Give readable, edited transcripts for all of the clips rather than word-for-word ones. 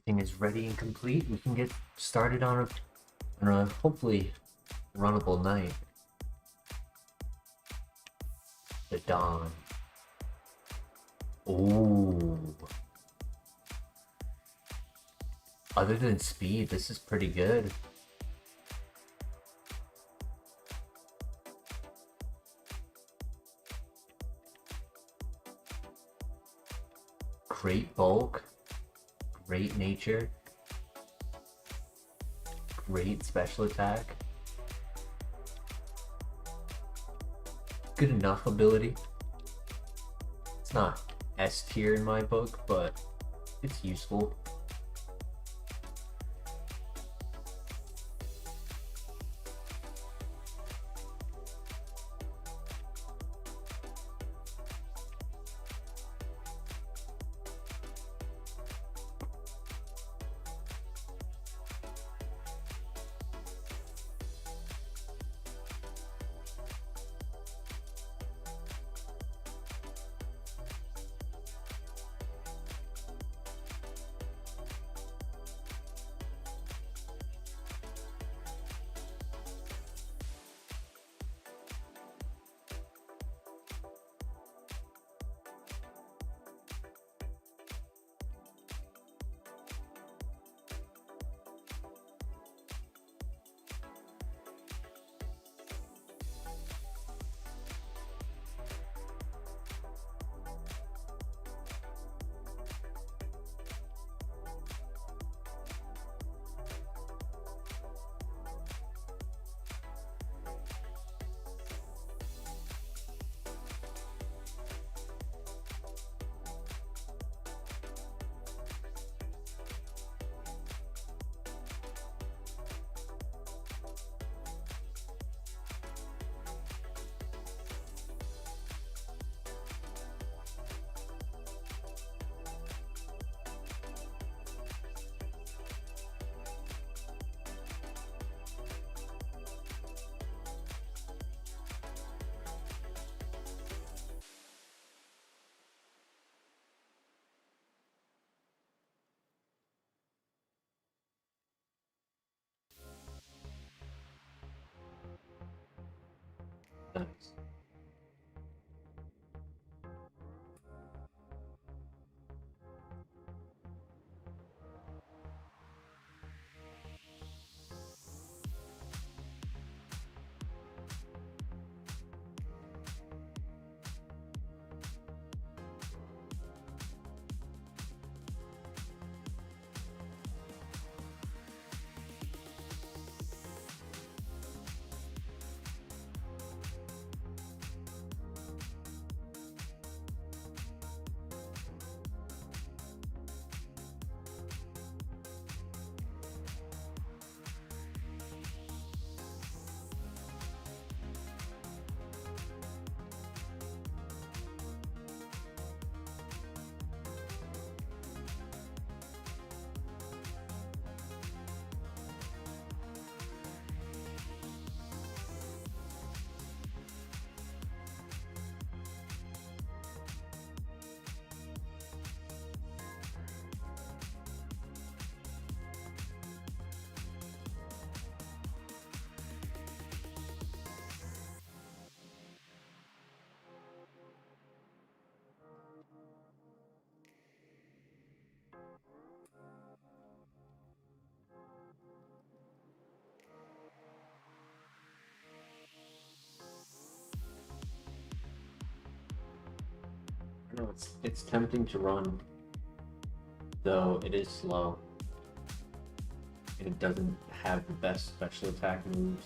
everything is ready and complete, we can get started on a hopefully runnable night. The dawn. Ooh. Other than speed, this is pretty good. Great bulk, great nature, great special attack, good enough ability. It's not S tier in my book, but it's useful. Nice. No, it's tempting to run, though it is slow. And it doesn't have the best special attack moves.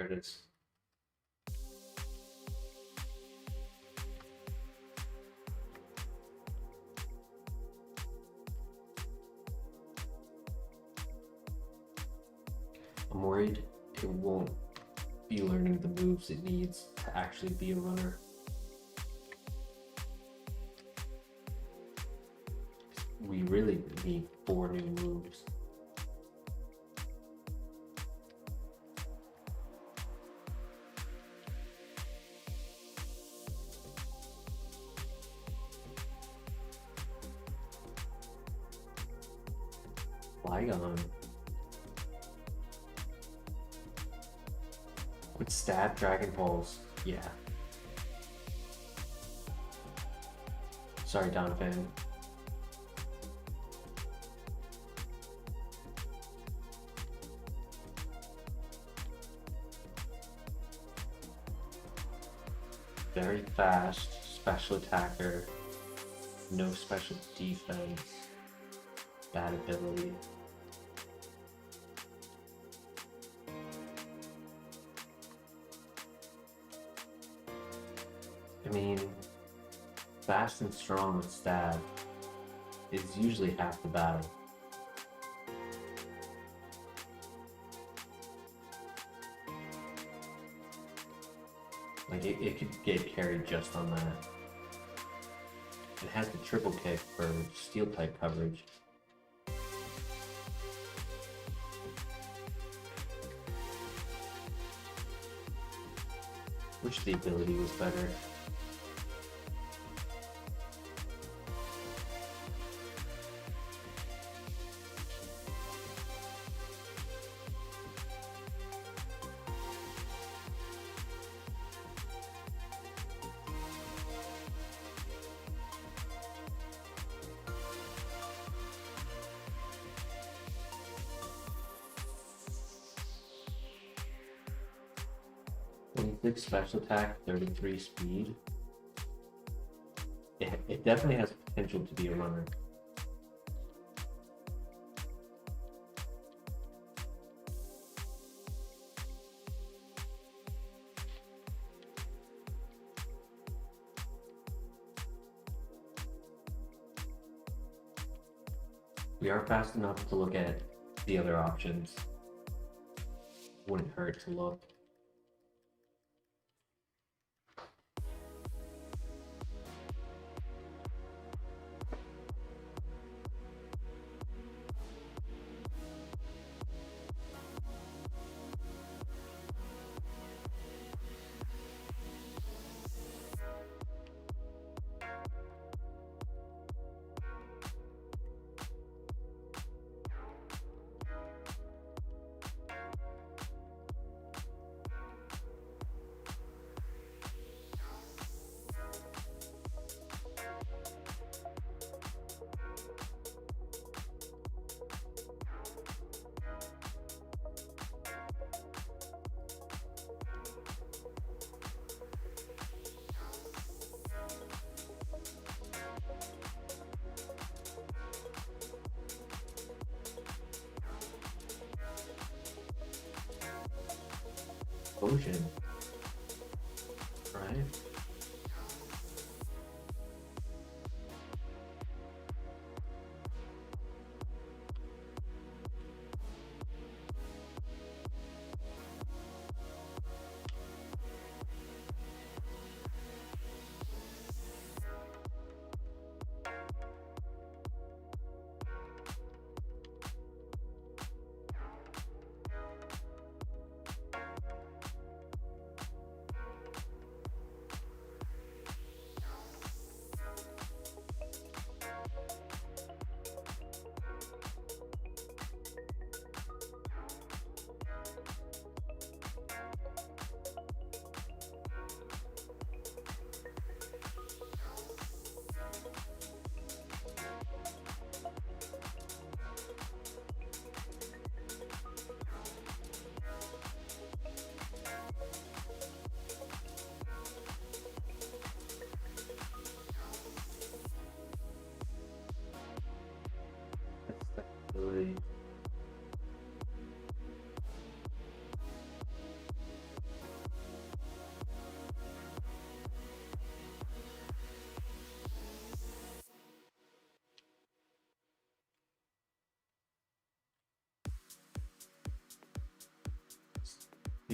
There it is. I'm worried it won't be learning the moves it needs to actually be a runner. We really need 4 new moves. Flygon. With stab Dragon Balls, yeah. Sorry, Donovan. Very fast, special attacker, no special defense, bad ability. I mean, fast and strong with stab is usually half the battle. Like, it could get carried just on that. It has the triple kick for steel type coverage. Wish the ability was better. Big special attack, 33 speed. It definitely has potential to be a runner. We are fast enough to look at the other options. Wouldn't hurt to look. Ocean. Right?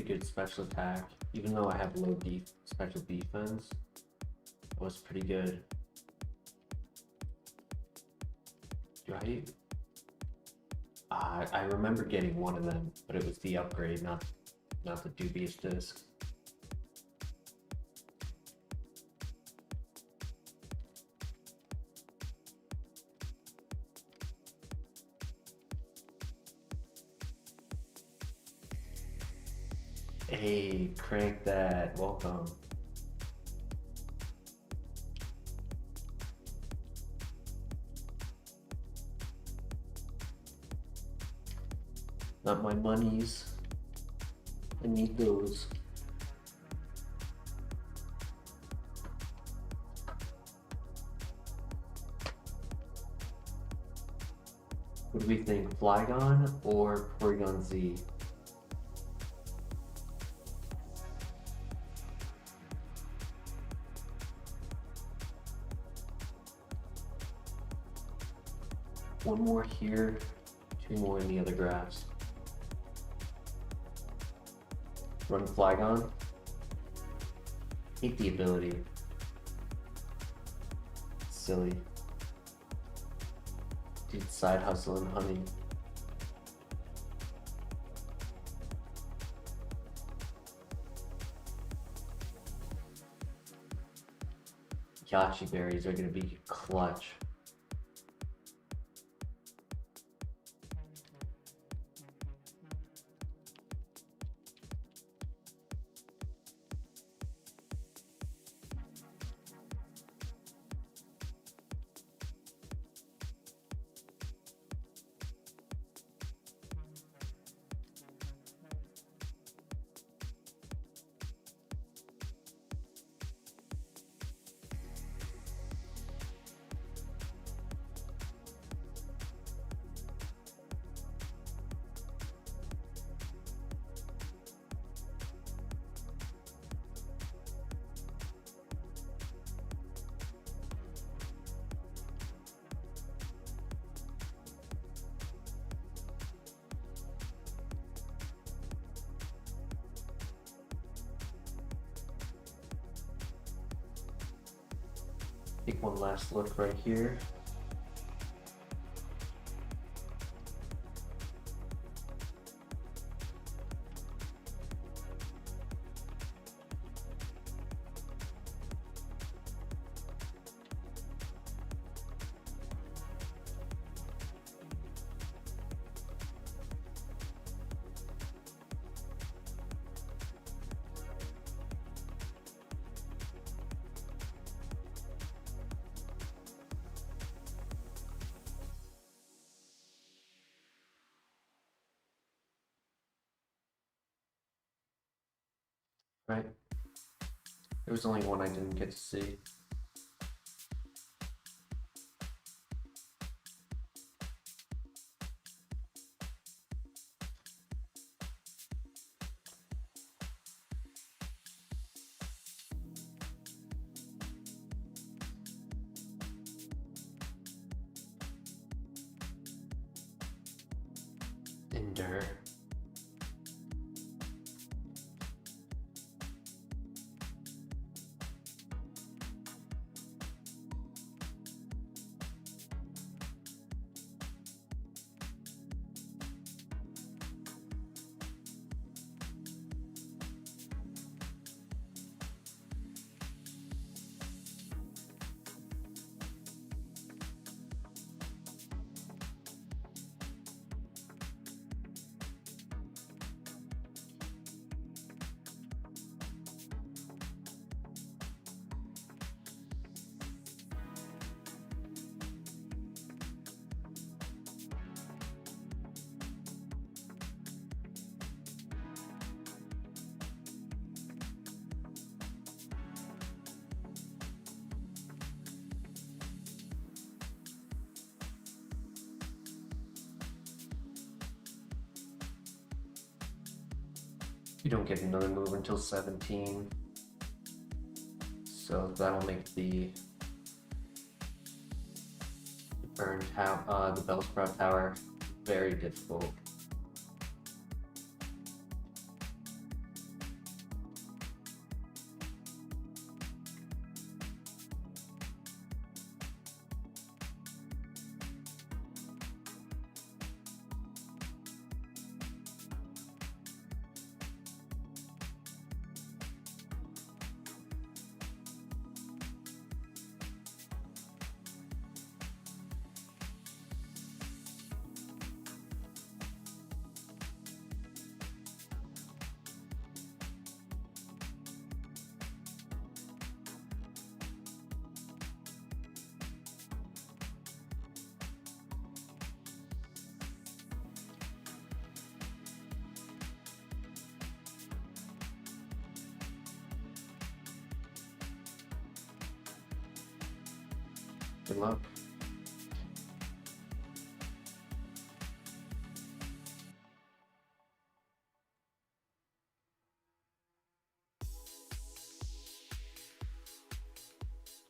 pretty good special attack. Even though I have low special defense, it was pretty good. Do I remember getting one of them, but it was the upgrade, not the dubious disc. Hey, crank that. Welcome. Not my monies. I need those. What do we think? Flygon or Porygon Z? One more here, two more in the other graphs. Run Flygon. Hate the ability. Silly. Dude, side hustle and honey. Yachi berries are gonna be clutch. Take one last look right here. Right? There was only one I didn't get to see. Endure. You don't get another move until 17. So that'll make the burn tower, the Bellsprout Tower very difficult. Good luck.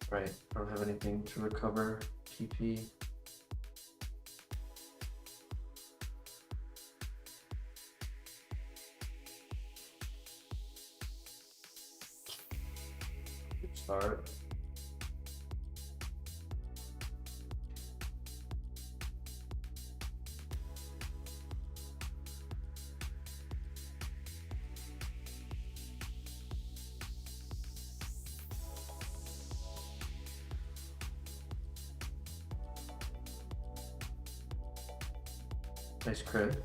Right, I don't have anything to recover TP. Good start. Nice crit.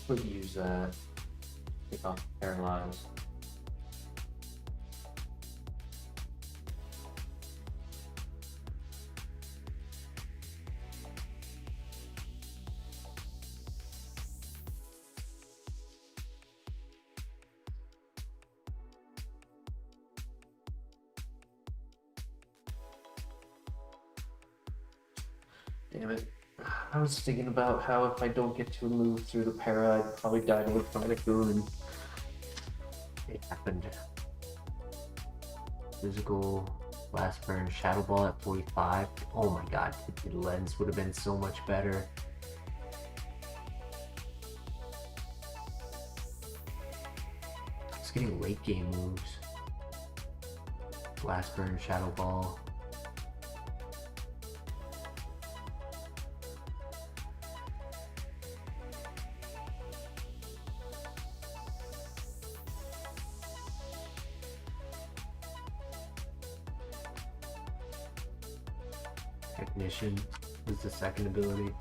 Would use that. Take off paralyze. Damn it. I was thinking about how if I don't get to move through the para, I'd probably die to Electronic and it happened. Physical, last burn, Shadow Ball at 45. Oh my god, the lens would have been so much better. It's getting late game moves. Last burn, Shadow Ball. Technician is the second ability.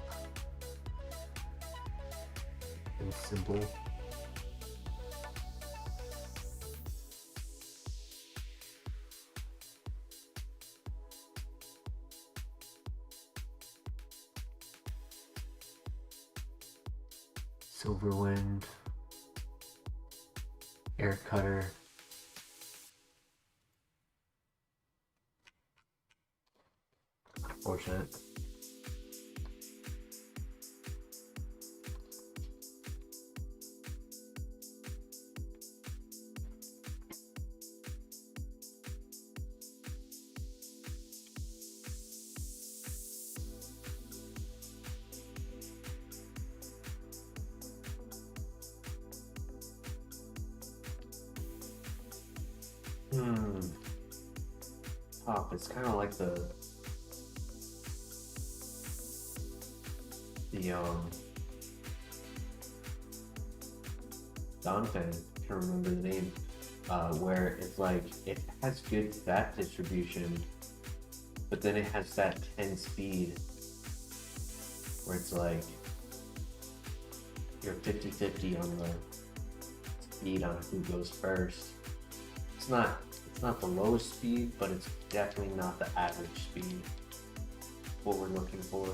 And simple. Silverwind. Air Cutter. Fortunate. Top, it's kind of like the Dante, I can't remember the name, where it's like, it has good stat distribution, but then it has that 10 speed, where it's like, you're 50-50 on the speed on who goes first. It's not the lowest speed, but it's definitely not the average speed, what we're looking for.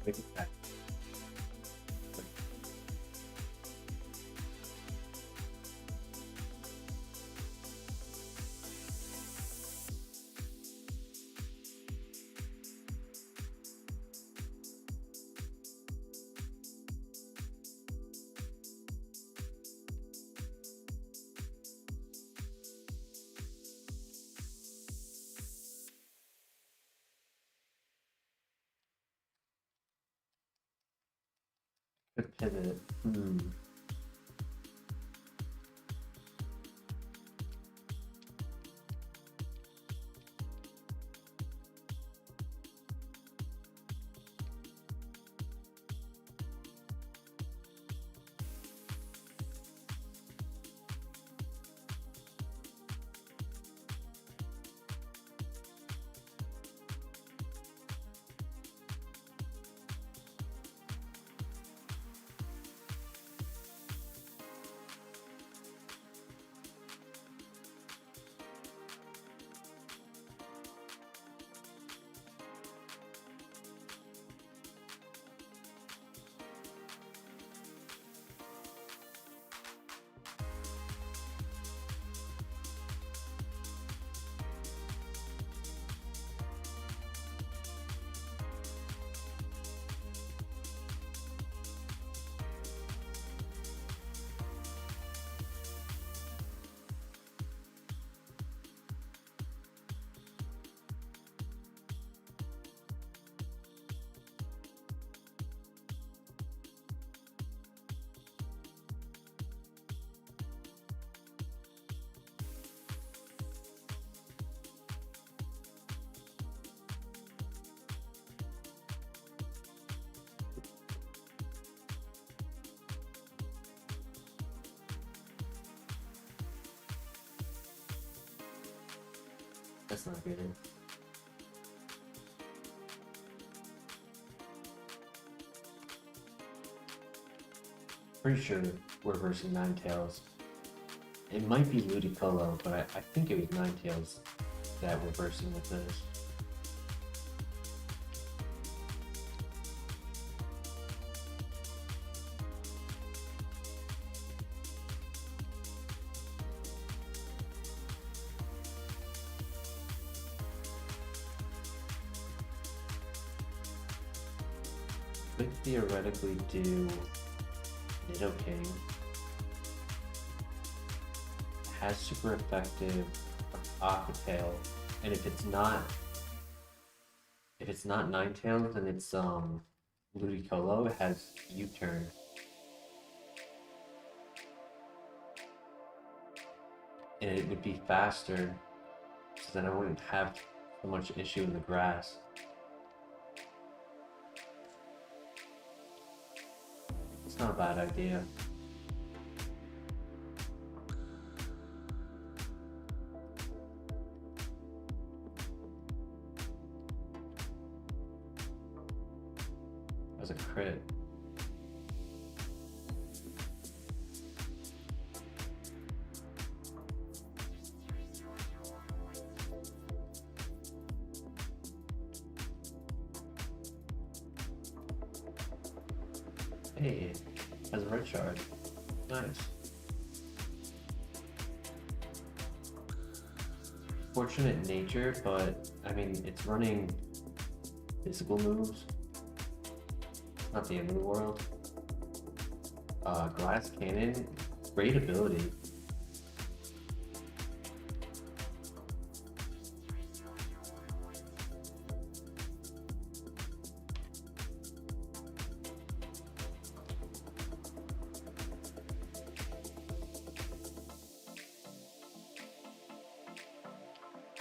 Quick attack. Good pivot. That's not good. Pretty sure we're versing Ninetales. It might be Ludicolo, but I think it was Ninetales that we're versing with this. Could theoretically do Nidoking. Has super effective Aqua Tail, and if it's not Ninetales, then it's Ludicolo. It has U-turn. And it would be faster, so then I wouldn't have so much issue in the grass. It's not a bad idea. As a crit. Hey, has a red shard. Nice. Fortunate nature, but I mean, it's running physical moves. It's not the end of the world. Glass Cannon, great ability.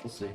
We'll see.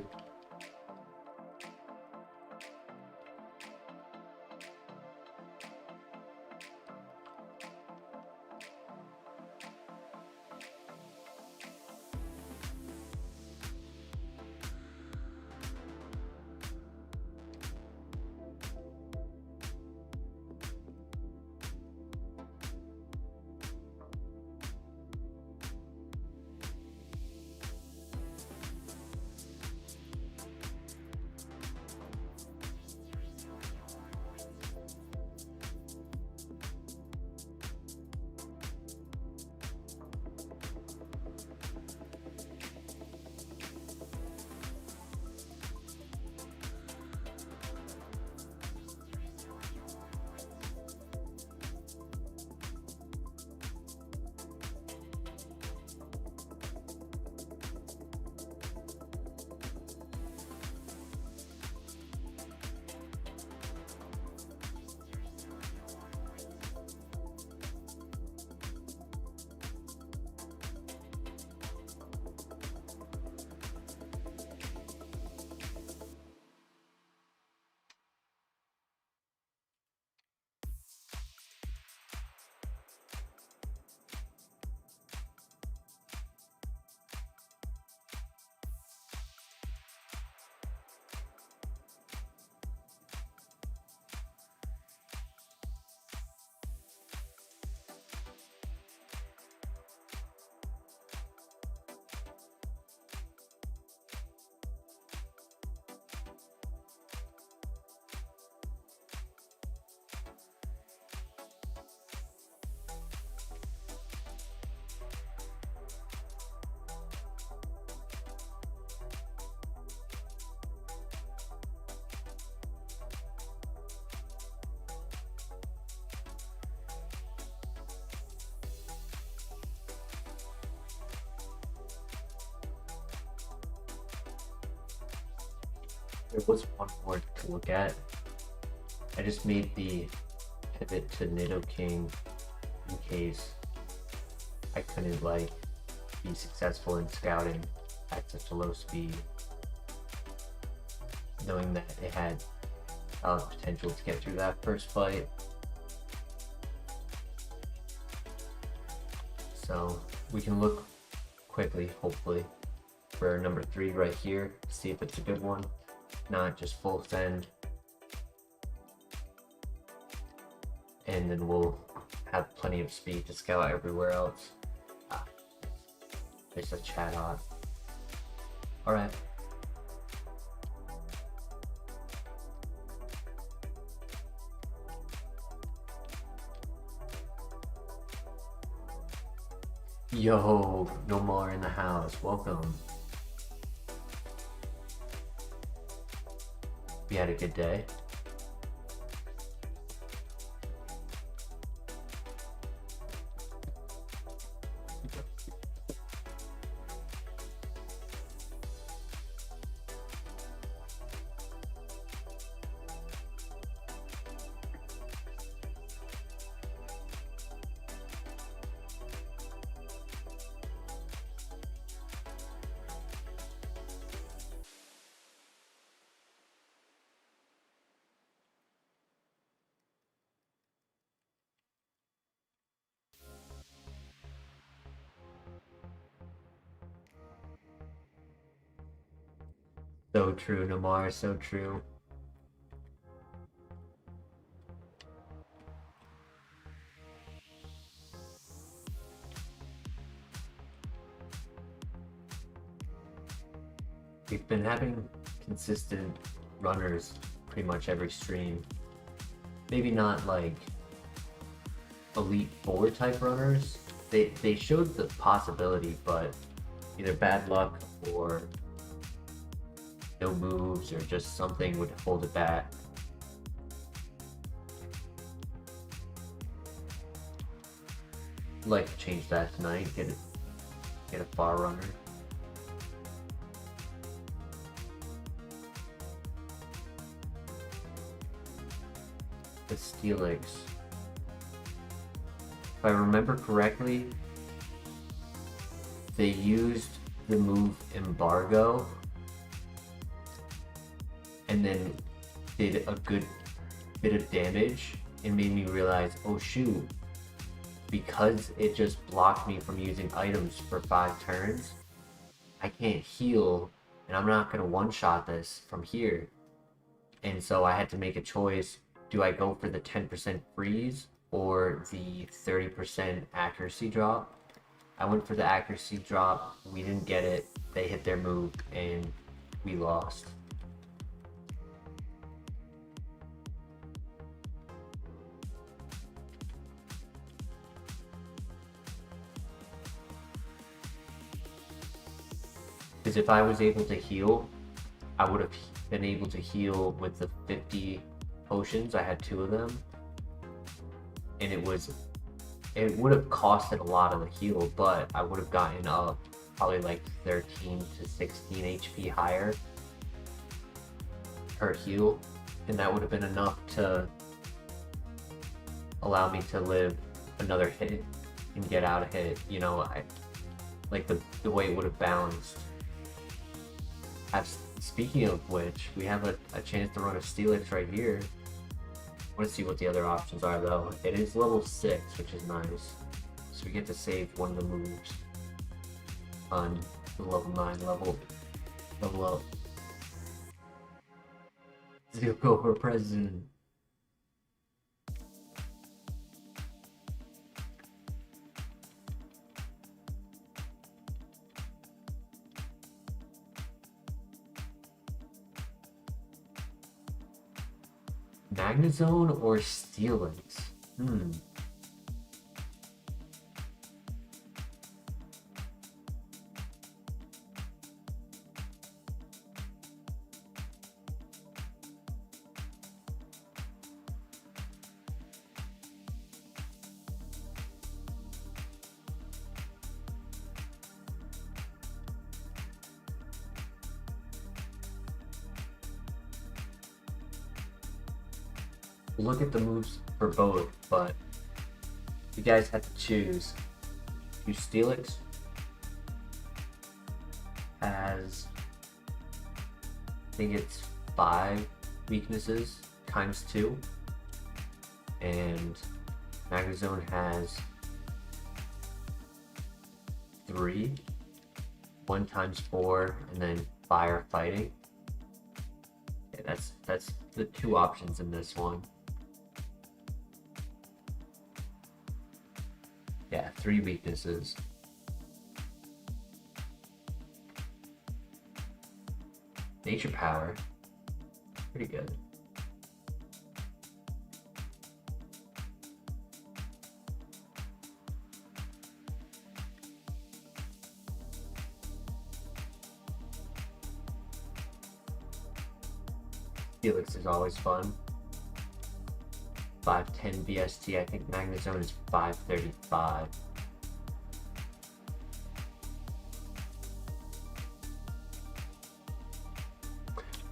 There was one more to look at. I just made the pivot to Nidoking in case I couldn't like be successful in scouting at such a low speed, knowing that it had potential to get through that first fight. So we can look quickly, hopefully, for number 3 right here, see if it's a good one. Not just full send. And then we'll have plenty of speed to scout everywhere else. There's a chat on. Alright. Yo, no more in the house. Welcome. We had a good day. So true, Namar, so true. We've been having consistent runners pretty much every stream. Maybe not like Elite 4 type runners. They showed the possibility, but either bad luck or no moves or just something would hold it back. I'd like to change that tonight, get a far runner. The Steelix. If I remember correctly, they used the move Embargo and then did a good bit of damage and made me realize, oh shoot, because it just blocked me from using items for 5 turns, I can't heal and I'm not going to one-shot this from here. And so I had to make a choice. Do I go for the 10% freeze or the 30% accuracy drop? I went for the accuracy drop, we didn't get it, they hit their move, and we lost. Because if I was able to heal, I would have been able to heal with the 50 potions. I had 2 of them. And it would have costed a lot of the heal, but I would have gotten up probably like 13 to 16 HP higher per heal. And that would have been enough to allow me to live another hit and get out of hit. You know, like the way it would have balanced. Speaking of which, we have a chance to run a Steelix right here. I want to see what the other options are though. It is level 6, which is nice. So we get to save one of the moves on the level 9 level up. He'll go for president. Magnezone or Steelix? we'll look at the moves for both, but you guys have to choose. Your Steelix has, I think it's 5 weaknesses times 2, and Magnezone has 3, 1 times 4, and then fire fighting. Yeah, that's the 2 options in this one. Yeah, 3 weaknesses. Nature power, pretty good. Steelix is always fun. 510 VST, I think Magnezone is 535.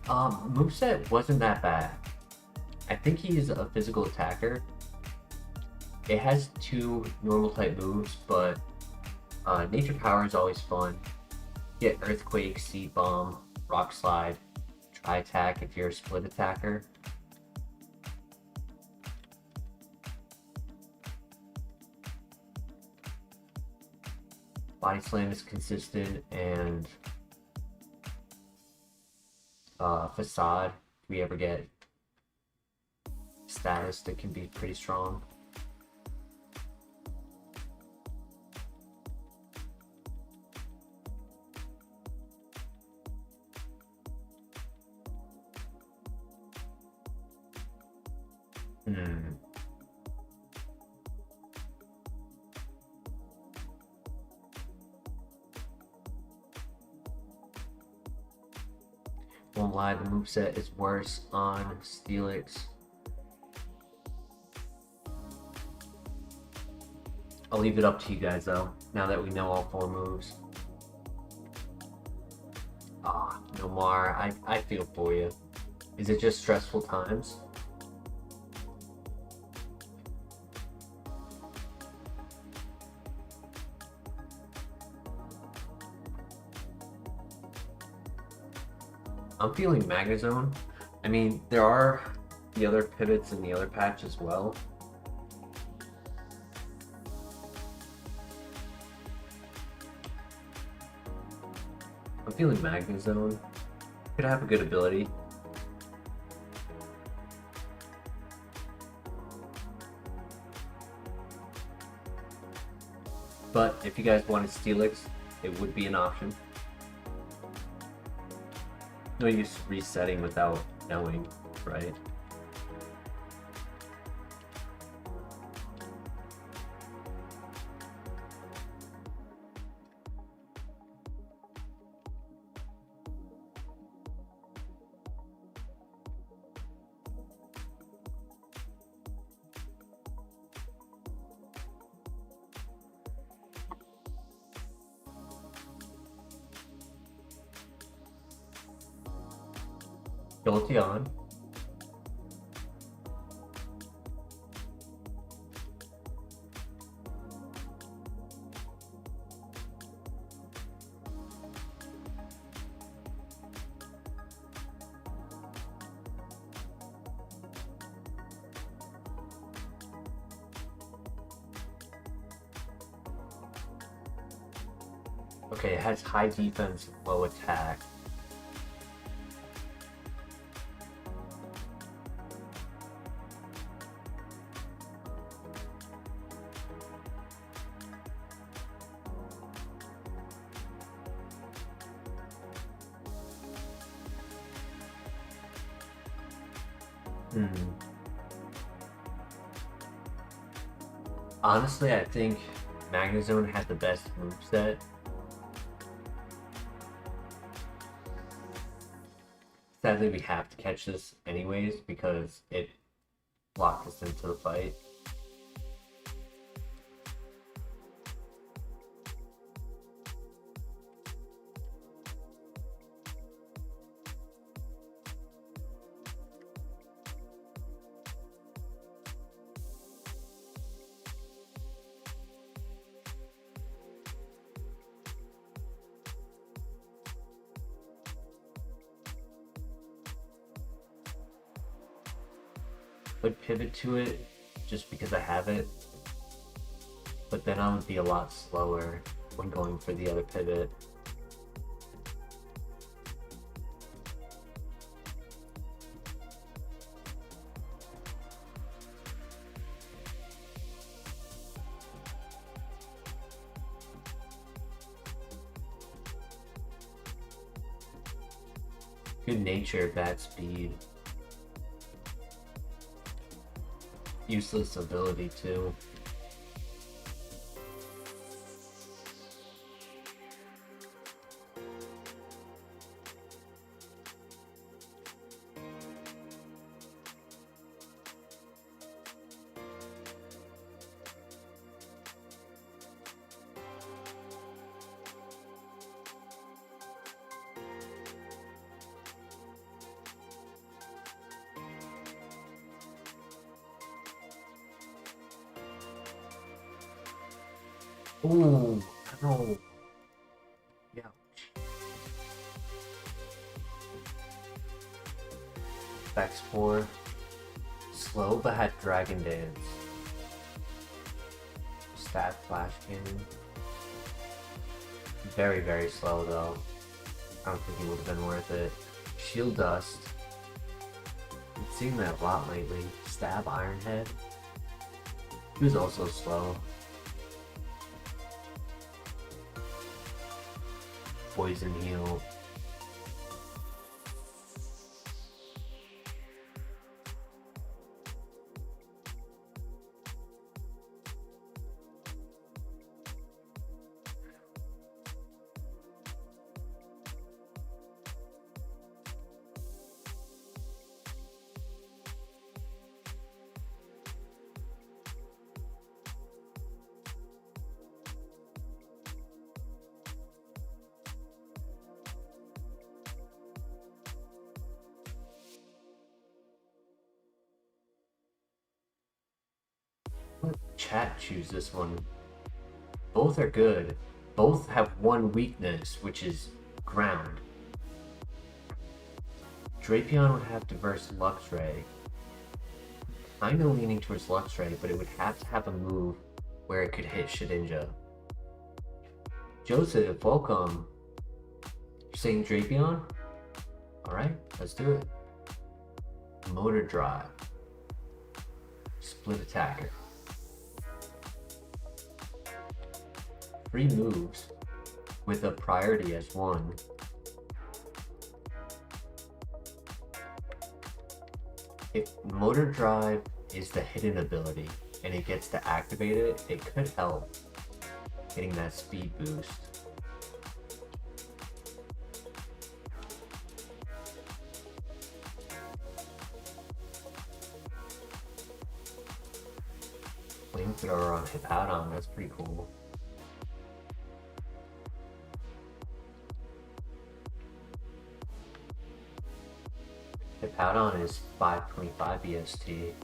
Moveset wasn't that bad. I think he's a physical attacker. It has 2 normal type moves, but Nature Power is always fun. You get Earthquake, Seed Bomb, Rock Slide, Tri Attack if you're a split attacker. Body Slam is consistent, and Facade, if we ever get status, that can be pretty strong. Won't lie, the moveset is worse on Steelix. I'll leave it up to you guys though, now that we know all 4 moves. Nomar, I feel for you. Is it just stressful times? I'm feeling Magnezone. I mean, there are the other pivots in the other patch as well. I'm feeling Magnezone. Could have a good ability. But if you guys wanted Steelix, it would be an option. No use resetting without knowing, right? Jolteon. Okay, it has high defense, low attack. Honestly, I think Magnezone had the best moveset. Sadly, we have to catch this anyways because it locked us into the fight. would pivot to it just because I have it, but then I would be a lot slower when going for the other pivot. Good nature, bad speed. Useless ability too. Ooh, no. Yeah. X4. Slow but had Dragon Dance. Stat Flash Cannon. Very, very slow though. I don't think it would have been worth it. Shield Dust. Been seeing that a lot lately. Stab Iron Head. He was also slow. Poison Heal. Chat choose this one. Both are good. Both have one weakness, which is ground. Drapion would have to verse Luxray. Kinda leaning towards Luxray, but it would have to have a move where it could hit Shedinja. Joseph, welcome. You're saying Drapion? Alright, let's do it. Motor Drive. Split Attacker. 3 moves with a priority as 1. If Motor Drive is the hidden ability and it gets to activate it, it could help getting that speed boost. Flamethrower on Hippowdon, that's pretty cool. Hippowdon is 525 EST.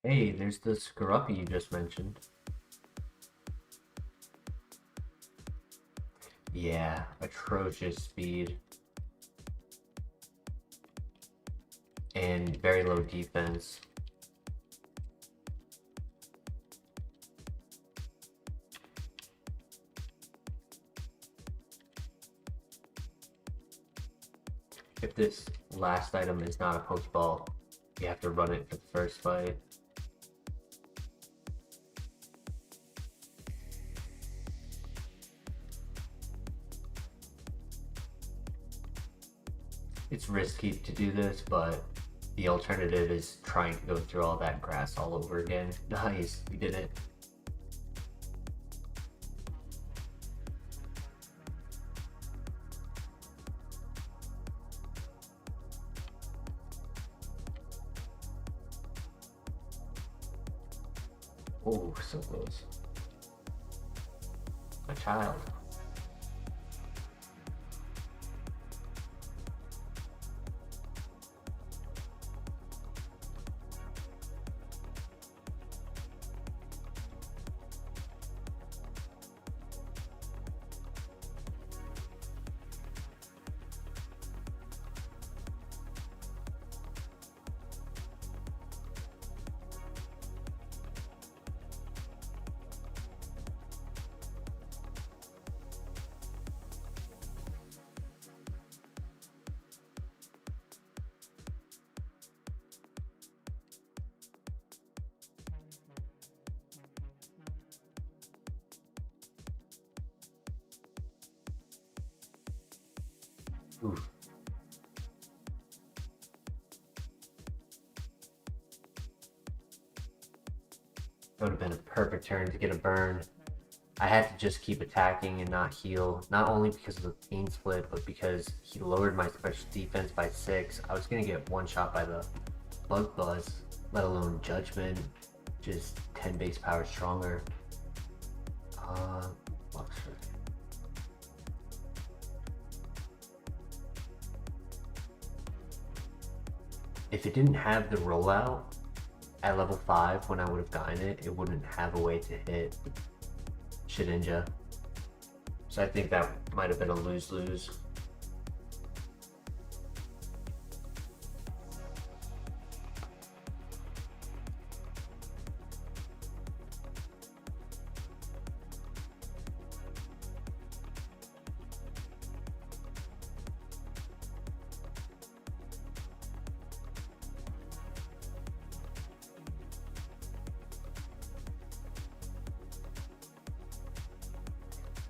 Hey, there's the Scruffy you just mentioned. Yeah, atrocious speed. And very low defense. if this last item is not a Pokeball, you have to run it for the first fight. It's risky to do this, but the alternative is trying to go through all that grass all over again. Nice, we did it. Oh, so close. My child. Oof. That would have been a perfect turn to get a burn. I had to just keep attacking and not heal, not only because of the pain split, but because he lowered my special defense by 6. I was gonna get one shot by the Bug Buzz, let alone Judgment, just 10 base power stronger. Luxury. If it didn't have the rollout at level 5 when I would have gotten it, it wouldn't have a way to hit Shedinja. So I think that might have been a lose-lose.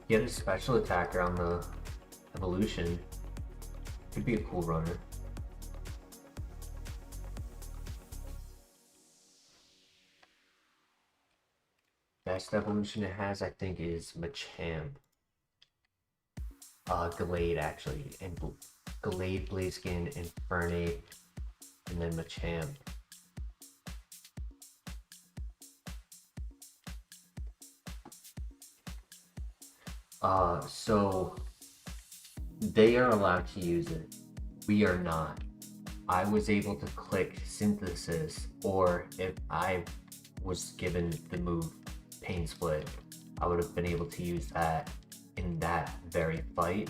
Get a special attacker on the evolution. Could be a cool runner. Best evolution it has, I think, is Machamp. Gallade actually, and Gallade, Blaziken, Infernape, and then Machamp. So they are allowed to use it. We are not. I was able to click Synthesis, or if I was given the move Pain Split, I would have been able to use that in that very fight.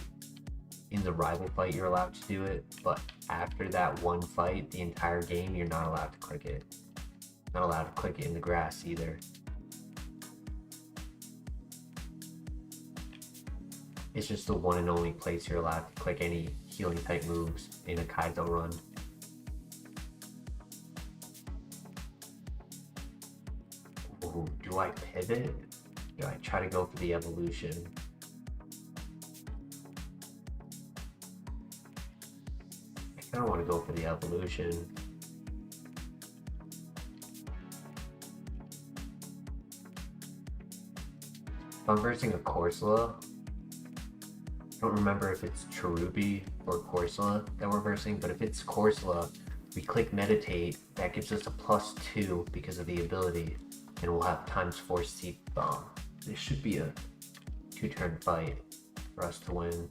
In the rival fight, you're allowed to do it, but after that one fight, the entire game, you're not allowed to click it. Not allowed to click it in the grass either. It's just the one and only place you're allowed to click any healing type moves in a Kaizo run. Ooh, do I pivot? Do I try to go for the evolution? I kinda wanna go for the evolution. If I'm versing a Corsola, I don't remember if it's Cherubi or Corsola that we're versing, but if it's Corsola, we click Meditate, that gives us a +2 because of the ability, and we'll have ×4 Seep Bomb. This should be a 2-turn fight for us to win.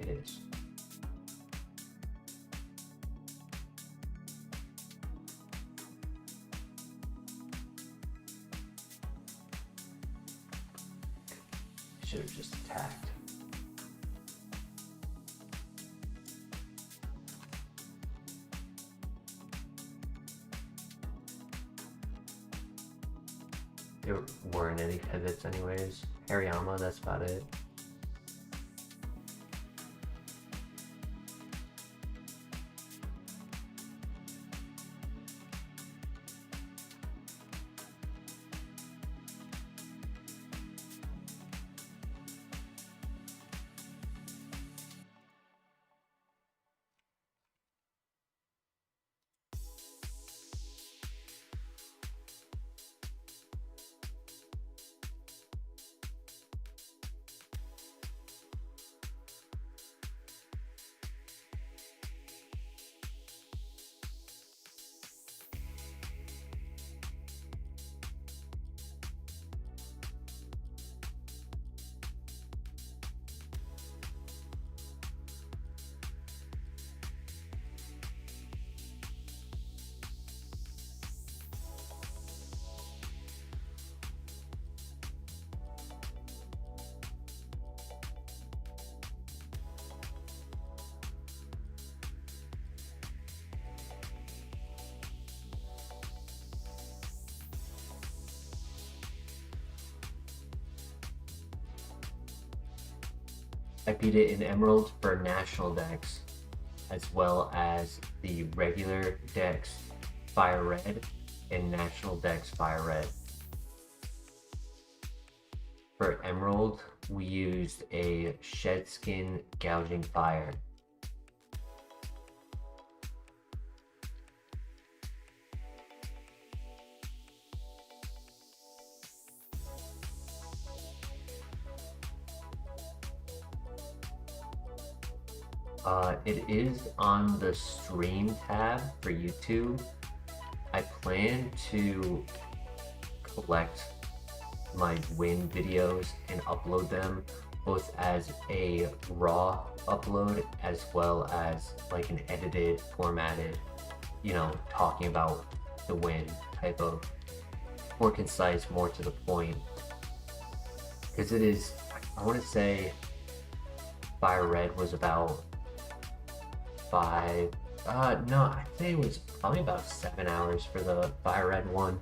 It is. should have just attacked. There weren't any pivots anyways. Hariyama, that's about it. I beat it in Emerald for National Dex, as well as the regular Dex FireRed and National Dex FireRed. For Emerald, we used a Shed Skin Gouging Fire. It is on the stream tab for YouTube. I plan to collect my win videos and upload them both as a raw upload as well as like an edited, formatted, you know, talking about the win type of, more concise, more to the point. Because it is, I want to say FireRed was about I'd say it was probably about 7 hours for the FireRed one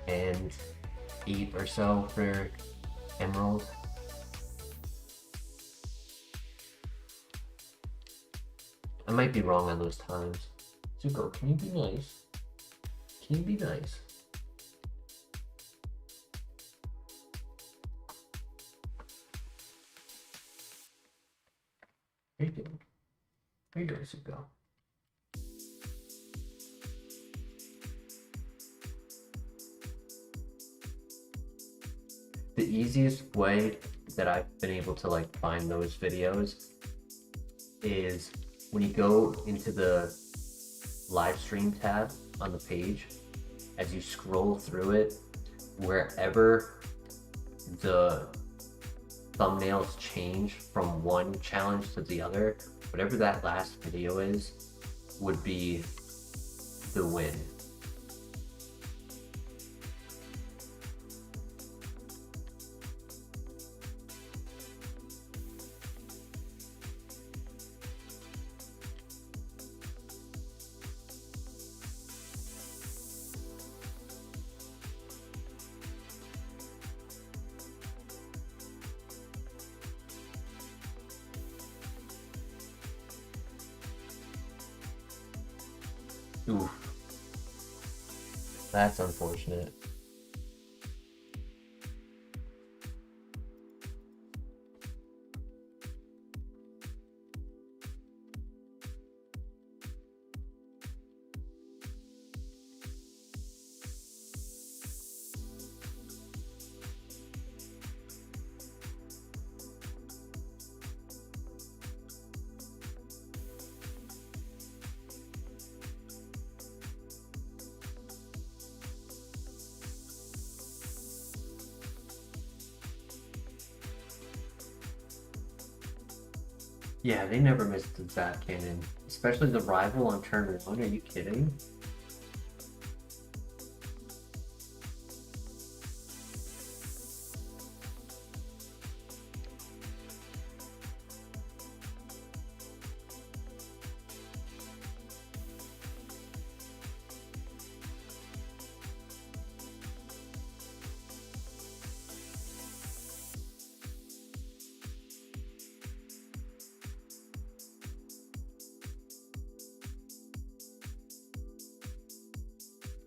and 8 or so for Emerald. I might be wrong on those times. Zuko, can you be nice? Can you be nice? How you doing? How you doing, Zuko? The easiest way that I've been able to like find those videos is when you go into the live stream tab on the page, as you scroll through it, wherever the thumbnails change from one challenge to the other, whatever that last video is would be the win. Oof. That's unfortunate. Yeah, they never missed the Zap Cannon, especially the rival on turn 1. Are you kidding?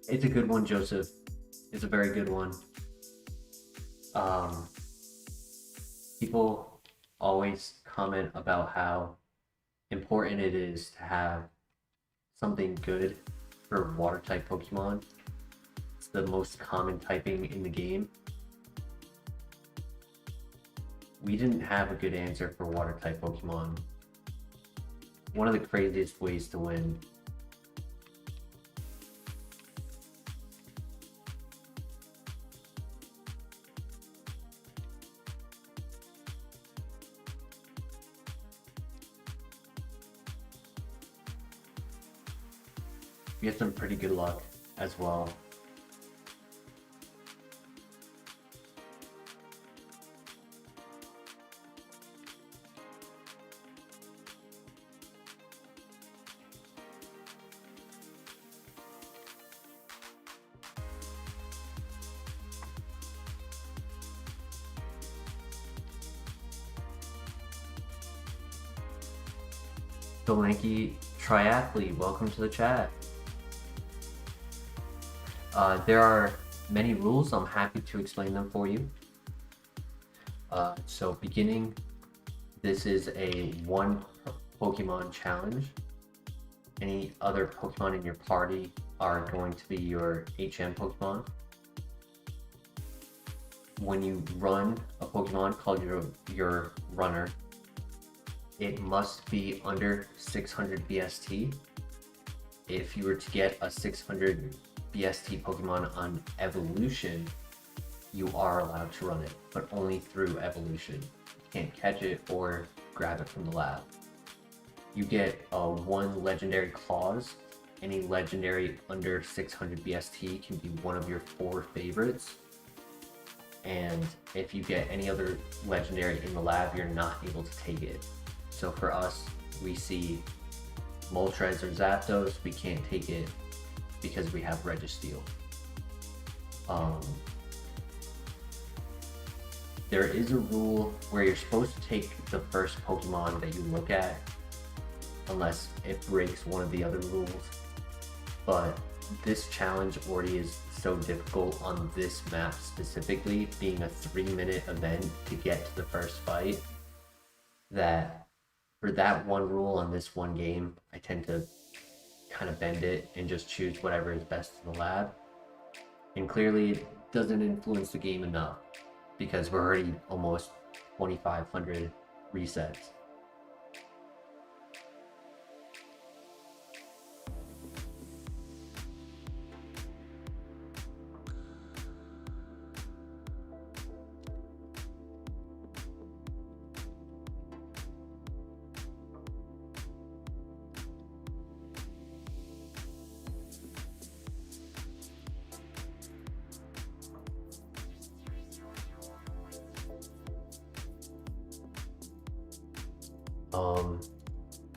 It's a good one, Joseph. It's a very good one. People always comment about how important it is to have something good for water type Pokemon. It's the most common typing in the game. We didn't have a good answer for water type Pokemon. One of the craziest ways to win. We had some pretty good luck as well. The Lanky Triathlete, welcome to the chat. There are many rules. I'm happy to explain them for you. So beginning, this is a one Pokemon challenge. Any other Pokemon in your party are going to be your HM Pokemon. When you run a Pokemon called your runner, it must be under 600 BST. If you were to get a 600 BST Pokemon on Evolution, you are allowed to run it, but only through Evolution. You can't catch it or grab it from the lab. You get one legendary clause. Any legendary under 600 BST can be one of your 4 favorites. And if you get any other legendary in the lab, you're not able to take it. So for us, we see Moltres or Zapdos, we can't take it because we have Registeel. There is a rule where you're supposed to take the first Pokemon that you look at, unless it breaks one of the other rules. But this challenge already is so difficult on this map specifically, being a 3-minute event to get to the first fight, that for that one rule on this one game, I tend to kind of bend it and just choose whatever is best in the lab. And clearly it doesn't influence the game enough because we're already almost 2,500 resets.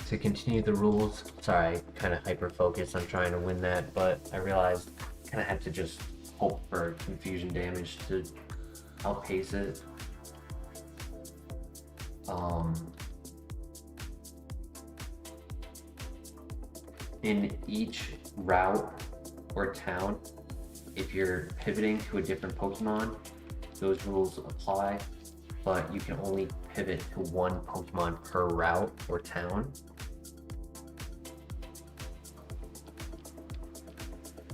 To continue the rules, sorry, I kind of hyper-focused on trying to win that, but I realized I kind of had to just hope for confusion damage to outpace it. In each route or town, if you're pivoting to a different Pokemon, those rules apply, but you can only pivot to one Pokemon per route or town.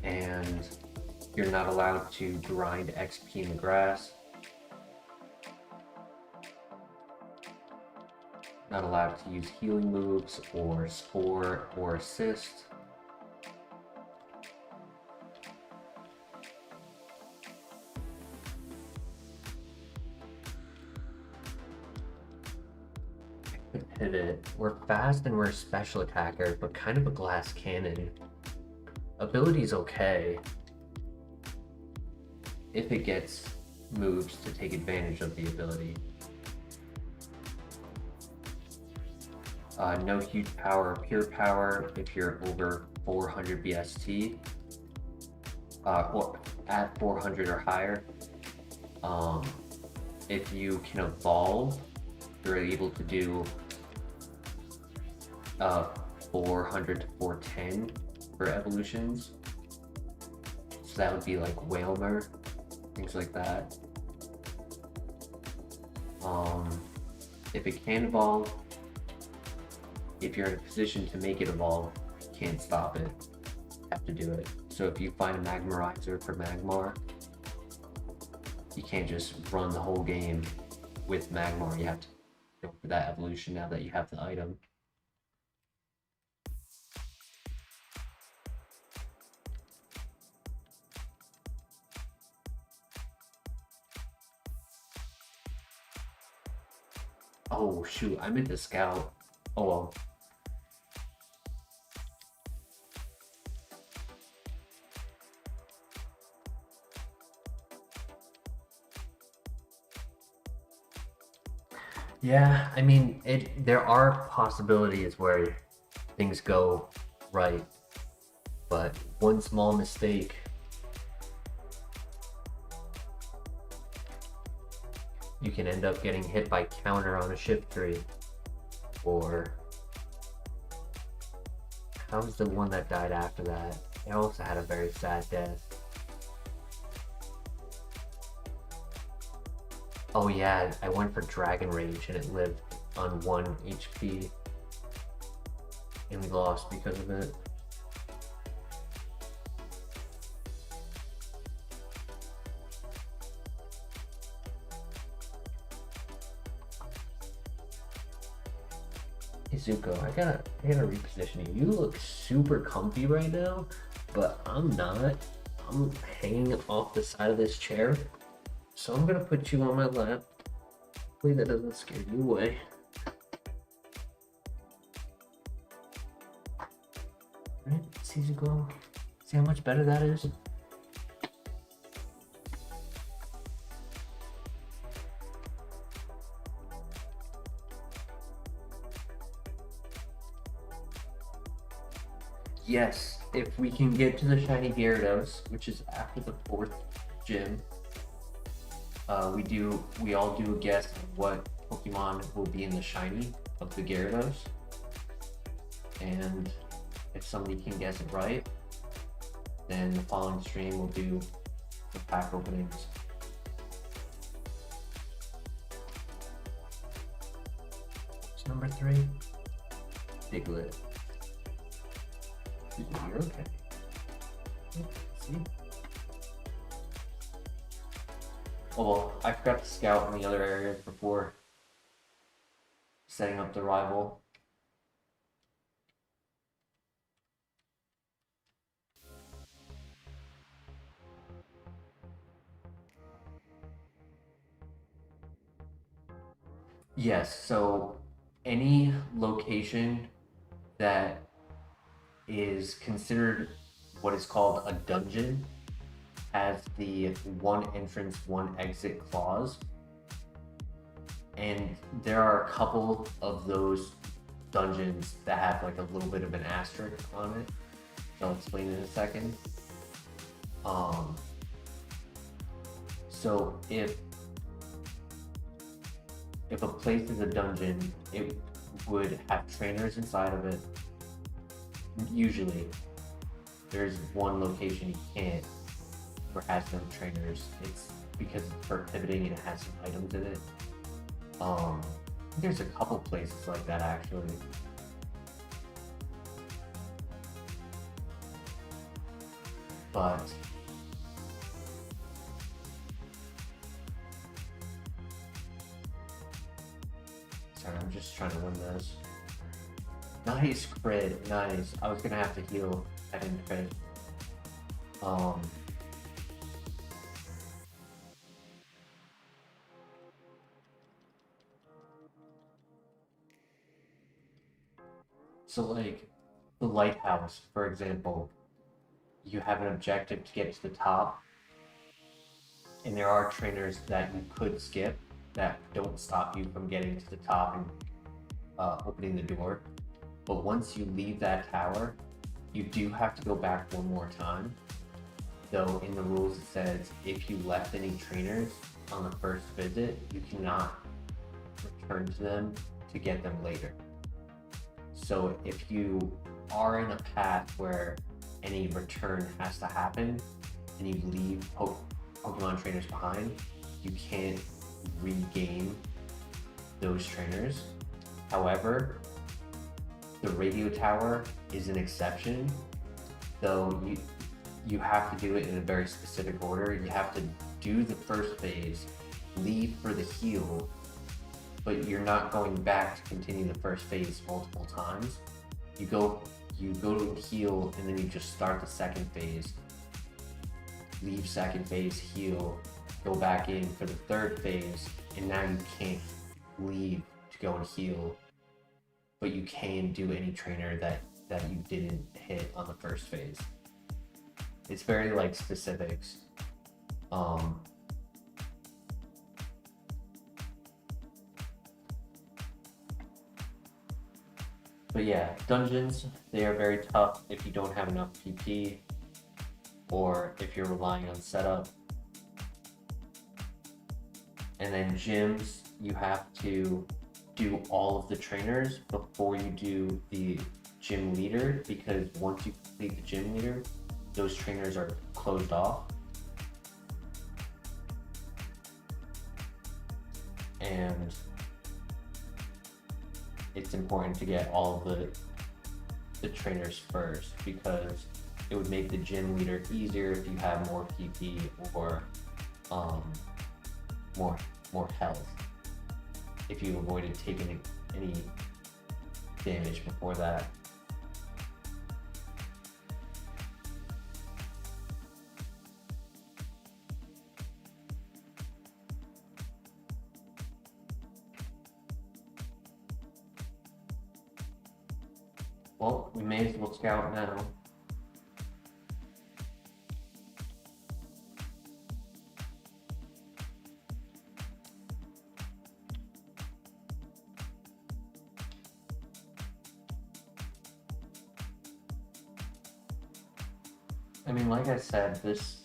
And you're not allowed to grind XP in the grass. Not allowed to use healing moves or Spore or Assist. Pivot. We're fast and we're a special attacker, but kind of a glass cannon. Ability's okay if it gets moves to take advantage of the ability. No huge power or pure power if you're over 400 BST or at 400 or higher. If you can evolve, you're able to do 400 to 410 for evolutions. So that would be like Whalmer, things like that. If it can evolve, if you're in a position to make it evolve, you can't stop it. You have to do it. So if you find a Magmarizer for Magmar, you can't just run the whole game with Magmar. You have to go for that evolution now that you have the item. Oh shoot, I meant to scout. Oh well. Yeah, I mean, there are possibilities where things go right, but one small mistake you can end up getting hit by counter on a shift tree. Or how's the one that died after that? It also had a very sad death. Oh yeah, I went for Dragon Rage and it lived on 1 HP. And we lost because of it. Izuko, I gotta reposition you. You look super comfy right now, but I'm not. I'm hanging off the side of this chair. So I'm gonna put you on my lap. Hopefully that doesn't scare you away. Alright, see Izuko. See how much better that is? Yes, if we can get to the shiny Gyarados, which is after the 4th gym, we all do a guess of what Pokemon will be in the shiny of the Gyarados. And if somebody can guess it right, then the following stream will do the pack openings. What's number 3? Diglett. You're okay. See? Oh well, I forgot to scout in the other areas before setting up the rival. Yes, so any location that is considered what is called a dungeon has the 1 entrance, 1 exit clause. And there are a couple of those dungeons that have like a little bit of an asterisk on it. I'll explain in a second. So if a place is a dungeon, it would have trainers inside of it. Usually, there's one location you can't or has no trainers. It's because it's for pivoting and it has some items in it. There's a couple places like that actually. But sorry, I'm just trying to win this. Nice crit, nice. I was gonna have to heal. I didn't crit. So like the Lighthouse, for example, you have an objective to get to the top, and there are trainers that you could skip that don't stop you from getting to the top and opening the door. But once you leave that tower, you do have to go back one more time. Though in the rules it says if you left any trainers on the first visit, you cannot return to them to get them later. So if you are in a path where any return has to happen, and you leave Pokemon trainers behind, you can't regain those trainers. However, the radio tower is an exception, though you have to do it in a very specific order. You have to do the first phase, leave for the heal, but you're not going back to continue the first phase multiple times. You go to heal, and then you just start the second phase, leave second phase, heal, go back in for the third phase, and now you can't leave to go and heal, but you can do any trainer that you didn't hit on the first phase. It's very like specifics. But yeah, dungeons, they are very tough if you don't have enough PP or if you're relying on setup. And then gyms, you have to do all of the trainers before you do the gym leader, because once you complete the gym leader, those trainers are closed off. And it's important to get all of the trainers first, because it would make the gym leader easier if you have more PP or more health, if you avoided taking any damage before that. Well, we may as well scout now. I mean, like I said, this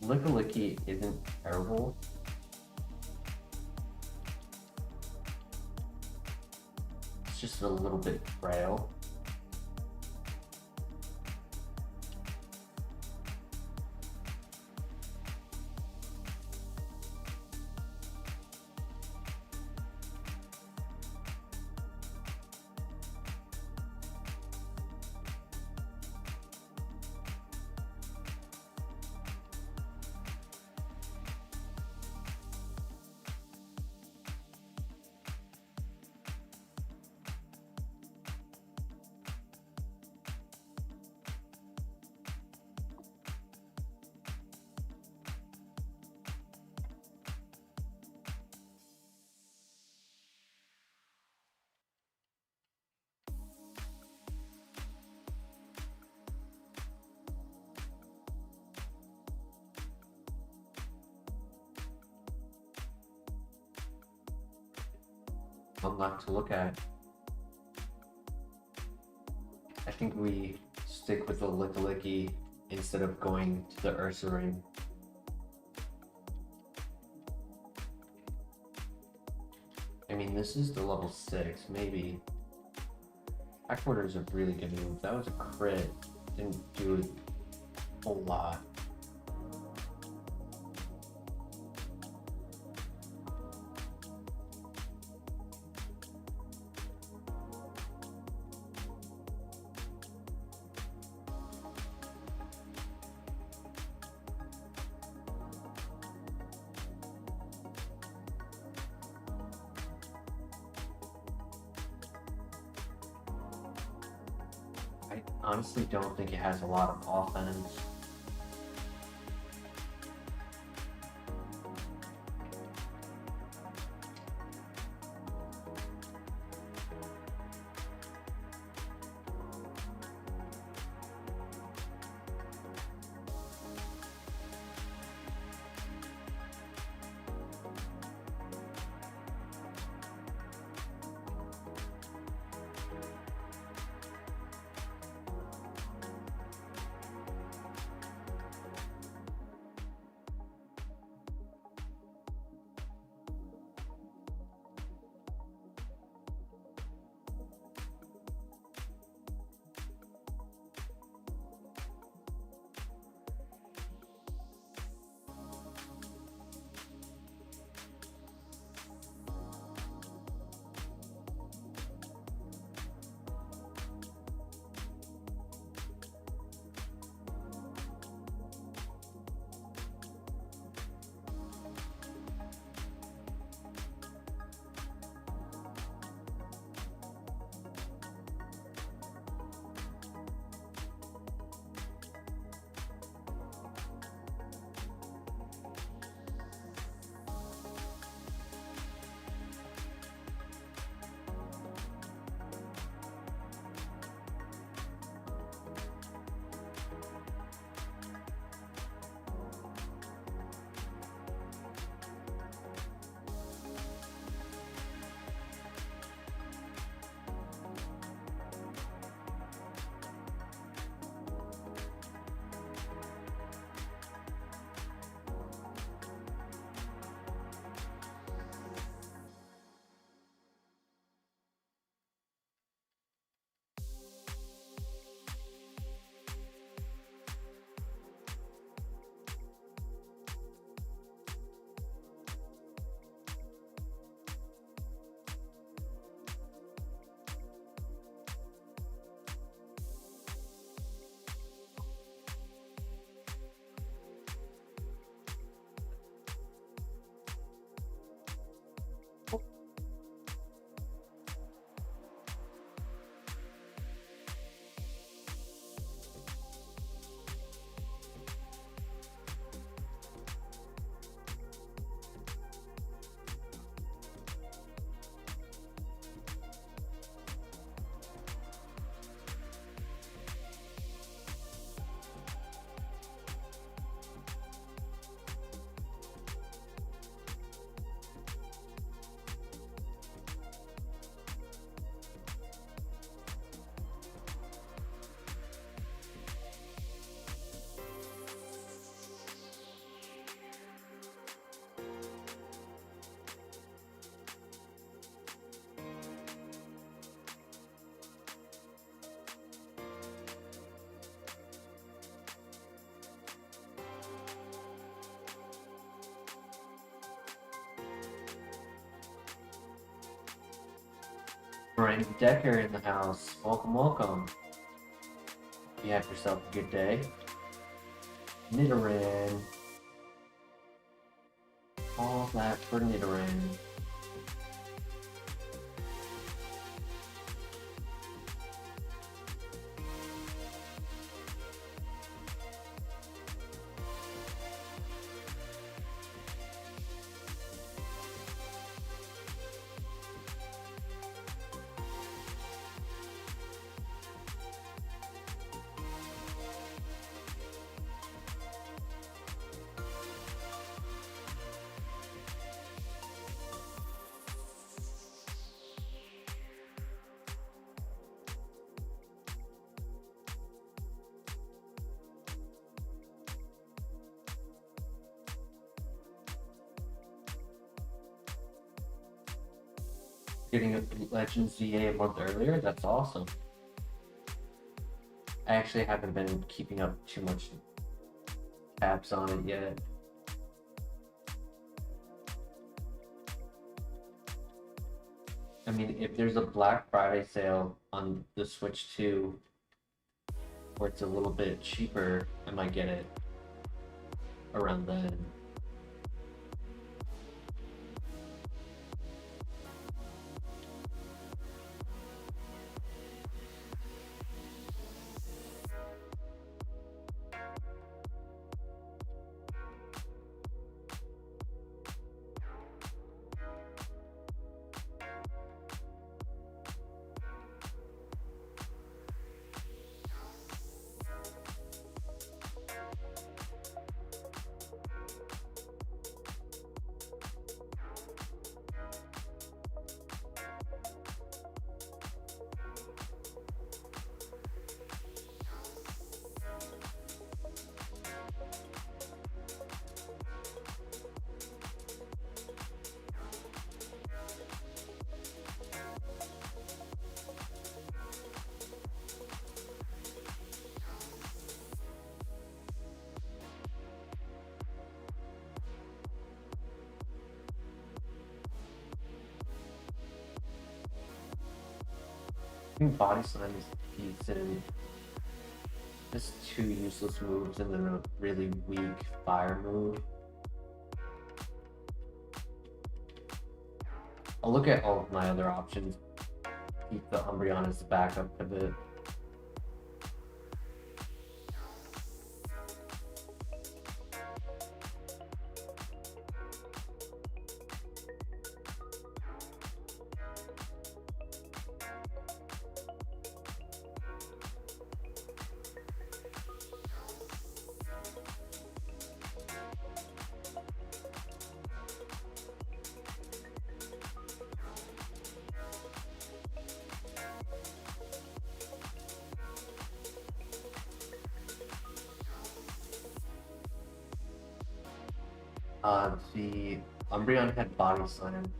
Lickilicky isn't terrible. It's just a little bit frail. A lot to look at. I think we stick with the Lickilicky instead of going to the Ursaring. I mean, this is the level 6, maybe. Backorder is a really good move. That was a crit. Didn't do a whole lot. I honestly don't think it has a lot of offense. Brandon Decker in the house. Welcome, welcome. You have yourself a good day. Nidoran. All that for Nidoran. Getting a Legends VA a month earlier, that's awesome. I actually haven't been keeping up too much tabs on it yet. I mean, if there's a Black Friday sale on the Switch 2, where it's a little bit cheaper, I might get it around then. I think Body Slam is decent. Just two useless moves and then a really weak fire move. I'll look at all of my other options. Keep the Umbreon as the backup a bit. The Umbreon had Body Slam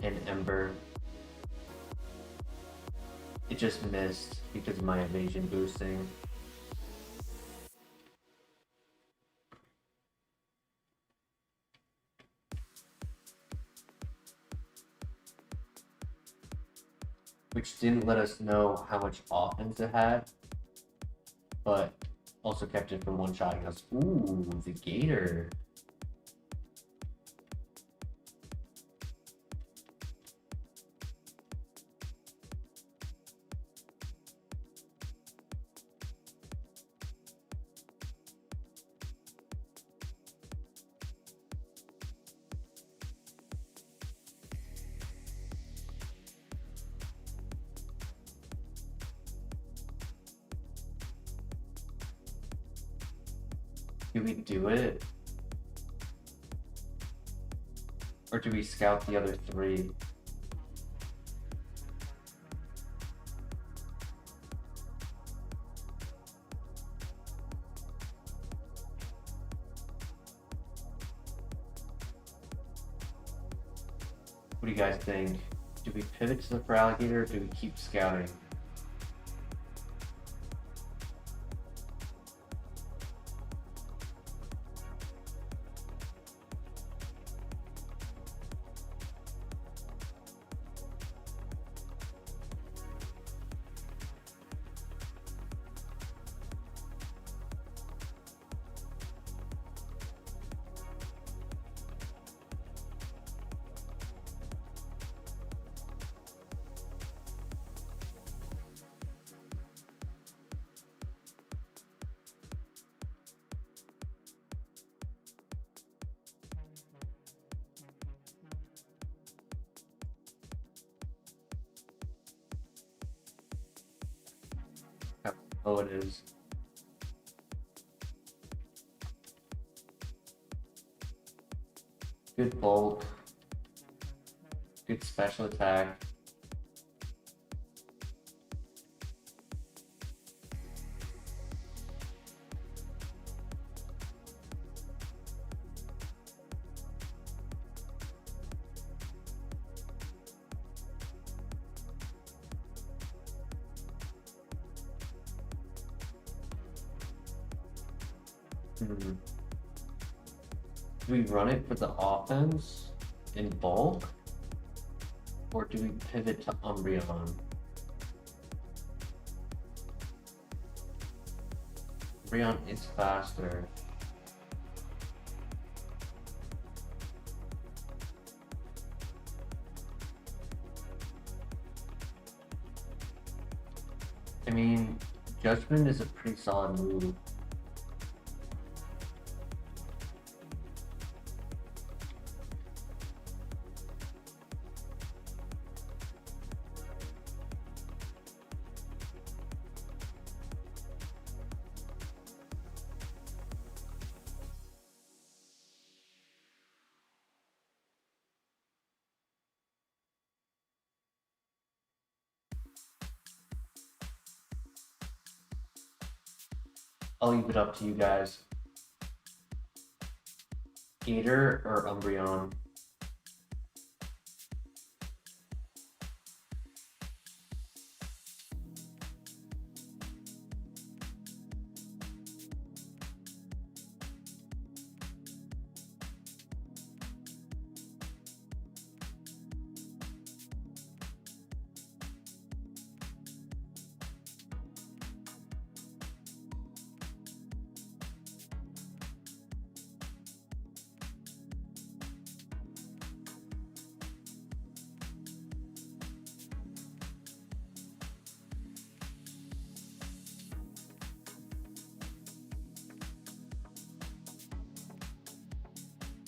and Ember. It just missed because of my evasion boosting. Which didn't let us know how much offense it had, but also kept it from one-shotting us. Ooh, the Gator. Do we do it? Or do we scout the other three? What do you guys think? Do we pivot to the Feraligatr or do we keep scouting? Oh, it is. Good bulk. Good special attack. Do we run it for the offense in bulk? Or do we pivot to Umbreon? Umbreon is faster. I mean, Judgment is a pretty solid move. I'll leave it up to you guys. Gator or Umbreon?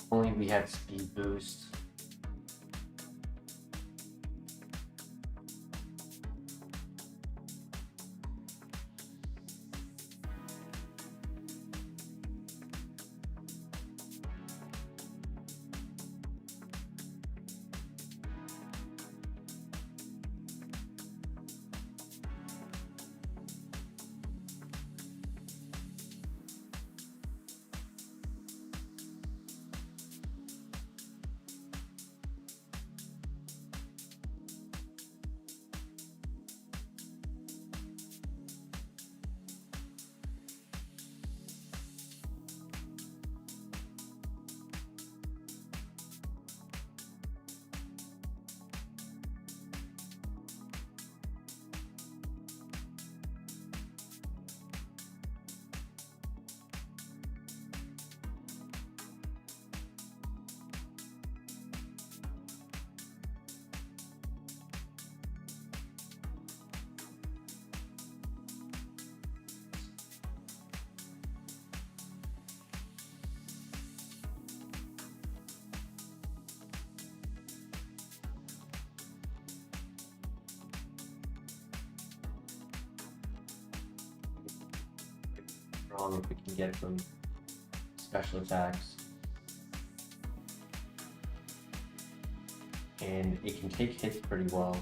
Only we had speed boost. Wrong if we can get some special attacks. And it can take hits pretty well.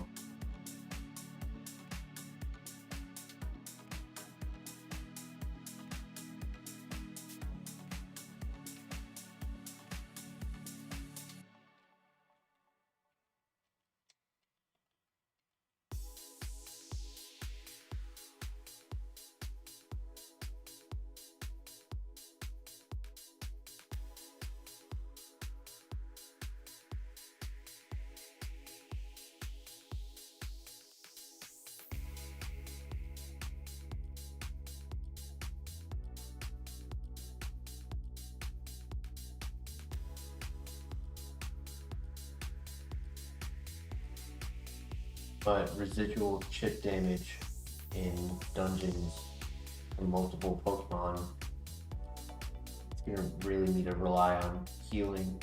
But residual chip damage in dungeons from multiple Pokemon, it's gonna really need to rely on healing.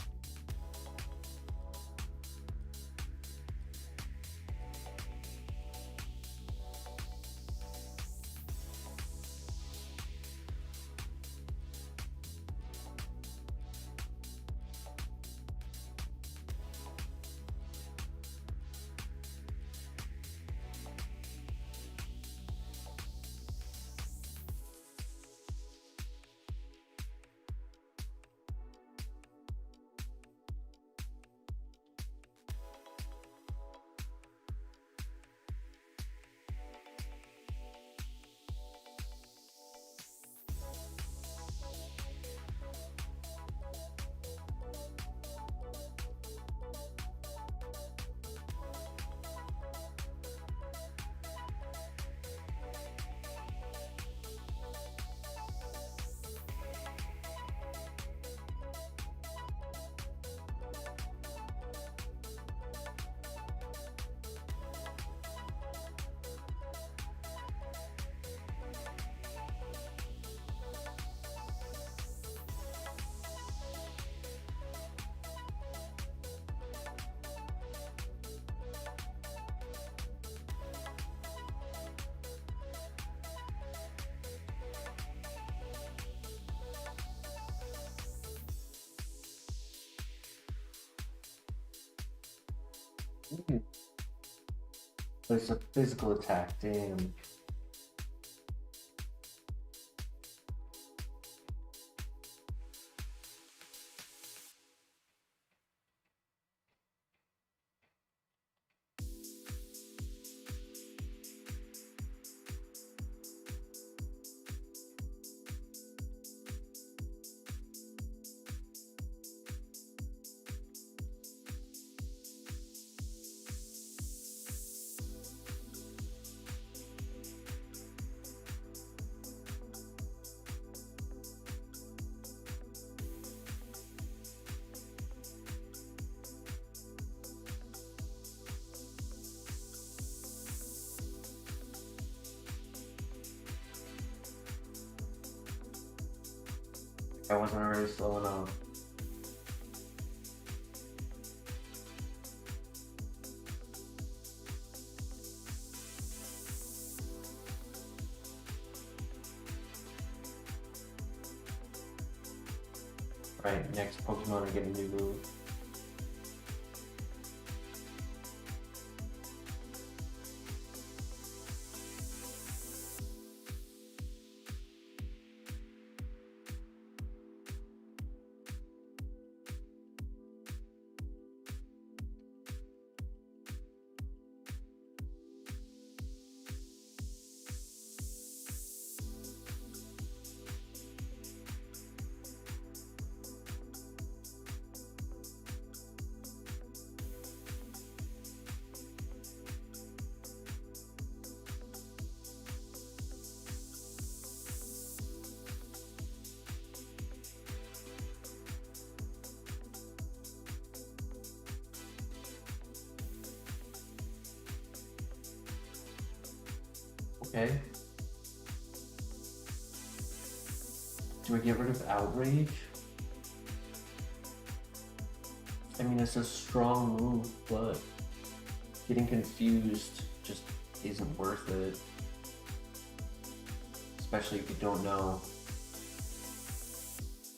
But it's a physical attack, damn. I wasn't already slow enough. Right, next Pokemon to get a new move. Okay. Do I get rid of Outrage? I mean, it's a strong move, but getting confused just isn't worth it. Especially if you don't know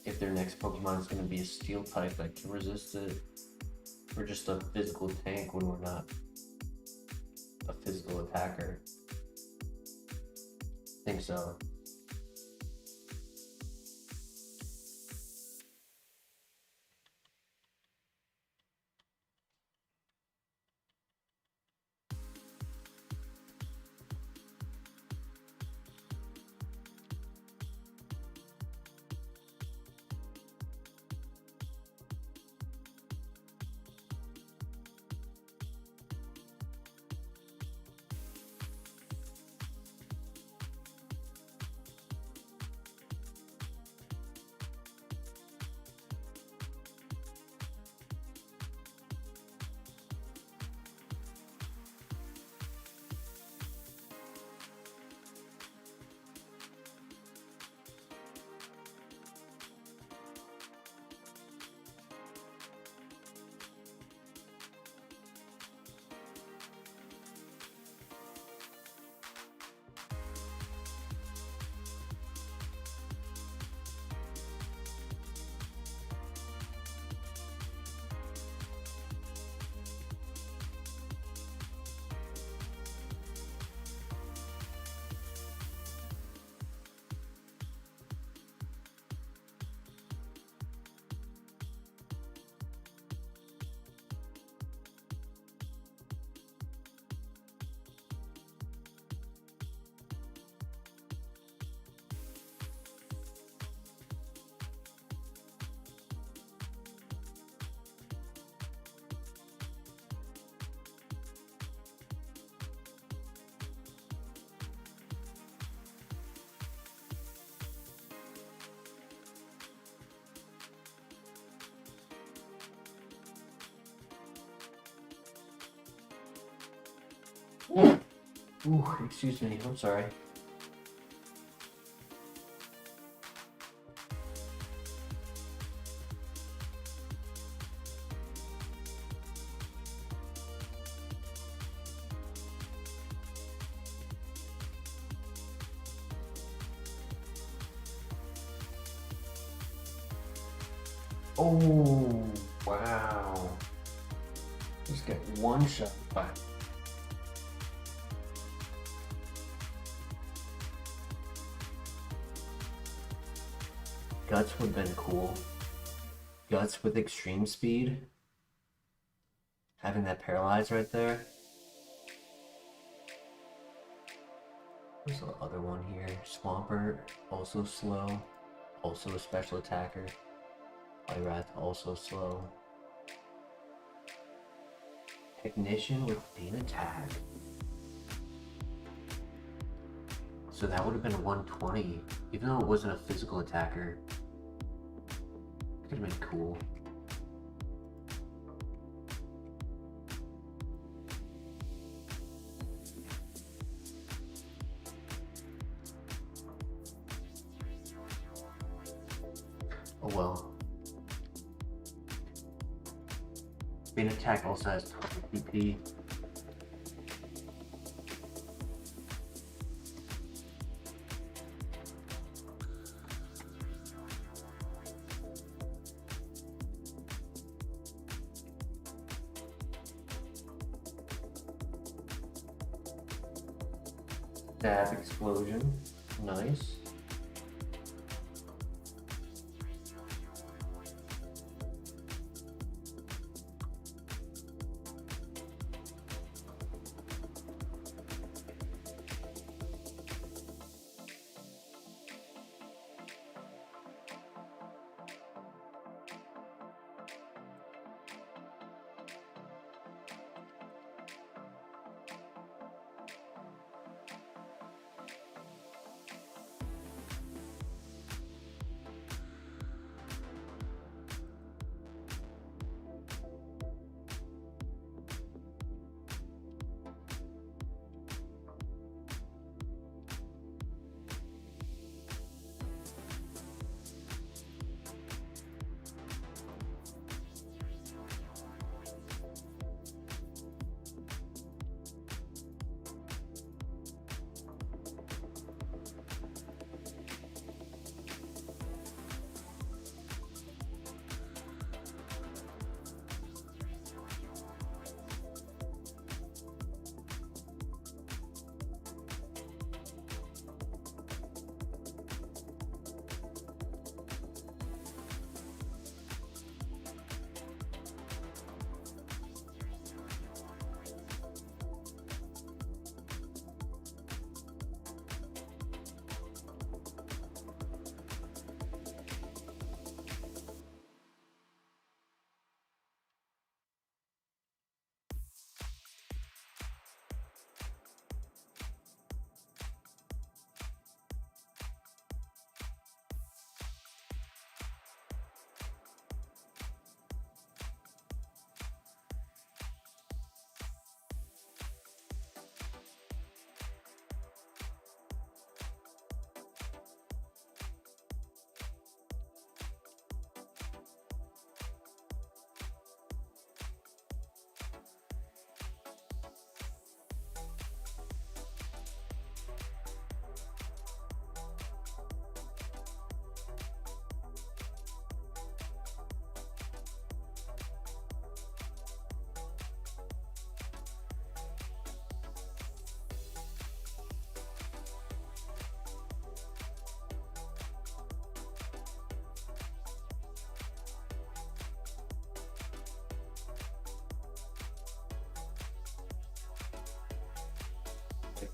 if their next Pokemon is going to be a Steel type that can resist it. We're just a physical tank when we're not a physical attacker. I think so. Ooh, excuse me, I'm sorry. Oh, wow. Just get one shot back. Guts would have been cool. Guts with extreme speed. Having that paralyzed right there. There's the other one here. Swampert, also slow. Also a special attacker. Pyrath, also slow. Technician with Beam Attack. So that would have been 120. Even though it wasn't a physical attacker. It could have been cool. Oh well. Beam Attack also has 20 PP. Stab Explosion, nice.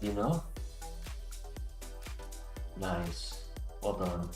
You know? Nice. Well done.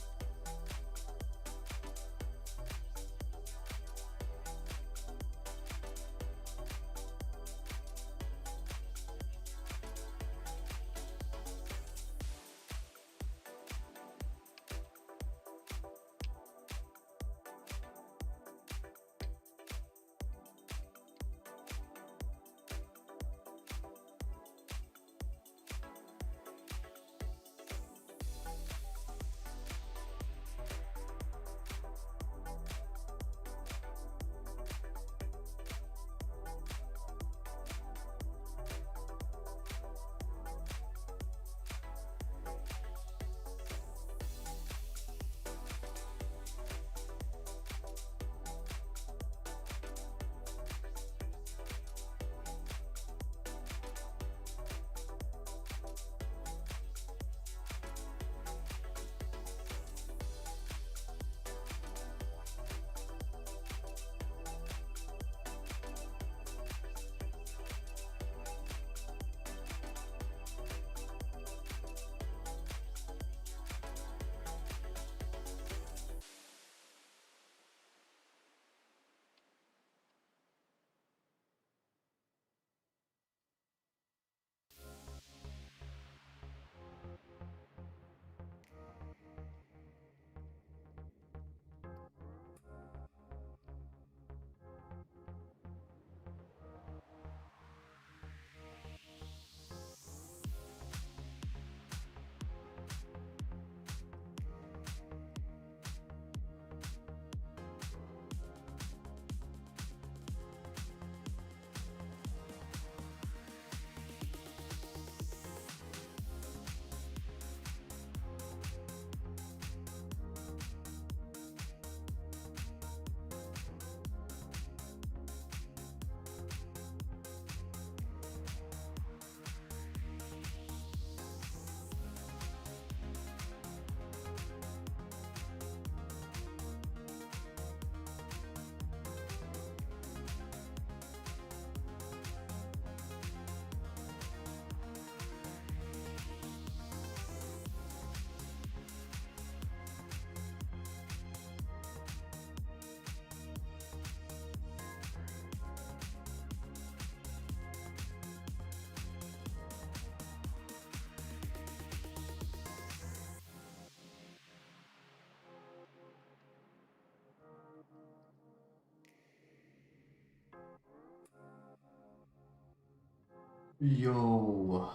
Yo.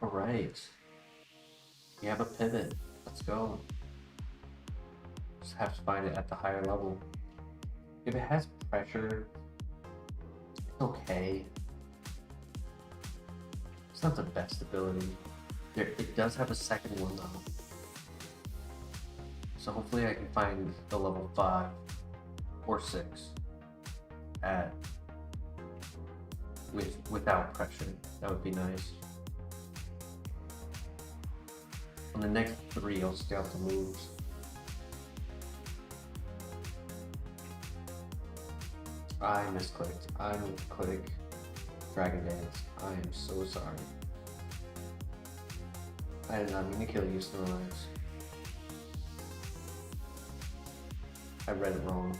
Alright. We have a pivot. Let's go. Just have to find it at the higher level. If it has pressure, it's okay. It's not the best ability. It does have a second one though. So hopefully I can find the level 5 or 6 at without pressure. That would be nice. On the next 3 I'll stay out the moves. I misclicked. I need to click Dragon Dance. I am so sorry. I did not mean to kill you, Steelix. I read it wrong.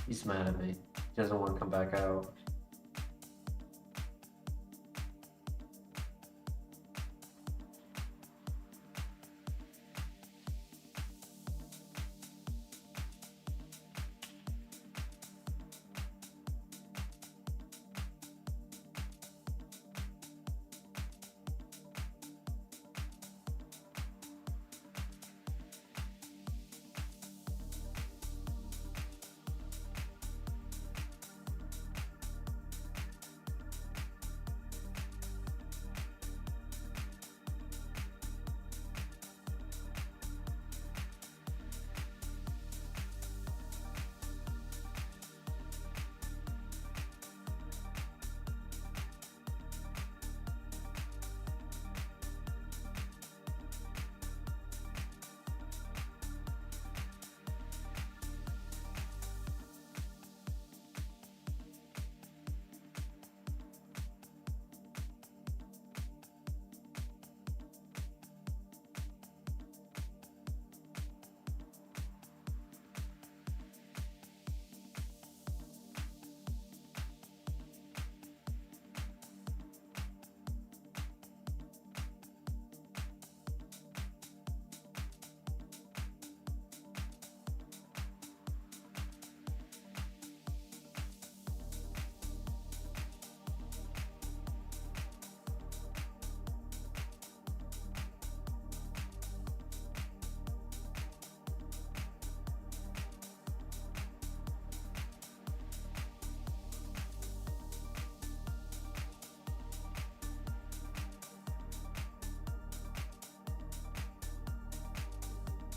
He's mad at me. He doesn't want to come back out.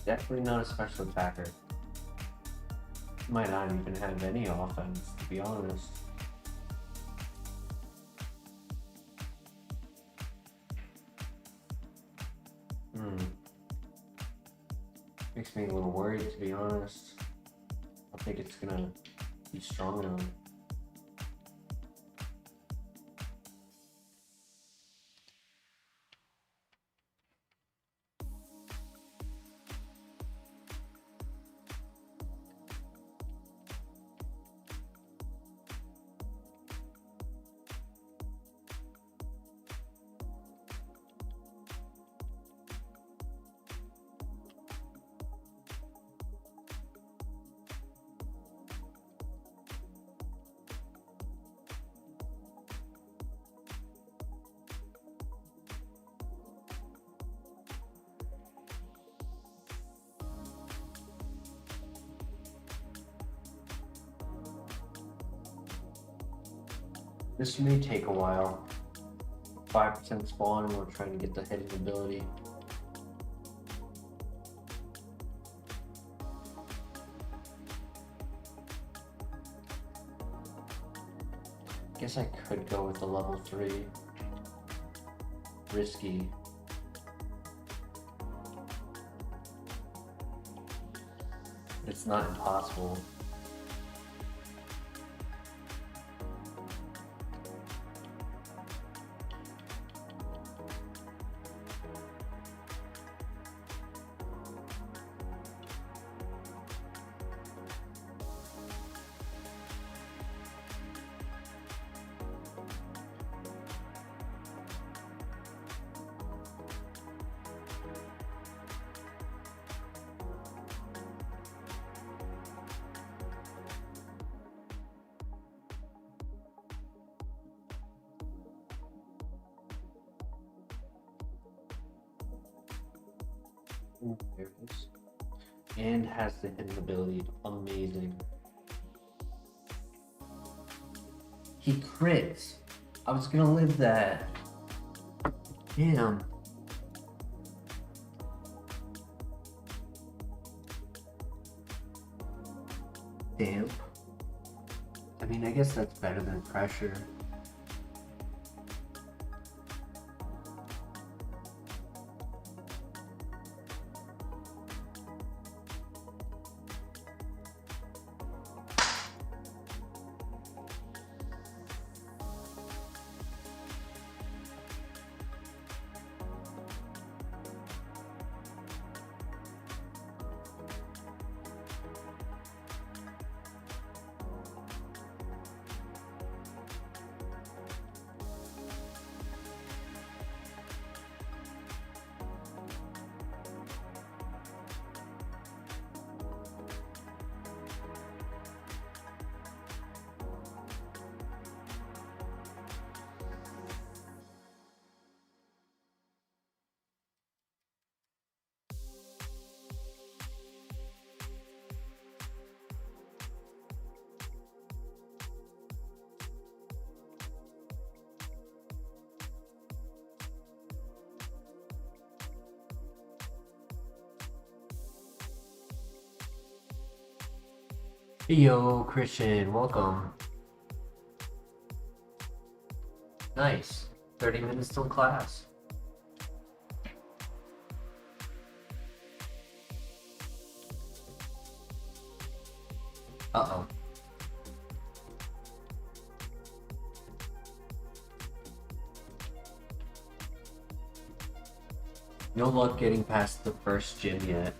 Definitely not a special attacker. Might not even have any offense, to be honest. Makes me a little worried, to be honest. I don't think it's gonna be strong enough. This may take a while. 5% spawn, and we're trying to get the hidden ability. Guess I could go with the level 3. Risky. It's not impossible. Ooh, there it is. And has the hitting ability. Amazing. He crits. I was gonna live that. Damn. Damn. I mean, I guess that's better than pressure. Yo, Christian, welcome. Nice. 30 minutes till class. Uh-oh. No luck getting past the first gym yet.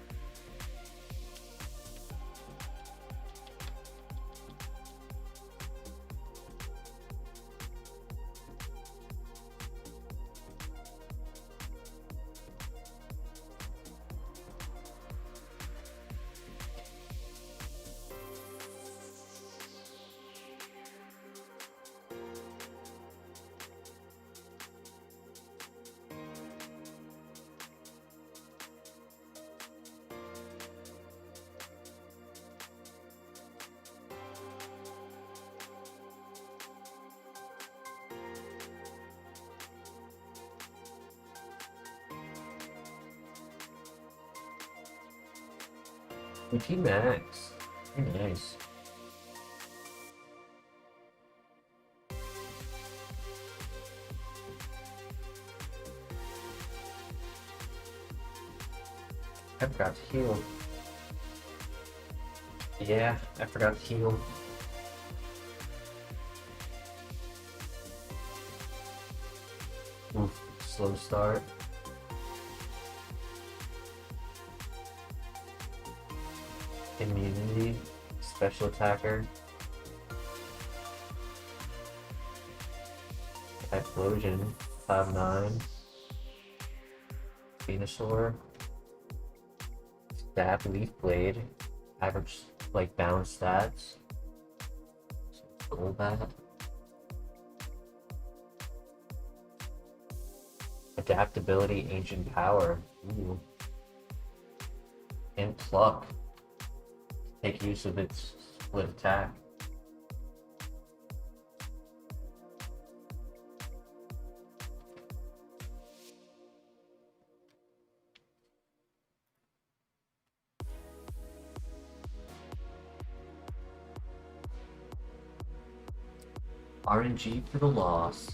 P Max. Very nice. I forgot to heal. Yeah, I forgot to heal. Oof, slow start. Immunity, special attacker, Explosion, 5/9, Venusaur, Stab, Leaf Blade, average like balance stats, Golbat, Adaptability, Ancient Power, ooh, and Pluck. Take use of its split attack. RNG for the loss.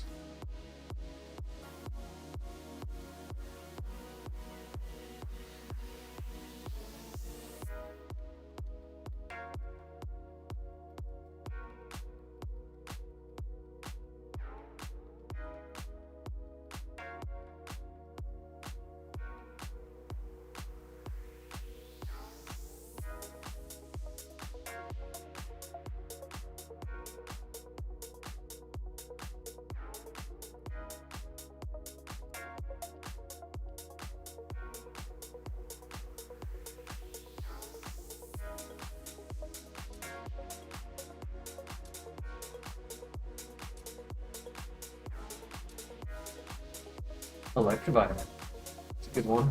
Electrovite. It's a good one.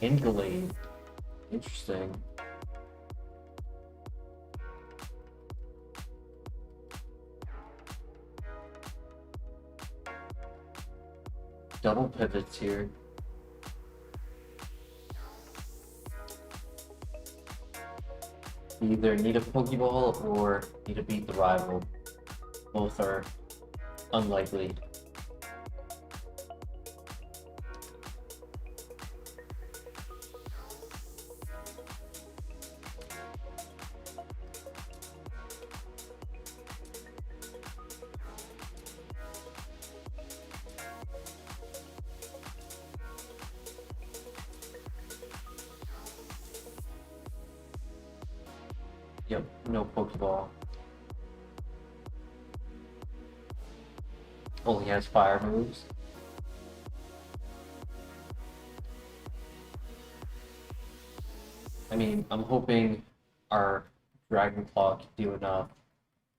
And delayed. Interesting. Double pivots here. You either need a Pokeball or need to beat the rival. Both are unlikely. Yep, no Pokeball. Only has fire moves. I mean, I'm hoping our Dragon Claw can do enough,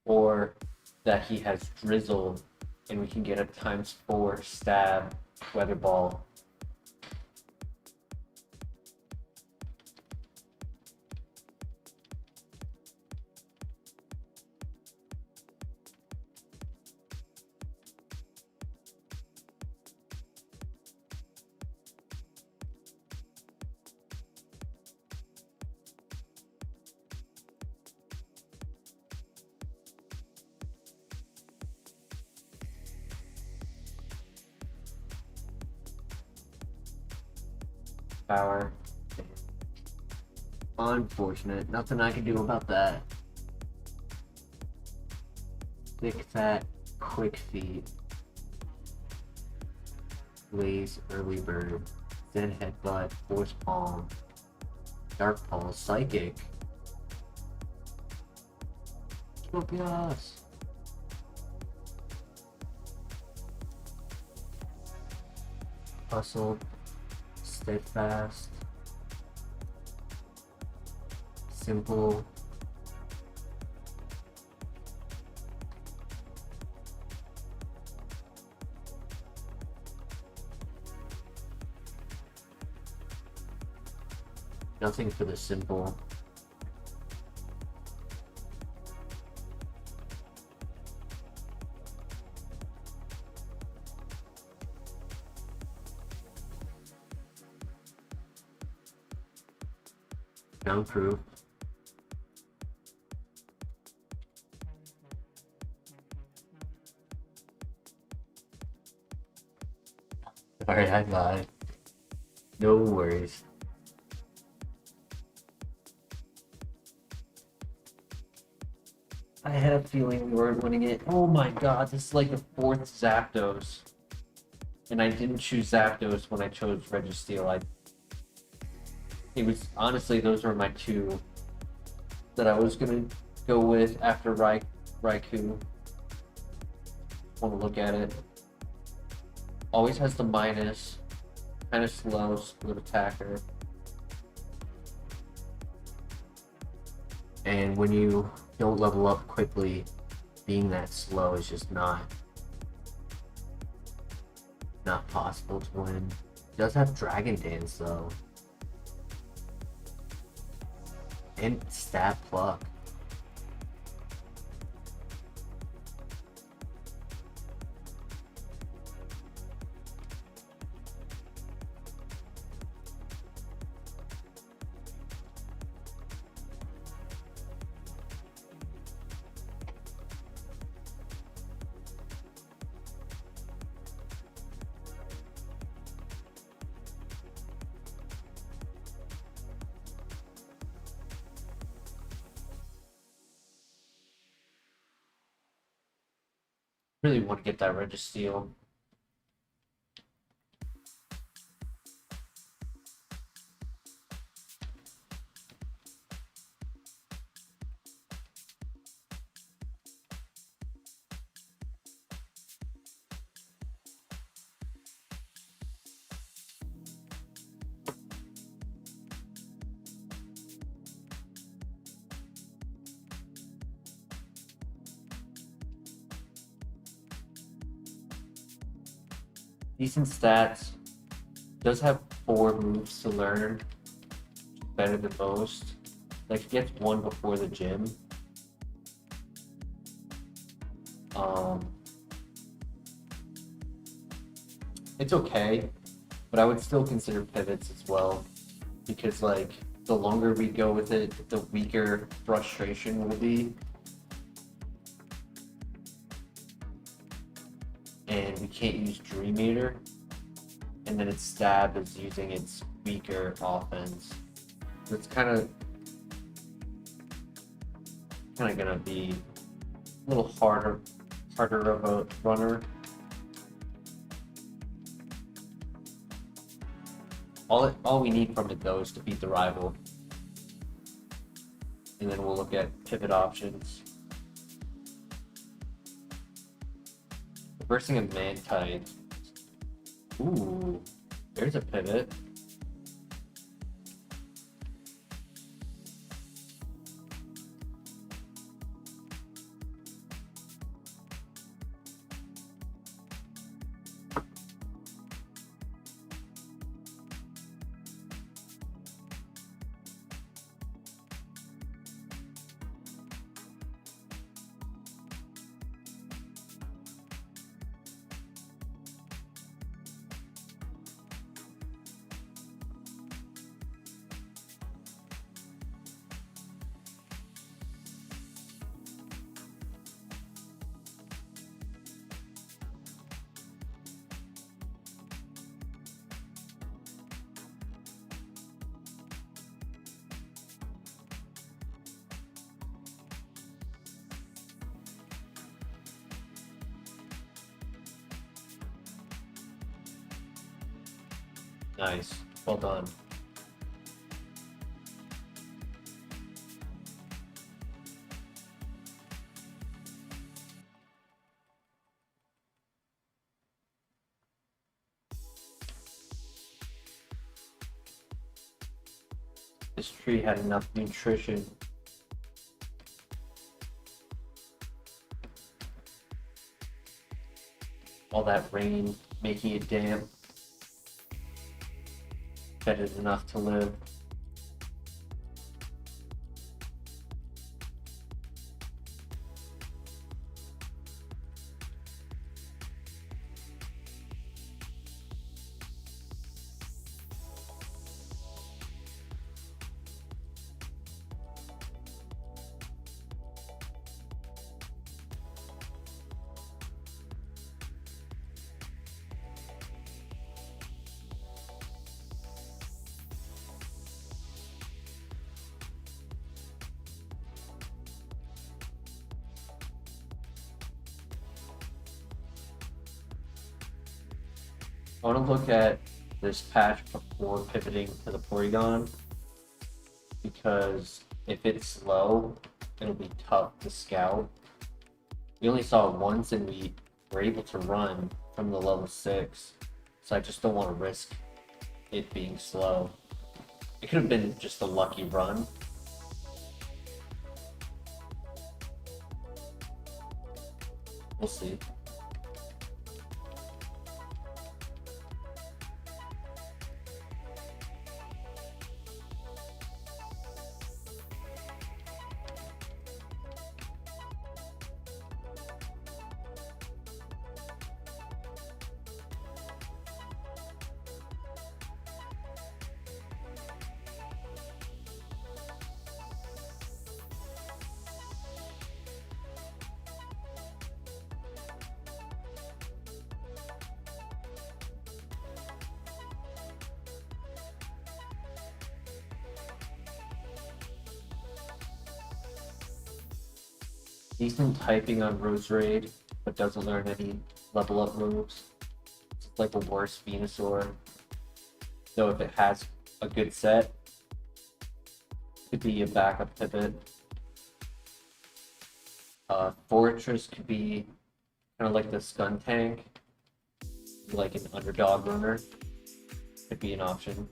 or that he has Drizzle and we can get a ×4 stab Weather Ball. Power. Unfortunate. Nothing I can do about that. Thick Fat, Quick Feet. Blaze, Early Bird. Zen Headbutt, Force Palm. Dark Pulse, Psychic. Tropius. Hustle. Steadfast, simple, nothing for the simple. Proof. Sorry, I lied. No worries. I had a feeling we weren't winning it. Oh my god, this is like the 4th Zapdos. And I didn't choose Zapdos when I chose Registeel. It was honestly, those were my two that I was gonna go with after Raikou. Want to look at it. Always has the minus, kind of slow, split attacker. And when you don't level up quickly, being that slow is just not possible to win. It does have Dragon Dance though. And Stat Pluck. Really want to get that Registeel. Decent stats. does have 4 moves to learn, better than most. Like, he gets 1 before the gym. It's okay, but I would still consider pivots as well, because like the longer we go with it, the weaker frustration will be. And we can't use Dream Eater, and then its stab is using its weaker offense. So it's kind of gonna be a little harder of a runner. All we need from it though is to beat the rival, and then we'll look at pivot options. Reversing a Mantide. Ooh, there's a pivot. Nice. Well done. This tree had enough nutrition. All that rain making it damp. Fed it enough to live. I want to look at this patch before pivoting to the Porygon, because if it's slow, it'll be tough to scout. We only saw it once and we were able to run from the level 6, so I just don't want to risk it being slow. It could have been just a lucky run. We'll see. Decent typing on Roserade, but doesn't learn any level up moves. It's like a worse Venusaur. So if it has a good set, could be a backup pivot. Fortress could be kind of like the Skuntank, like an underdog runner. Could be an option.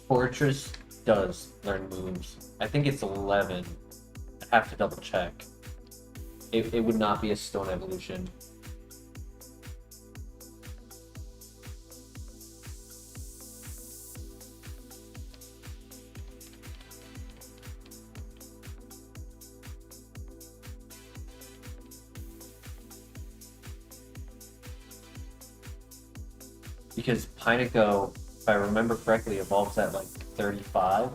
Fortress does learn moves. I think it's 11. I have to double check. It would not be a stone evolution. Because Pineco, if I remember correctly, evolves at like 35.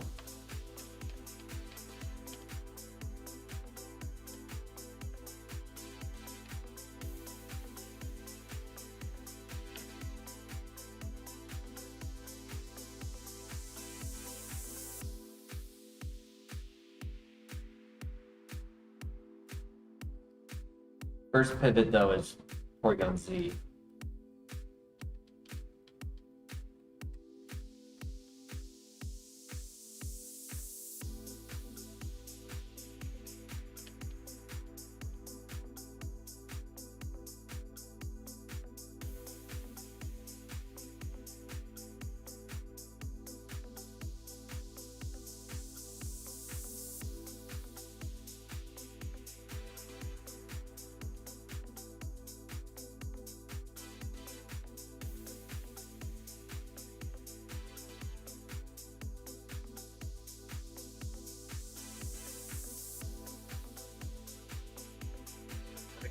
First pivot though is Porygon Z.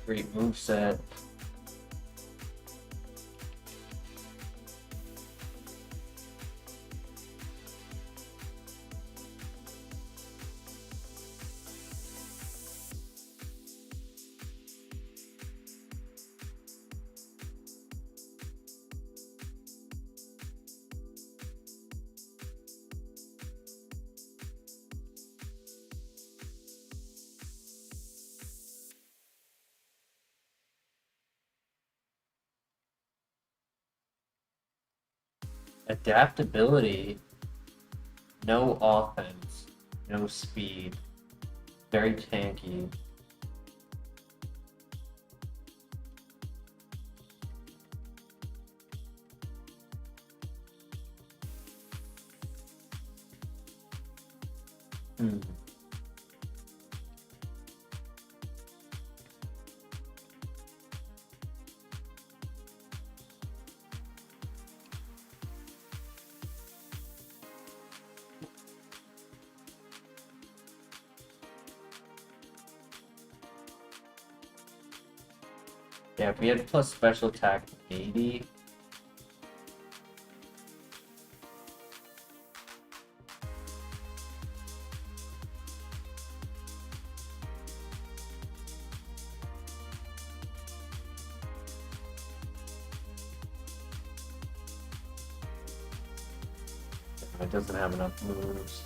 Great moveset. Adaptability, no offense, no speed, very tanky. Yeah, if we had plus special attack, maybe. It doesn't have enough moves.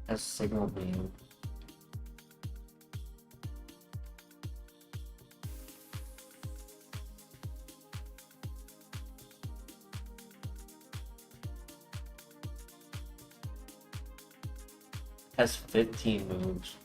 Has signal beam. Has 15 moves.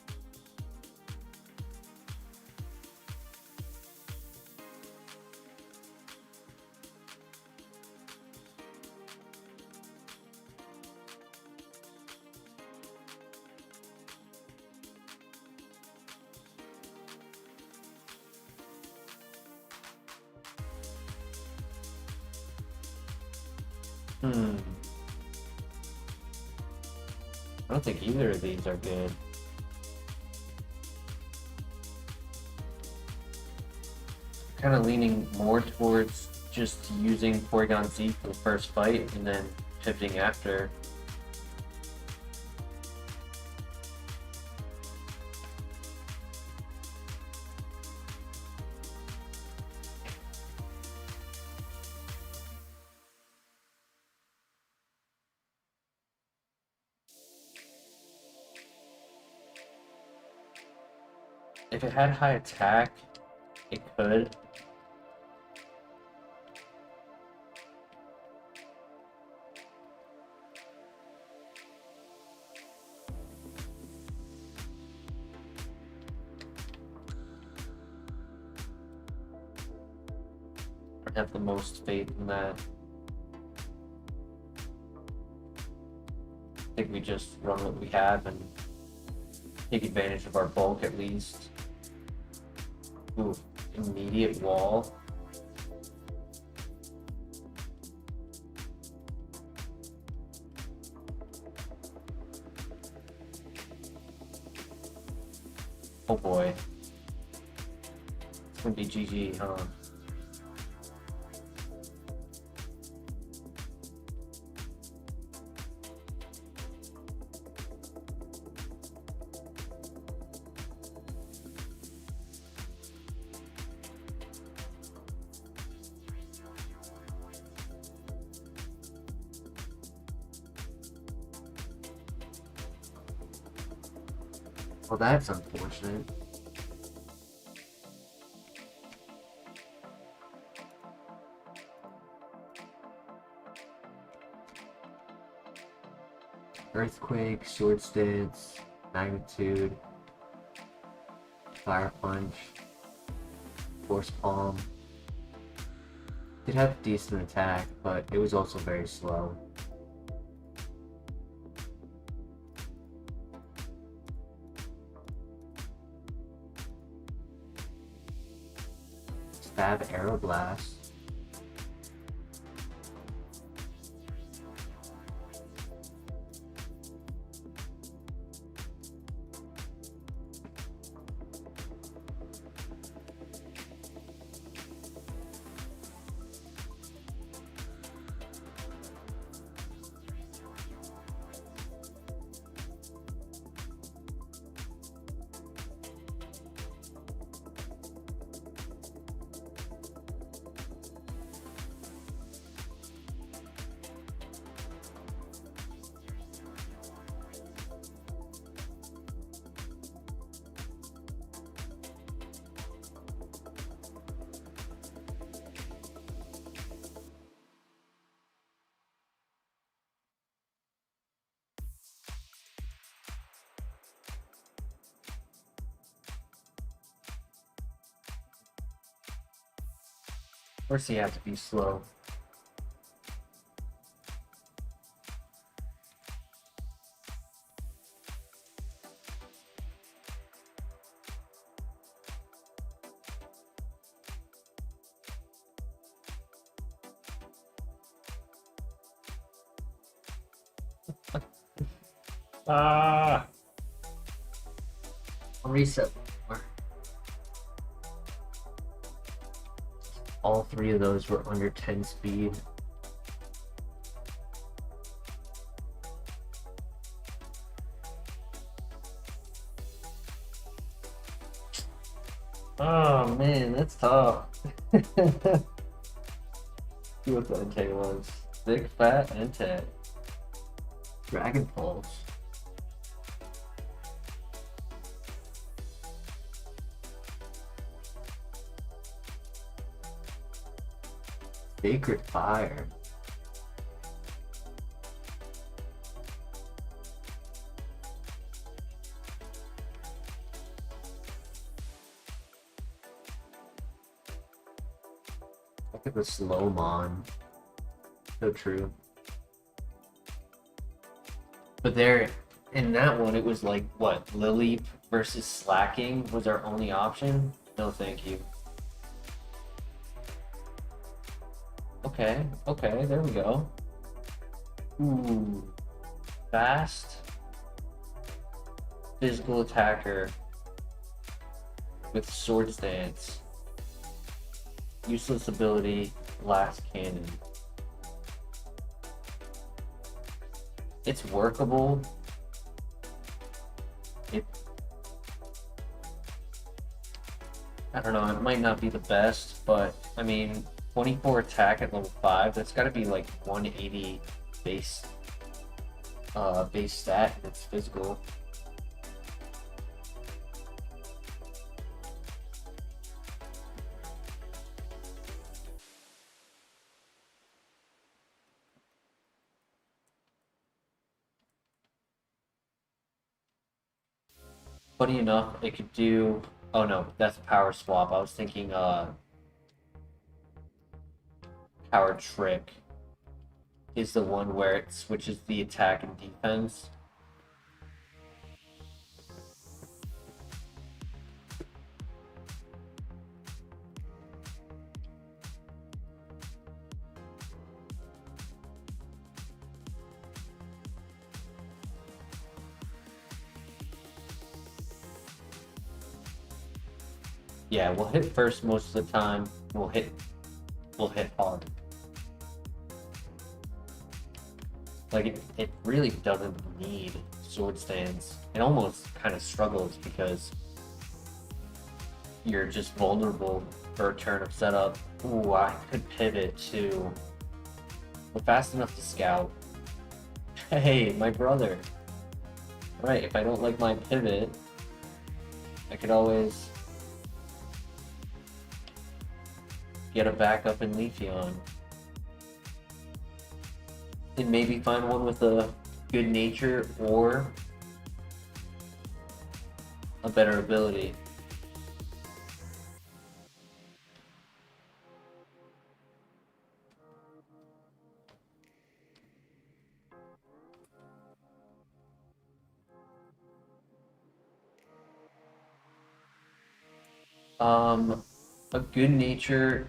I don't think either of these are good. Kind of leaning more towards just using Porygon Z for the first fight and then pivoting after. If it had high attack, it could. have the most faith in that. I think we just run what we have and take advantage of our bulk at least. Ooh, immediate wall. Oh boy. It's gonna be GG, huh? Well, that's unfortunate. Earthquake, Sword Stance, Magnitude, Fire Punch, Force Palm. It had decent attack, but it was also very slow. Stab Aeroblast. Of course, you have to be slow. I'll reset more. All three of those were under 10 speed. Oh man, that's tough. See what the Entei was. Thick, fat, Entei. Dragon Pulse. Sacred Fire. Look at the Slowmon. So true. But there, in that one, it was like, what, Lily versus Slacking was our only option? No, thank you. Okay, there we go. Ooh. Fast. Physical attacker. With Sword Stance. Useless ability, Blast Cannon. It's workable. I don't know, it might not be the best, but I mean, 24 attack at level 5, that's gotta be like 180 base stat, and it's physical. Funny enough, it could do... Oh no, that's a power swap. I was thinking, Power Trick is the one where it switches the attack and defense. Yeah, we'll hit first most of the time. We'll hit hard. Like it really doesn't need sword stance. It almost kind of struggles because you're just vulnerable for a turn of setup. Ooh, I could pivot too. We're fast enough to scout. Hey, my brother. Right, if I don't like my pivot, I could always get a backup in Leafeon. And maybe find one with a good nature or a better ability. A good nature,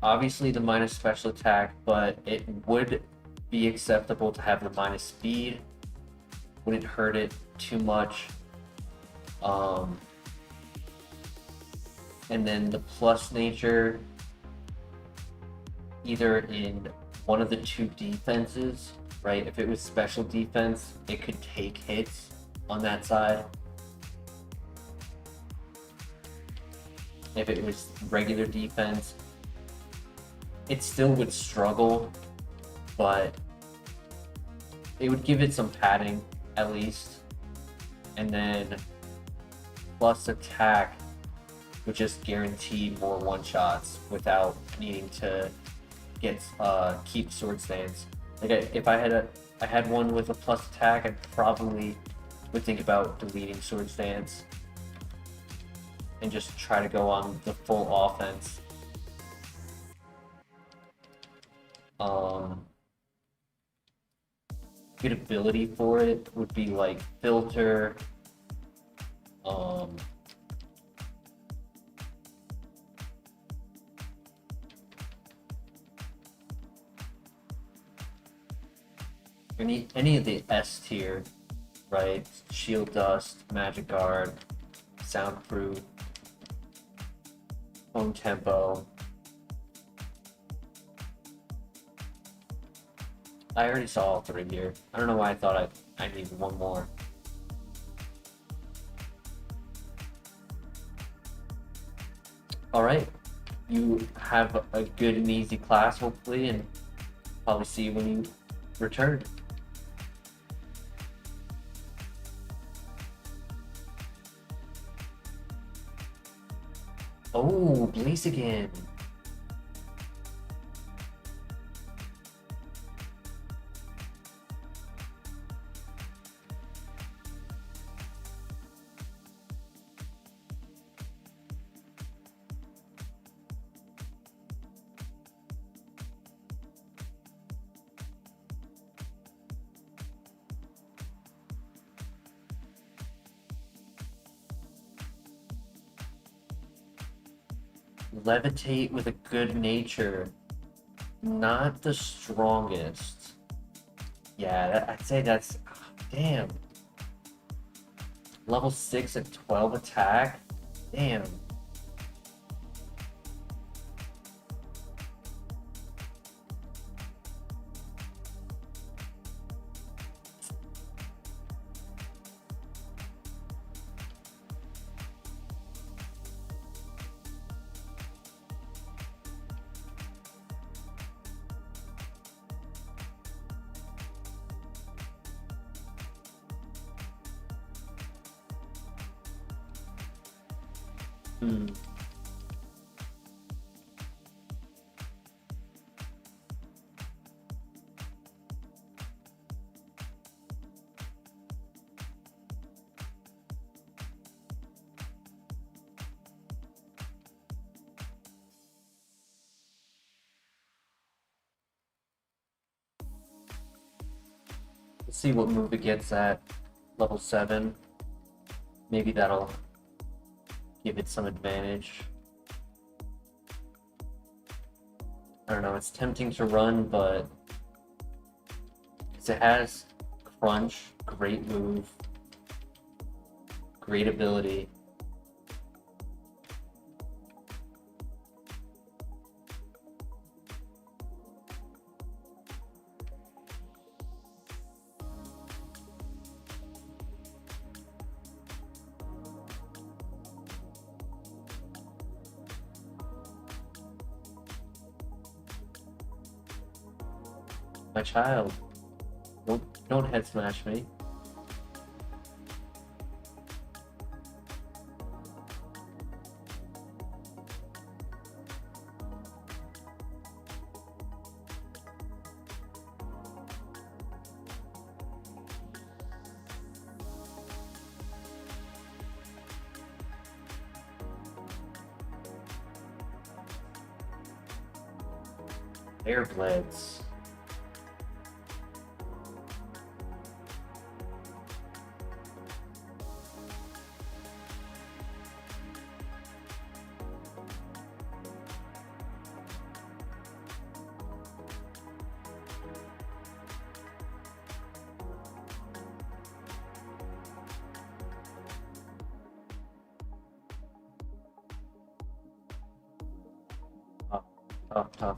obviously the minus special attack, but it would be acceptable to have the minus speed. Wouldn't hurt it too much. And then the plus nature, either in one of the two defenses, right? If it was special defense, it could take hits on that side. If it was regular defense, it still would struggle, but it would give it some padding at least. And then plus attack would just guarantee more one-shots without needing to get keep sword stance. Like if I had one with a plus attack, I probably would think about deleting sword stance and just try to go on the full offense. Good ability for it would be like filter. Any of the S tier, right? Shield Dust, Magic Guard, Soundproof, Home Tempo. I already saw all three here. I don't know why I thought I needed one more. Alright. You have a good and easy class, hopefully, and probably see you when you return. Oh, Blaze again. Levitate with a good nature. Not the strongest. Yeah, I'd say that's... Damn. Level 6 at 12 attack? Damn. Let's see what move it gets at level 7. Maybe that'll give it some advantage. I don't know, it's tempting to run, but because it has Crunch, great move, great ability. My child, don't head smash me. Air Blitz.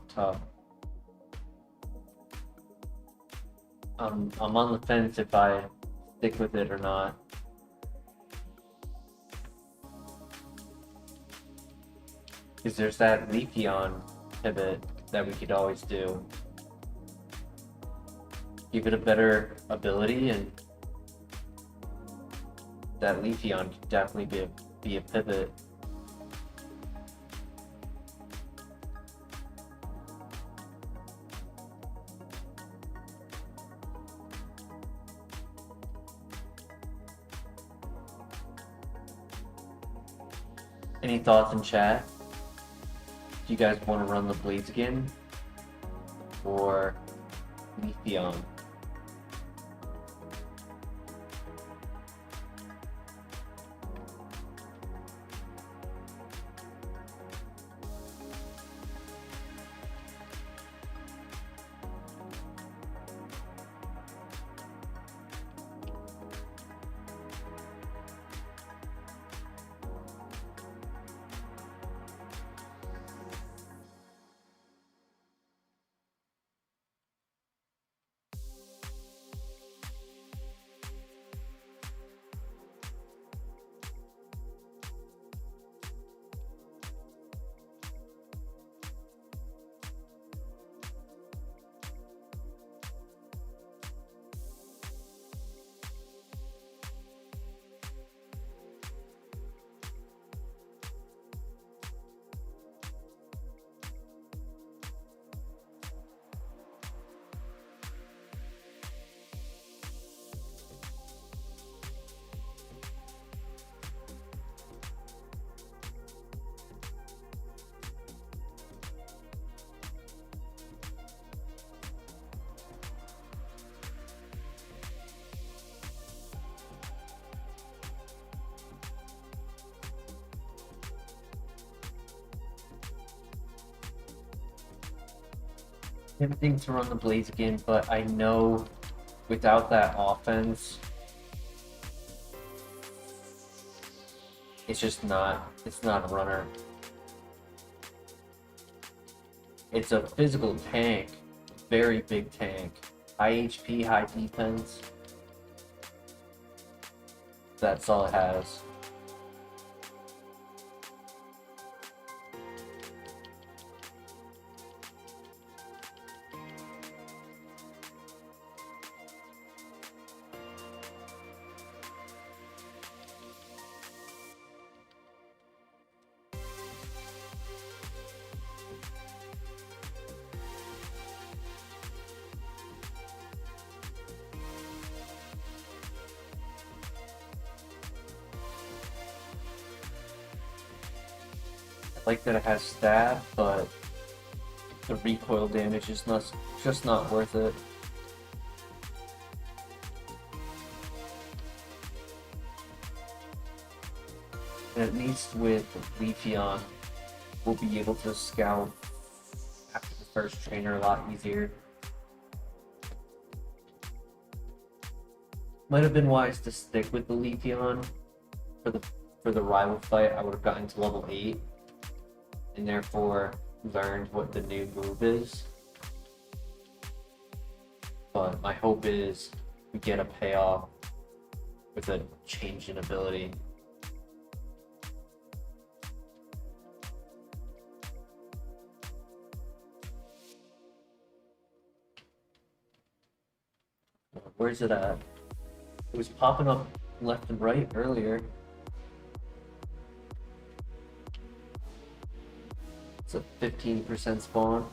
Tough. I'm on the fence if I stick with it or not. Because there's that Leafeon pivot that we could always do. Give it a better ability, and that Leafeon could definitely be a pivot. Any thoughts in chat? Do you guys want to run the Blades again? Or Leafeon? Tempting to run the Blades again, but I know without that offense, it's not a runner. It's a physical tank, very big tank, high HP, high defense. That's all it has. I like that it has stab, but the recoil damage is just not worth it. And at least with Leafeon, we'll be able to scout after the first trainer a lot easier. Might have been wise to stick with the Leafeon for the rival fight. I would have gotten to level 8 and therefore learned what the new move is. But my hope is we get a payoff with a change in ability. Where's it at? It was popping up left and right earlier. It's a 15% spawn.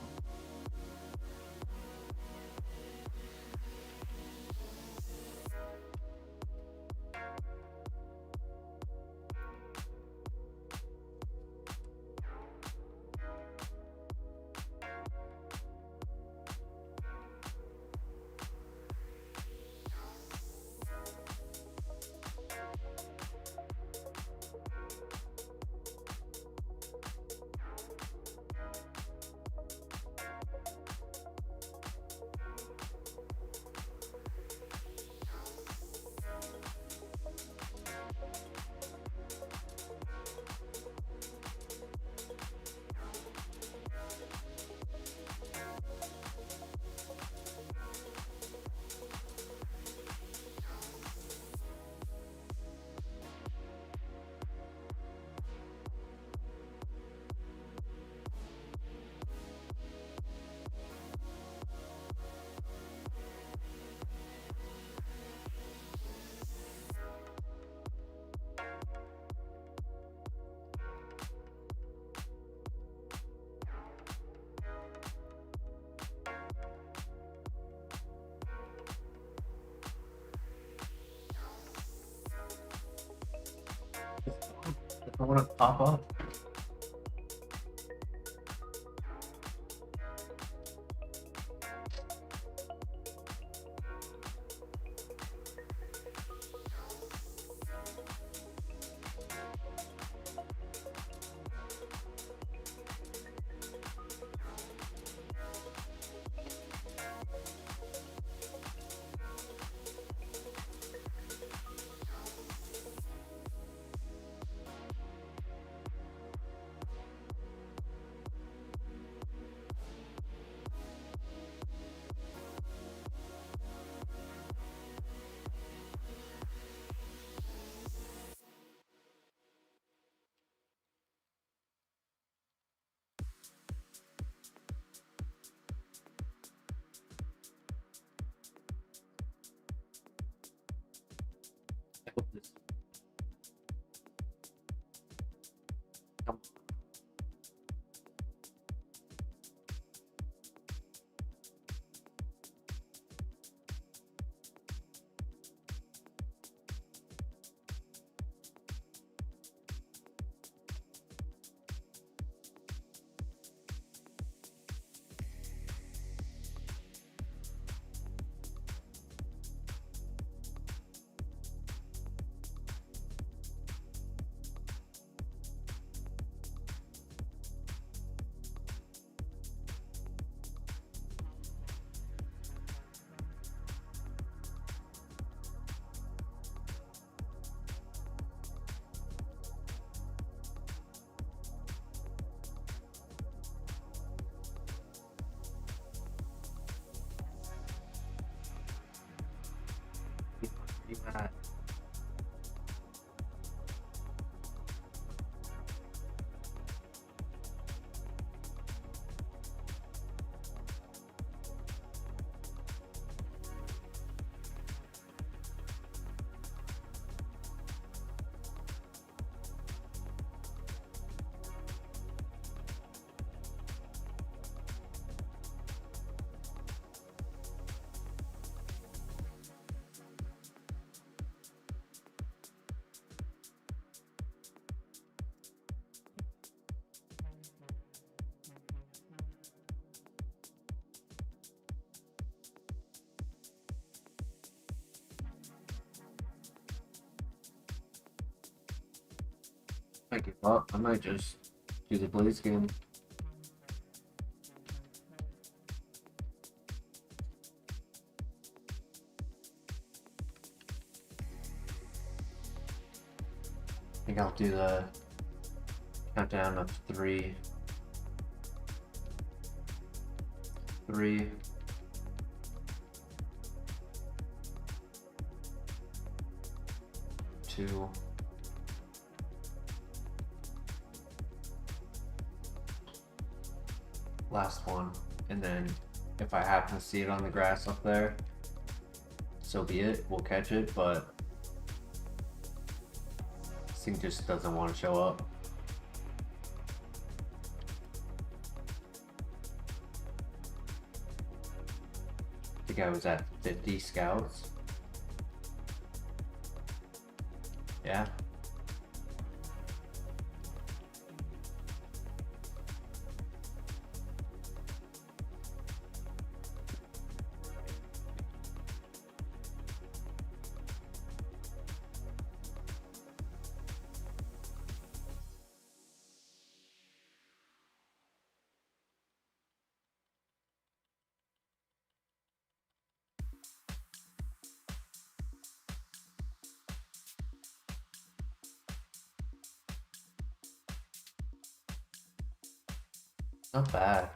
I want to pop up. I give up. I might just do the Blaze Skin. I think I'll do the countdown of 3. 3. 2. 'Last one. And then if I happen to see it on the grass up there, so be it. We'll catch it, but this thing just doesn't want to show up. I think I was at 50 scouts. Yeah. Not bad.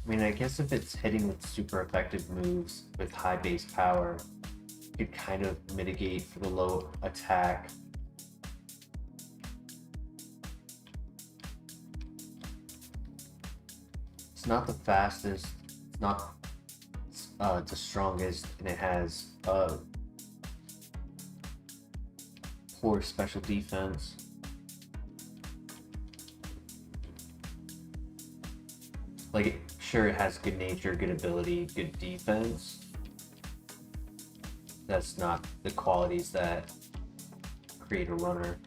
I mean, I guess if it's hitting with super effective moves with high base power, you could kind of mitigate for the low attack. It's not the fastest, it's not the strongest, and it has poor special defense. Like, sure, it has good nature, good ability, good defense. That's not the qualities that create a runner.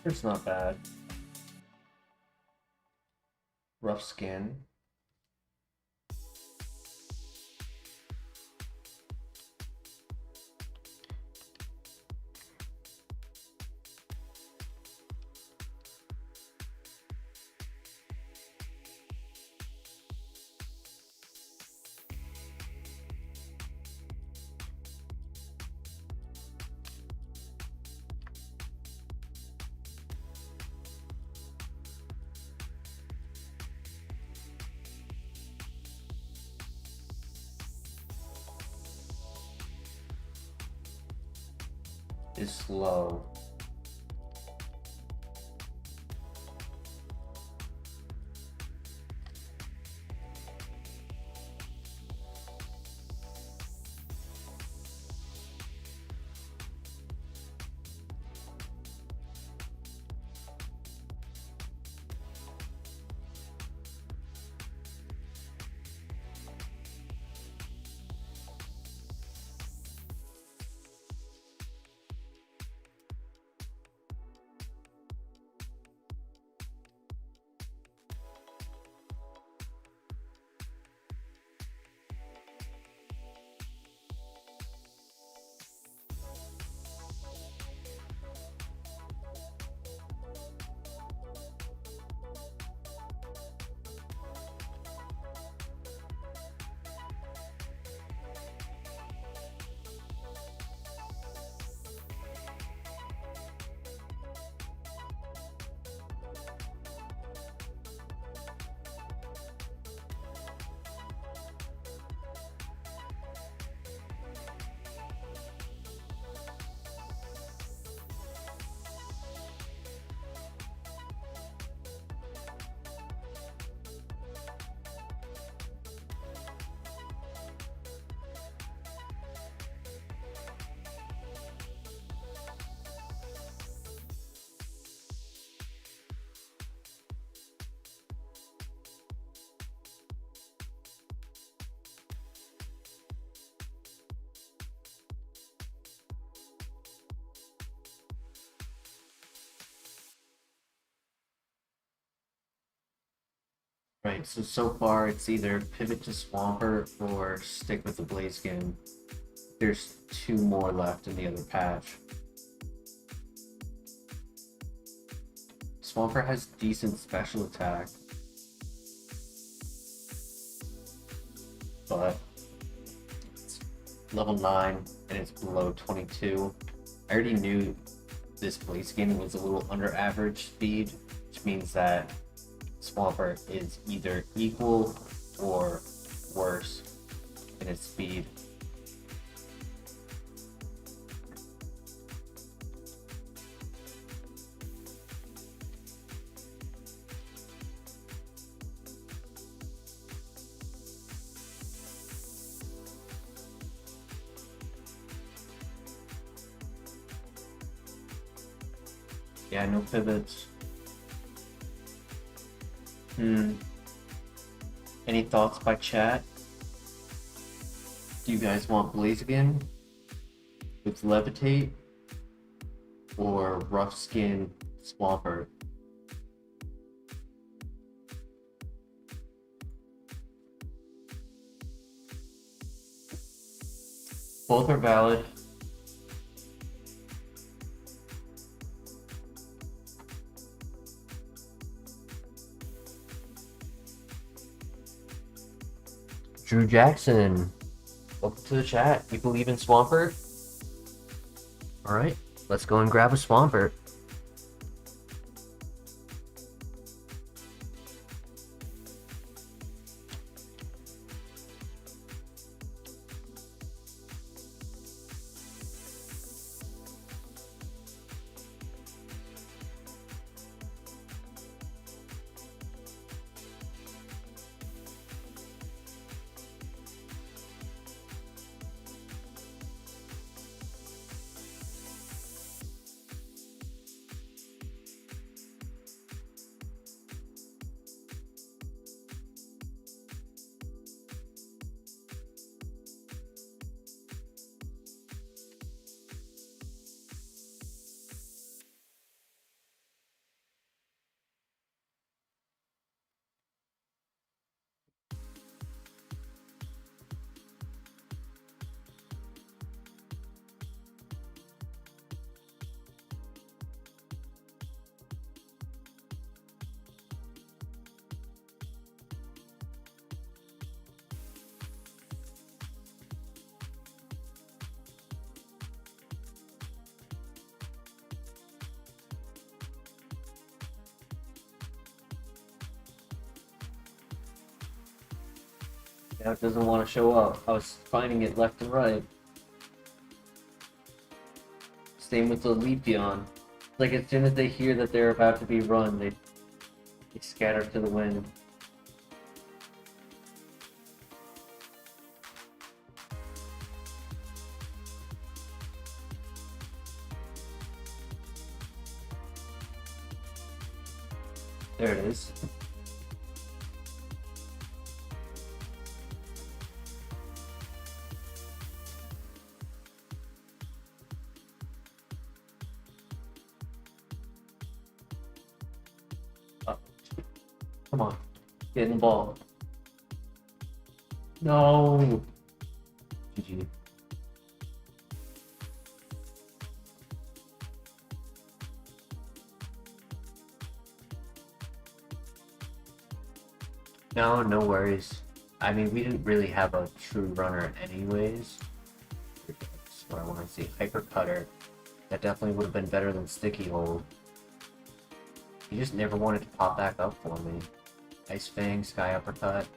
It's not bad. Rough skin. Is slow. Right, so far it's either pivot to Swampert or stick with the Blaziken. There's 2 more left in the other patch. Swampert has decent special attack, but it's level 9 and it's below 22. I already knew this Blaziken was a little under average speed, which means that Swampert is either equal or worse in its speed. Yeah, no pivots. Any thoughts by chat? Do you guys want Blaziken with Levitate or Rough Skin Swampert? Both are valid. Drew Jackson, welcome to the chat. You believe in Swampert? Alright, let's go and grab a Swampert. Yeah, it doesn't want to show up. I was finding it left and right. Same with the Leafeon. Like as soon as they hear that they're about to be run, they scatter to the wind. There it is. Come on, get in the ball. No. GG. No worries. I mean, we didn't really have a true runner anyways. That's what I want to see. Hyper Cutter. That definitely would have been better than Sticky Hold. He just never wanted to pop back up for me. Ice Fang, Sky Uppercut.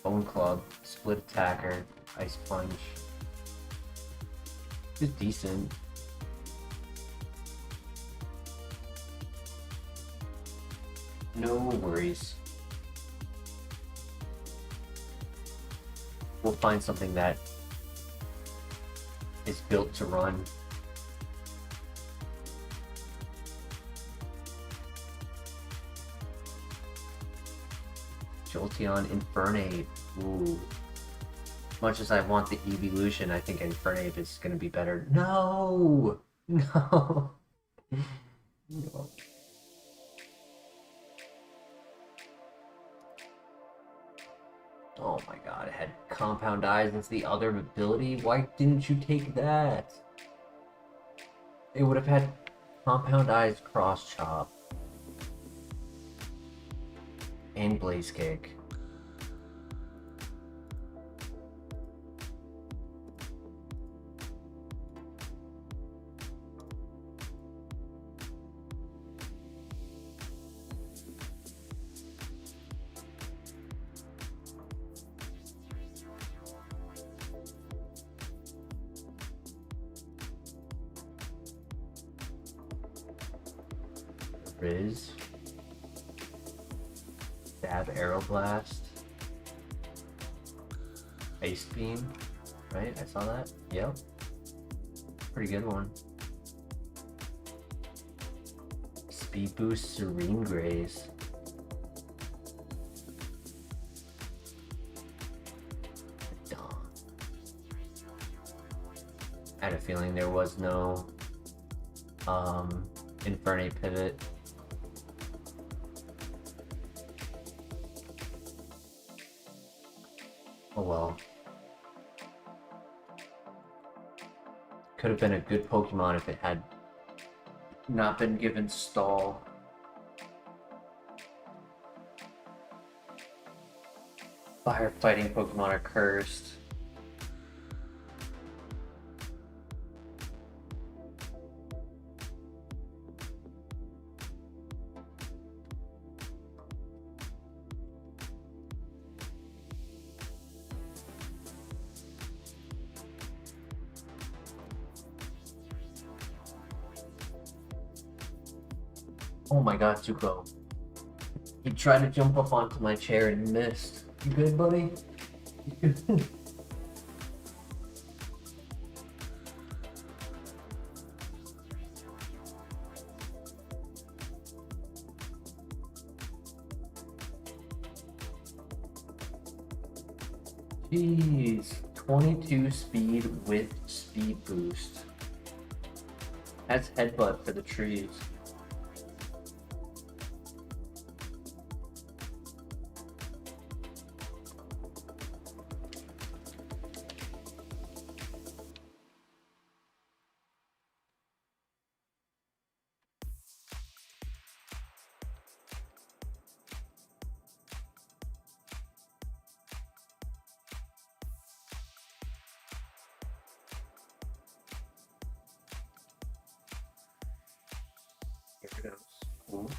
Bone Club, Split Attacker, Ice Punch. It's decent. No worries. We'll find something that is built to run. Jolteon, Infernape. Ooh. Much as I want the Evolution, I think Infernape is going to be better. No! No! Oh my god, it had compound eyes as the other ability? Why didn't you take that? It would have had compound eyes, cross chop, and blaze kick. Riz, Stab, Aeroblast, Ice Beam, right? I saw that. Yep. Pretty good one. Speed Boost, Serene Grace. I had a feeling there was no Infernape pivot. Oh well. Could have been a good Pokemon if it had not been given stall. Firefighting Pokemon are cursed. Oh my god, Zuko. He tried to jump up onto my chair and missed. You good, buddy? Jeez. 22 speed with speed boost. That's headbutt for the trees. Here it goes. Ooh.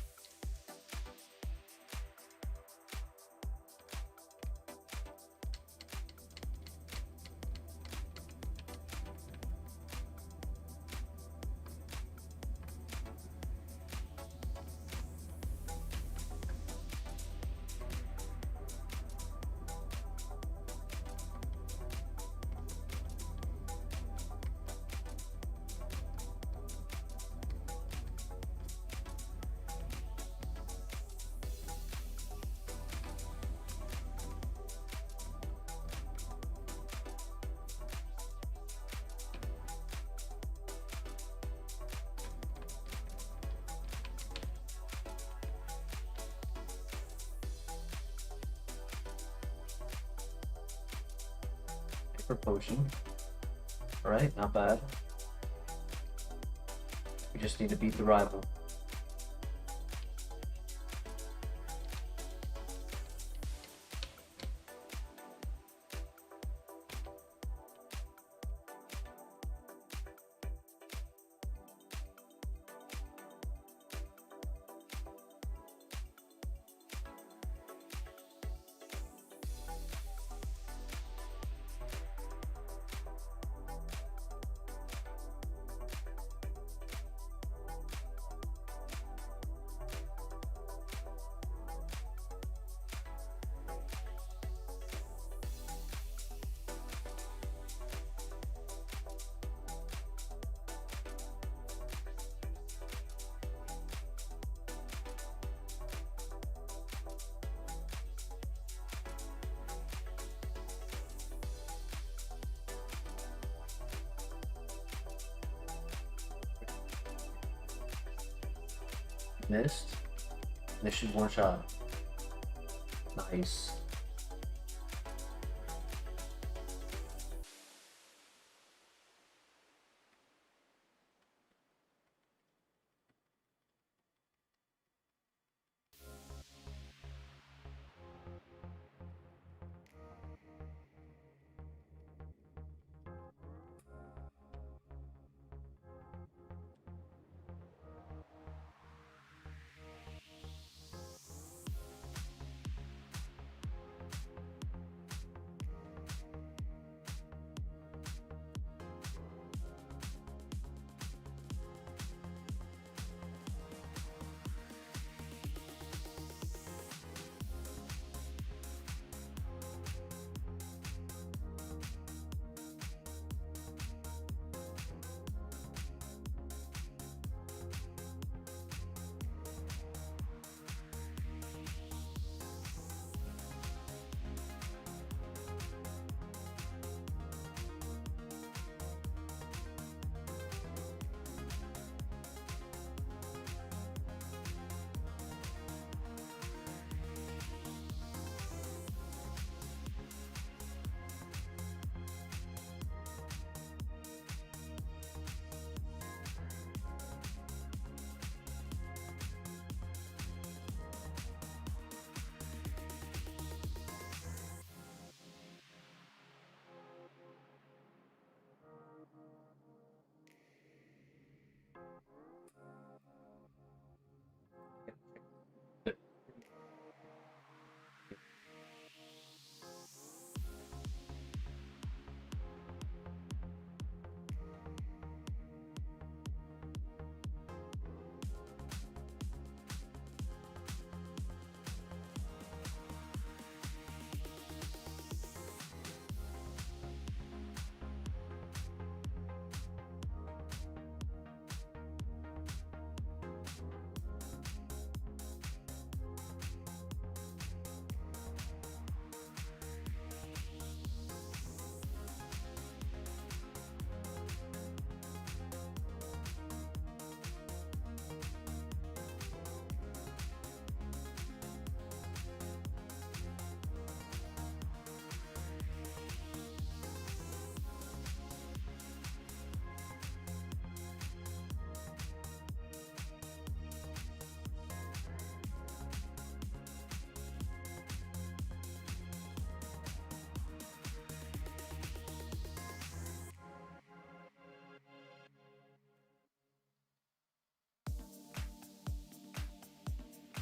For potion. Alright, not bad. We just need to beat the rival. Missed. This should one shot. Nice.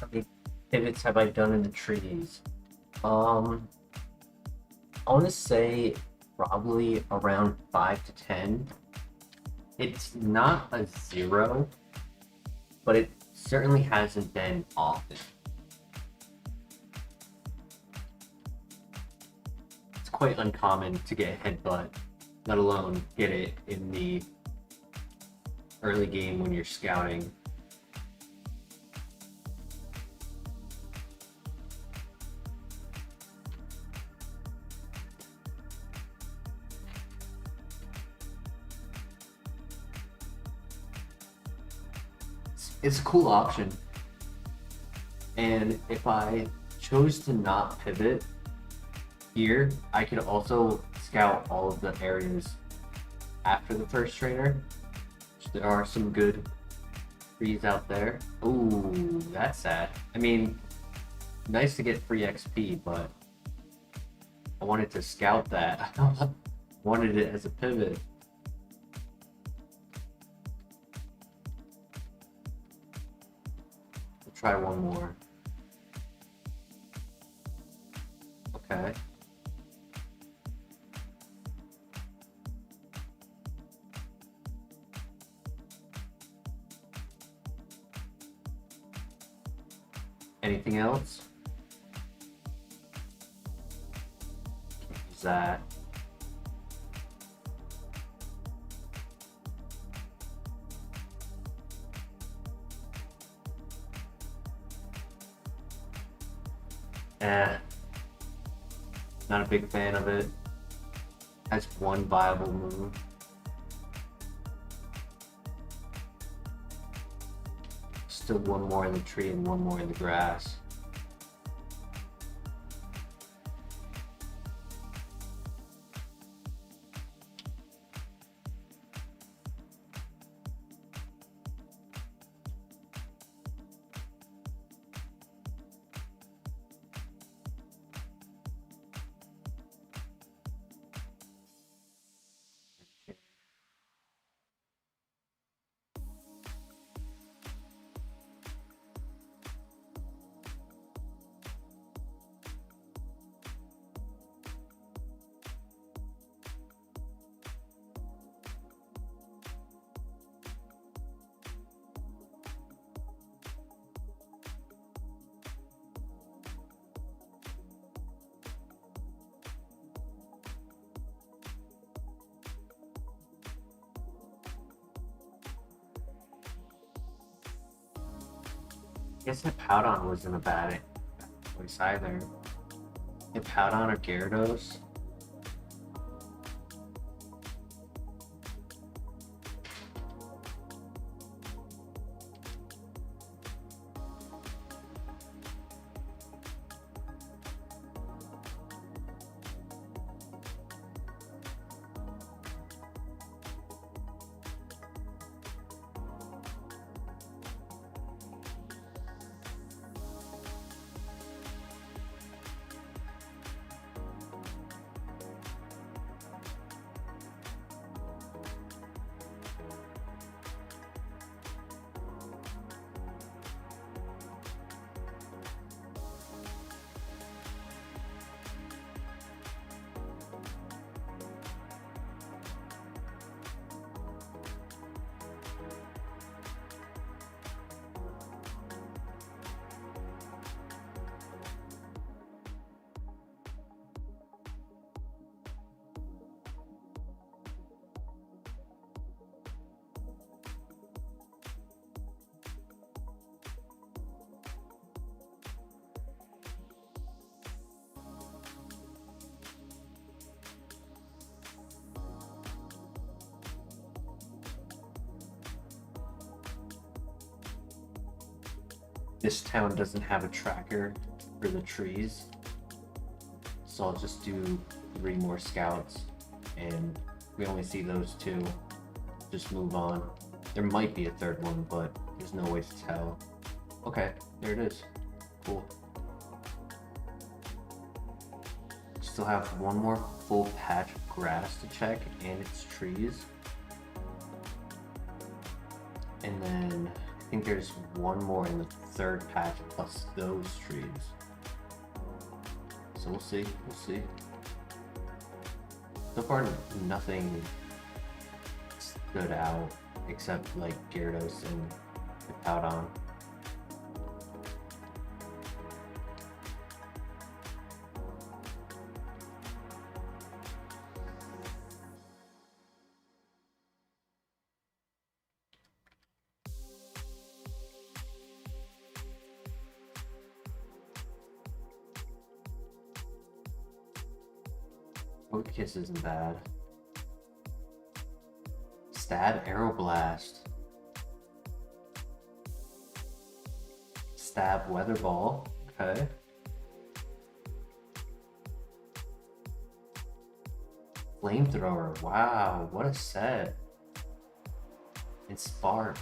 How many pivots have I done in the trees? I want to say probably around 5 to 10. It's not a 0, but it certainly hasn't been often. It's quite uncommon to get a headbutt, let alone get it in the early game when you're scouting. It's a cool option. And if I chose to not pivot here, I could also scout all of the areas after the first trainer. There are some good trees out there. Ooh, that's sad. I mean, nice to get free XP, but I wanted to scout that. I wanted it as a pivot. We'll try one more. Okay. Anything else? Can't use that. Not a big fan of it. Has one viable move. Still one more in the tree and one more in the grass. I guess Hippowdon wasn't a bad choice either. Hippowdon or Gyarados? This town doesn't have a tracker for the trees, so I'll just do 3 more scouts, and we only see those 2. Just move on. There might be a 3rd one, but there's no way to tell. Okay, there it is. Cool. Still have 1 more full patch of grass to check, and its trees. And then I think there's 1 more in the 3rd patch plus those trees. So we'll see, we'll see. So far, nothing stood out except like Gyarados and Hippowdon. Kiss isn't bad. Stab Aeroblast. Stab Weather Ball. Okay. Flamethrower. Wow, what a set. And Spark.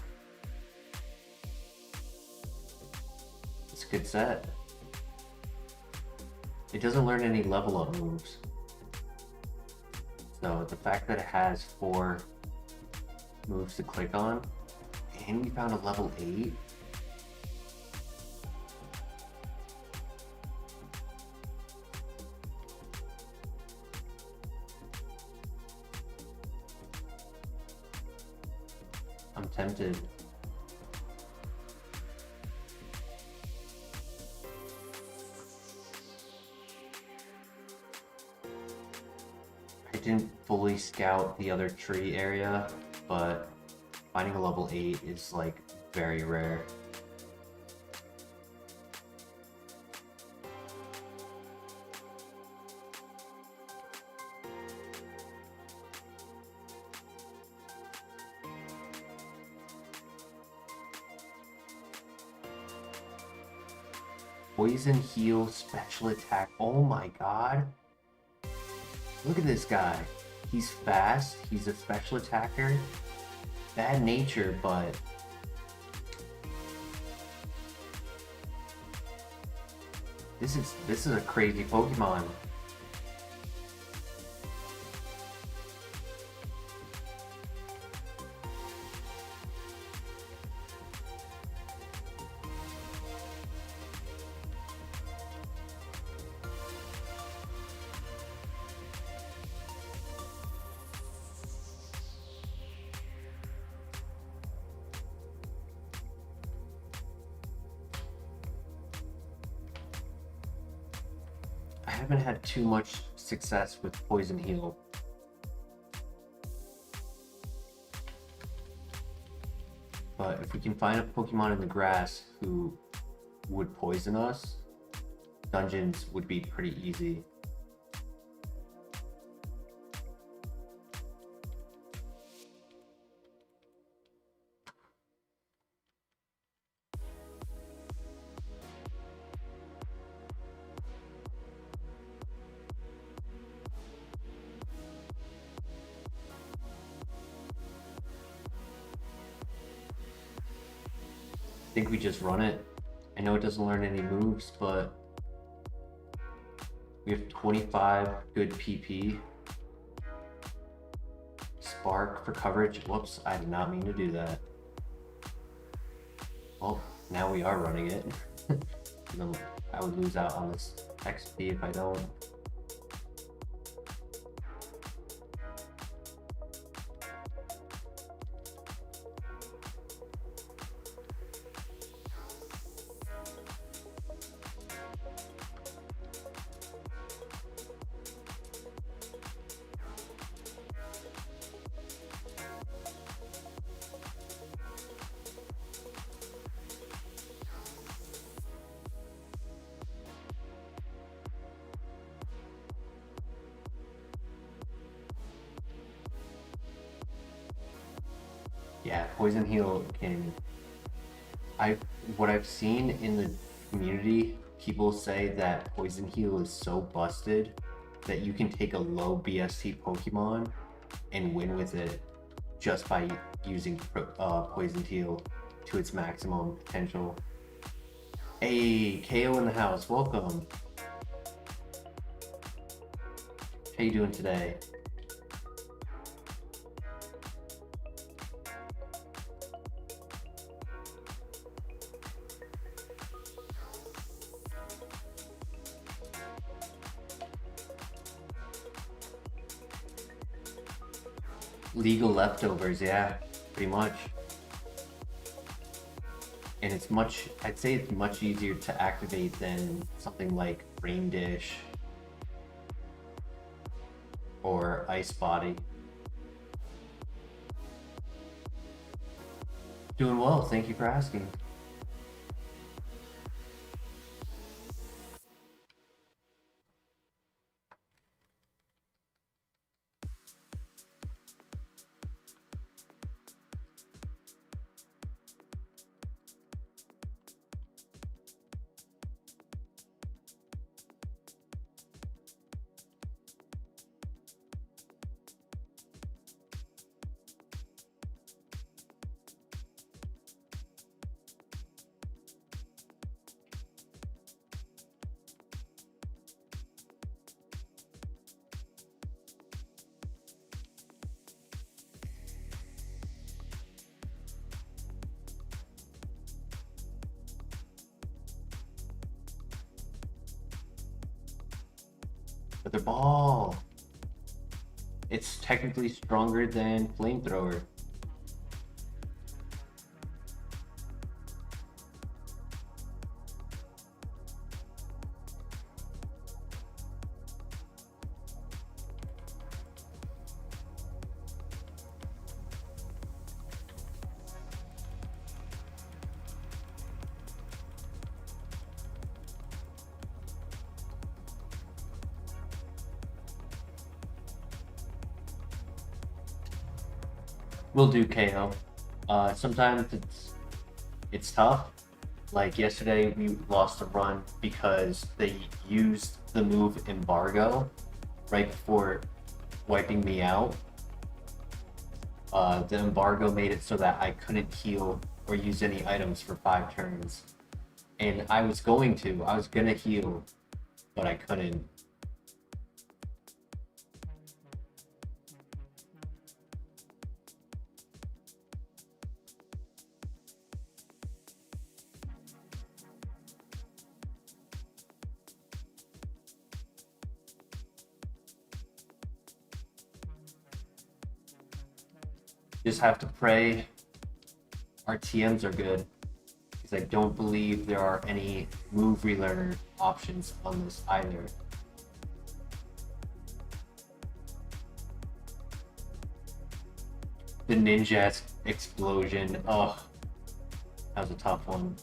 It's a good set. It doesn't learn any level up moves. So the fact that it has 4 moves to click on, and we found a level 8. I'm tempted. I didn't fully scout the other tree area, but finding a level 8 is like very rare. Poison Heal, Special Attack. Oh my god. Look at this guy. He's fast. He's a special attacker. Bad nature, but... This is a crazy Pokemon. I haven't had too much success with Poison Heal. But if we can find a Pokemon in the grass who would poison us, dungeons would be pretty easy. I think we just run it. I know it doesn't learn any moves, but we have 25 good PP. Spark for coverage. Whoops, I did not mean to do that. Well, now we are running it. I would lose out on this XP if I don't. Yeah, Poison Heal can... What I've seen in the community, people say that Poison Heal is so busted that you can take a low BST Pokemon and win with it just by using Poison Heal to its maximum potential. Hey, KO in the house, welcome. How you doing today? Legal leftovers, yeah, pretty much. And it's much, I'd say it's much easier to activate than something like Rain Dish or Ice Body. Doing well, thank you for asking. But their ball, it's technically stronger than Flamethrower. Will do, KO. Sometimes it's tough, Like yesterday, we lost a run because they used the move Embargo right before wiping me out. The Embargo made it so that I couldn't heal or use any items for 5 turns. And I was gonna heal, but I couldn't. Just have to pray our TMs are good, because I don't believe there are any move relearner options on this either. The ninja explosion, oh, that was a tough one.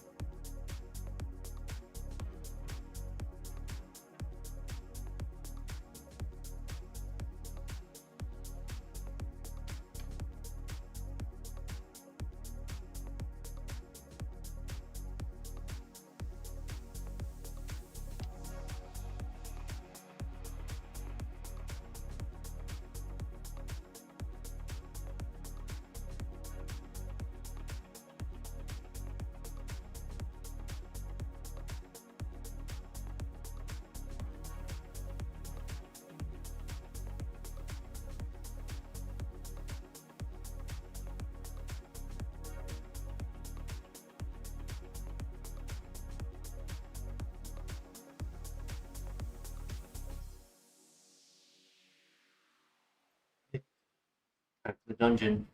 Back to the dungeon.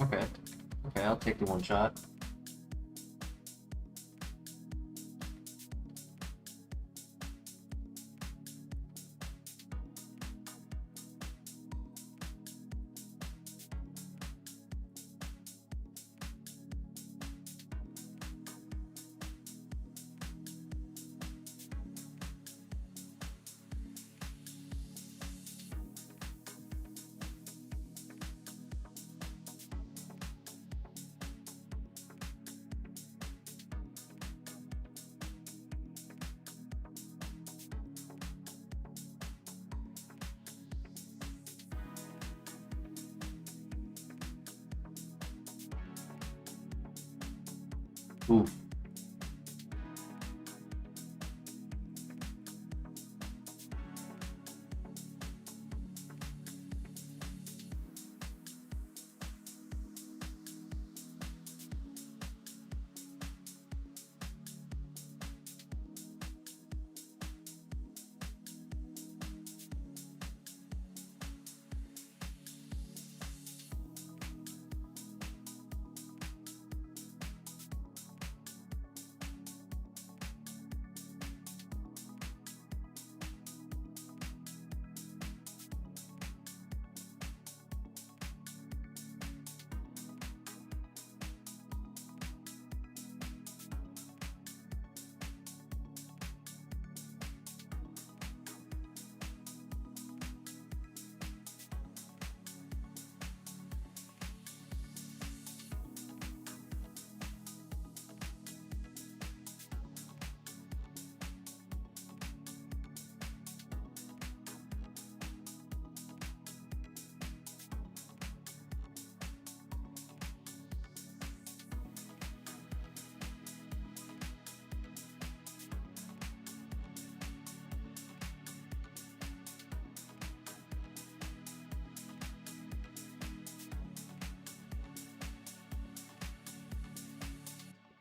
Okay. Okay, I'll take the one shot. Oof.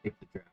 Take the draft.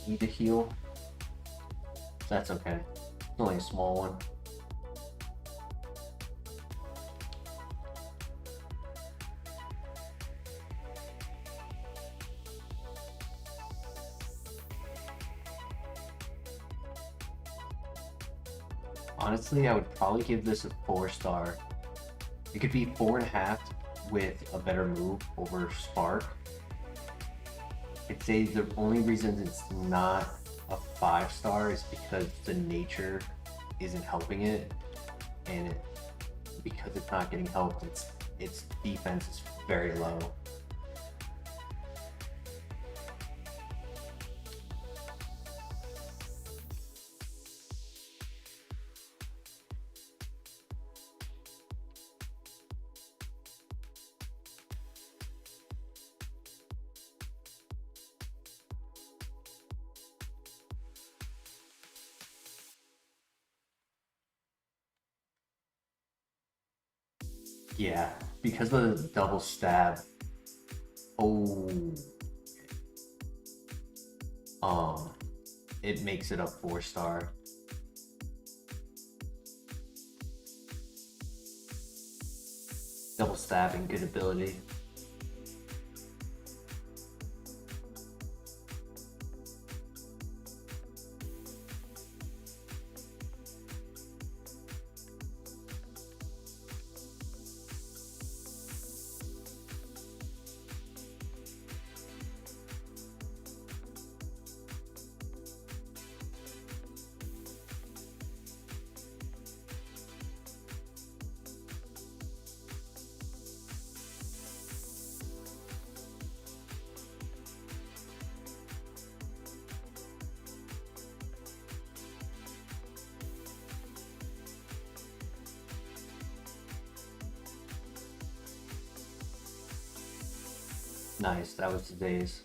need to heal. That's okay. It's only a small one. Honestly, I would probably give this a 4-star. It could be 4.5 with a better move over Spark. I'd say the only reason it's not a 5-star is because the nature isn't helping it, and because it's not getting help, its defense is very low. Yeah, because of the double stab. Oh, it makes it a 4-star. Double stabbing, good ability. Nice, that was today's.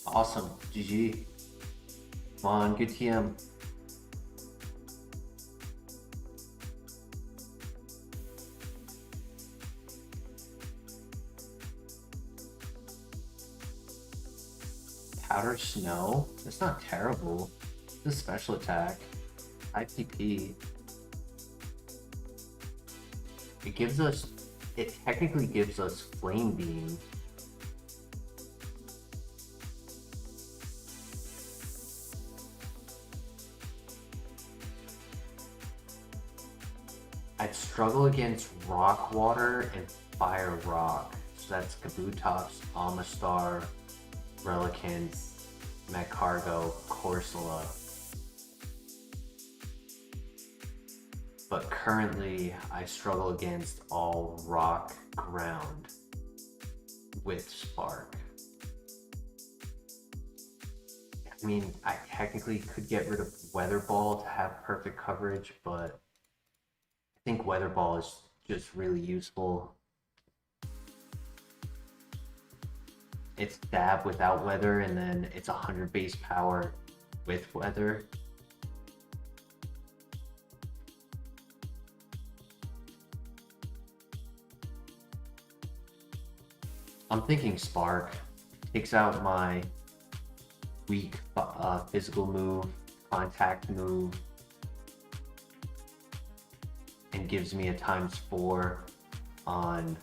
Awesome, GG. Come on, good TM. Powder Snow? That's not terrible. This special attack. IPP. It technically gives us Flame Beam. I'd struggle against Rock Water and Fire Rock. So that's Kabutops, Amistar, Relicanth, Magcargo, Corsola. But currently, I struggle against all rock ground with Spark. I mean, I technically could get rid of Weather Ball to have perfect coverage, but I think Weather Ball is just really useful. It's stab without weather, and then it's 100 base power with weather. I'm thinking Spark takes out my weak physical move, contact move, and gives me a ×4 on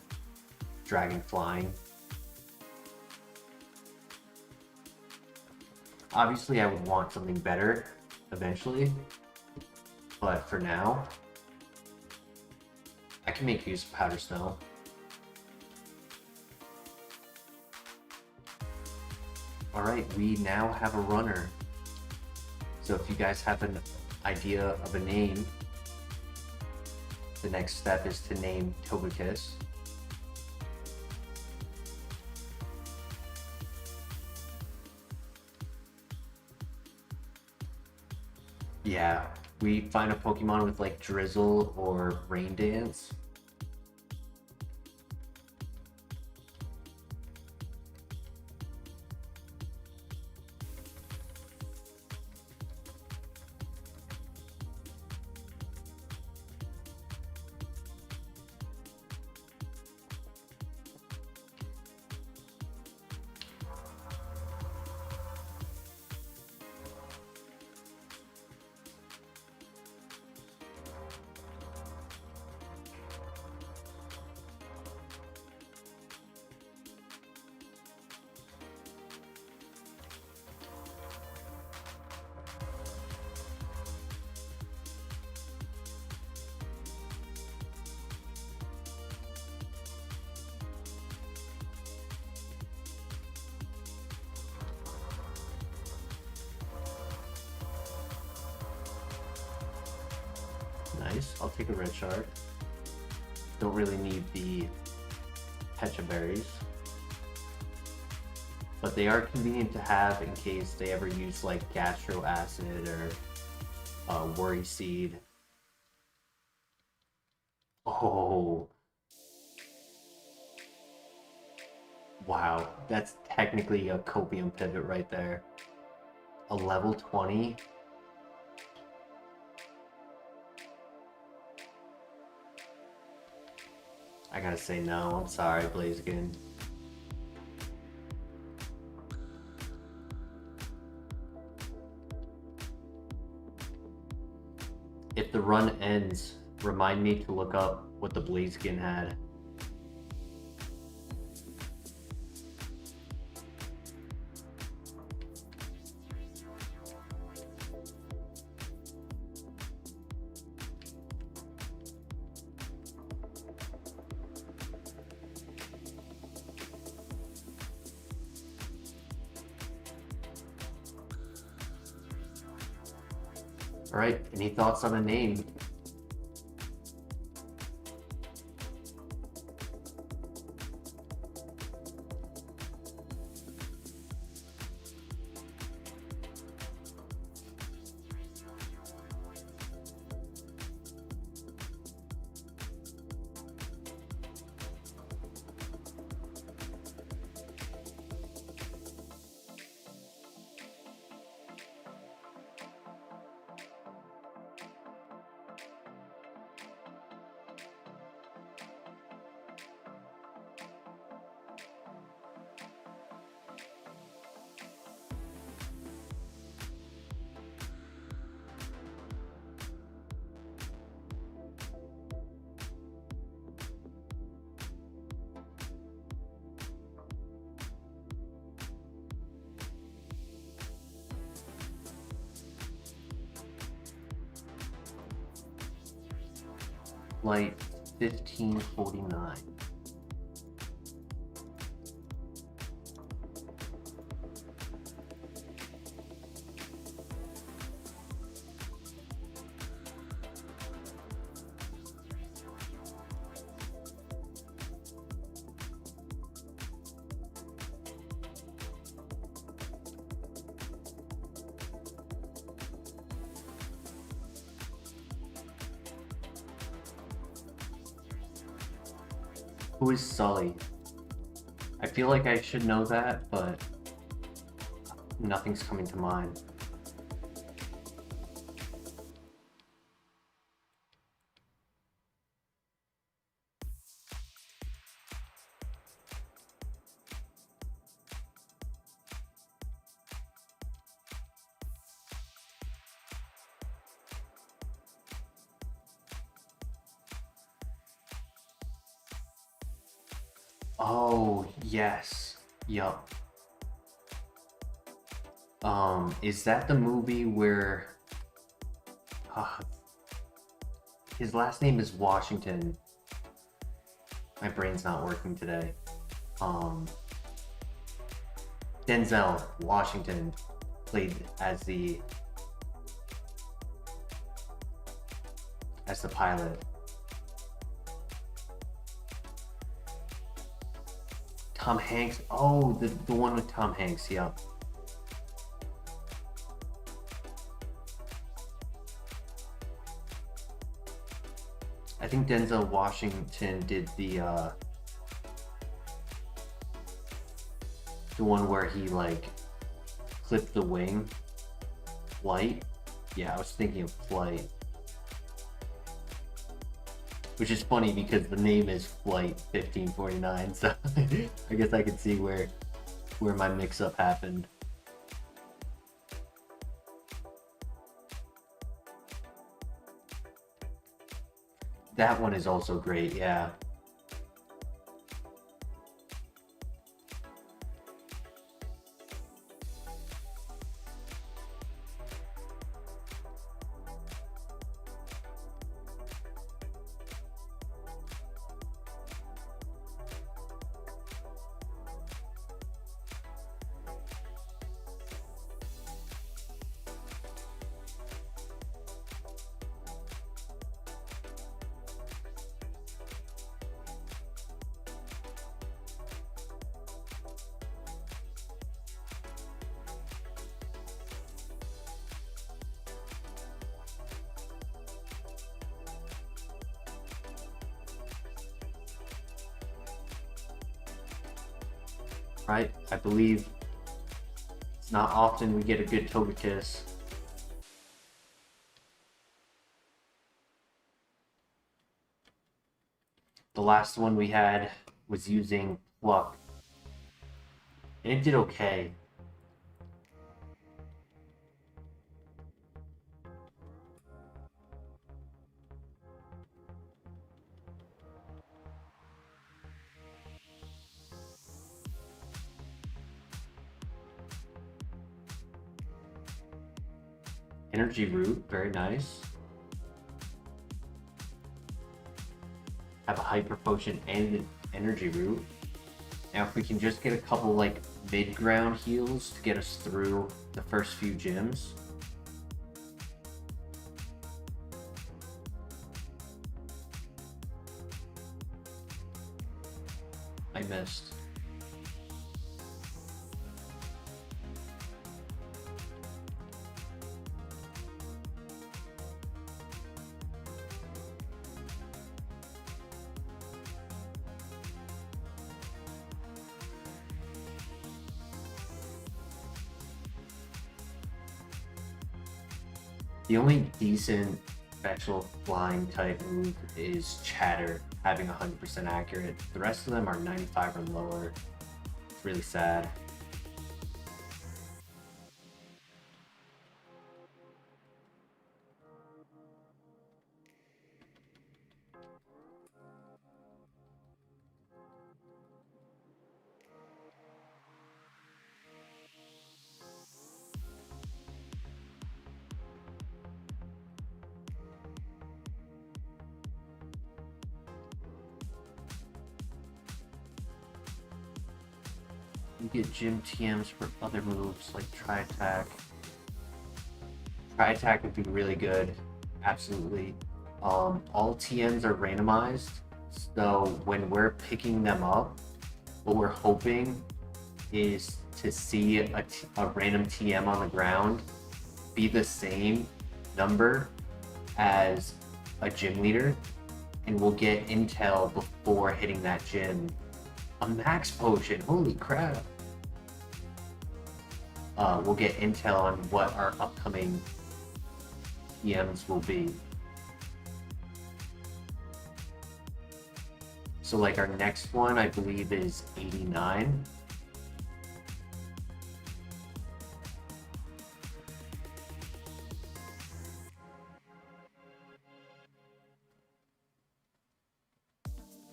Dragon Flying. Obviously, I would want something better eventually, but for now, I can make use of Powder Snow. Alright, we now have a runner. So if you guys have an idea of a name, the next step is to name Togekiss. Yeah, we find a Pokemon with like Drizzle or Rain Dance. nice. I'll take a red shard. Don't really need the Pecha berries. But they are convenient to have in case they ever use like Gastro Acid or Worry Seed. Oh. Wow, that's technically a Copium pivot right there. A level 20. I gotta say no, I'm sorry, Blaziken. If the run ends, remind me to look up what the Blaziken had. Alright, any thoughts on a name? Light 1549. Who is Sully? I feel like I should know that, but nothing's coming to mind. Oh, yes. Yup. Is that the movie where his last name is Washington? My brain's not working today. Denzel Washington played as the pilot. Tom Hanks. Oh, the one with Tom Hanks. Yeah. I think Denzel Washington did the one where he like clipped the wing. Flight. Yeah, I was thinking of Flight. Which is funny because the name is Flight 1549, so I guess I could see where my mix-up happened. That one is also great, yeah. right? I believe it's not often we get a good Togekiss. The last one we had was using Pluck, and it did okay. Energy Root, very nice. Have a Hyper Potion and an Energy Root. Now if we can just get a couple like mid-ground heals to get us through the first few gyms. I missed. The only decent special flying type move is Chatter, having 100% accurate. The rest of them are 95 or lower. It's really sad. You get gym TMs for other moves like Tri-Attack. Tri-Attack would be really good, absolutely. All TMs are randomized, so when we're picking them up, what we're hoping is to see a random TM on the ground be the same number as a gym leader, and we'll get intel before hitting that gym. A max potion, holy crap. We'll get intel on what our upcoming TMs will be. So like our next one, I believe is 89.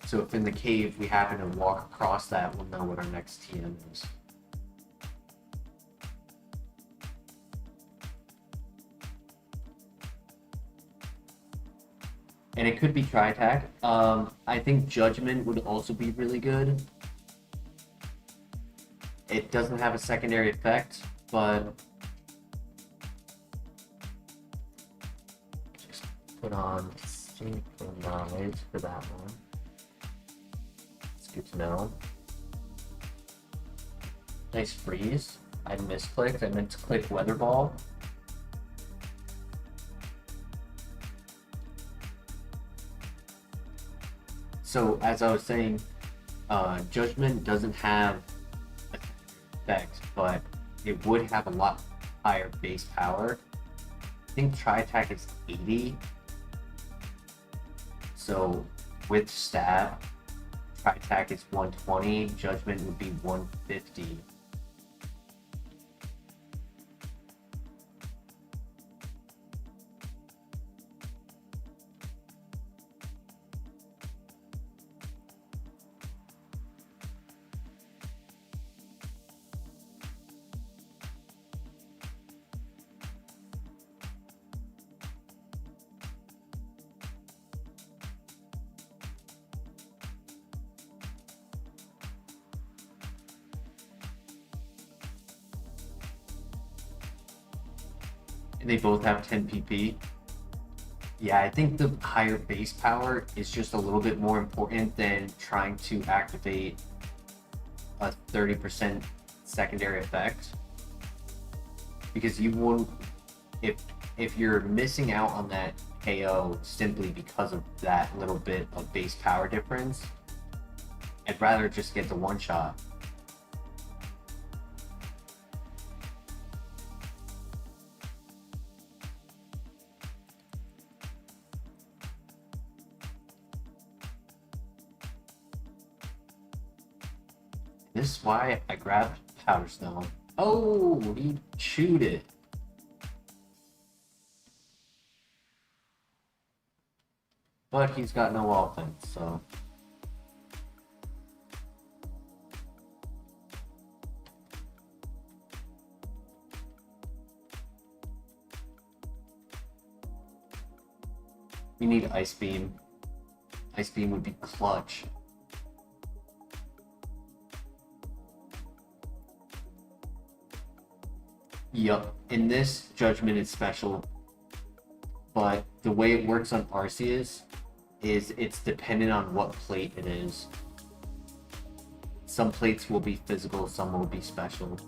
So if in the cave we happen to walk across that, we'll know what our next TM is. And it could be Tri-Attack. I think Judgment would also be really good. It doesn't have a secondary effect, but just put on Synchronize for that one. It's good to know. Nice freeze. I misclicked. I meant to click Weather Ball. So as I was saying, Judgment doesn't have an effect, but it would have a lot higher base power. I think Tri-Attack is 80. So with Stab, Tri-Attack is 120, Judgment would be 150. They both have 10 PP. Yeah, I think the higher base power is just a little bit more important than trying to activate a 30% secondary effect. Because you won't, if you're missing out on that KO simply because of that little bit of base power difference, I'd rather just get the one shot. This is why I grabbed Powder Stone. Oh, he chewed it. But he's got no offense, so. We need Ice Beam. Ice Beam would be clutch. Yup, in this, Judgment is special, but the way it works on Arceus is it's dependent on what plate it is. Some plates will be physical, some will be special.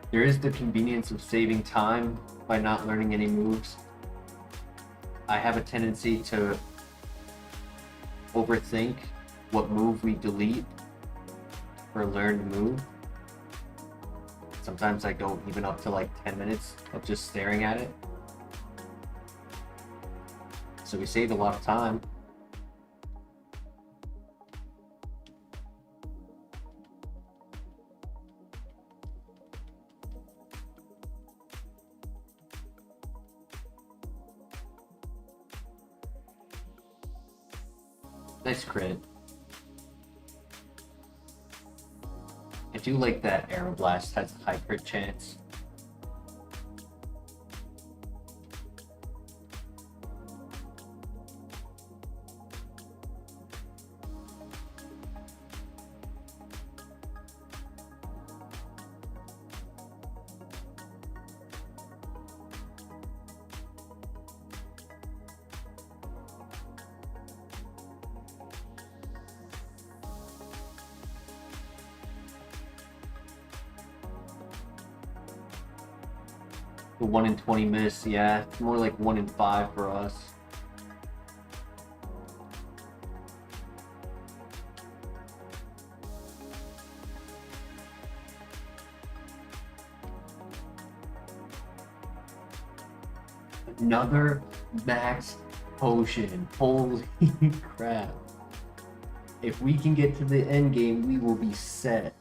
There is the convenience of saving time by not learning any moves. I have a tendency to overthink what move we delete for a learned move. Sometimes I go even up to like 10 minutes of just staring at it. So we save a lot of time. Nice crit. I do like that Aeroblast has a high crit chance. The 1 in 20 miss, yeah. It's more like 1 in 5 for us. Another max potion. Holy crap. If we can get to the end game, we will be set.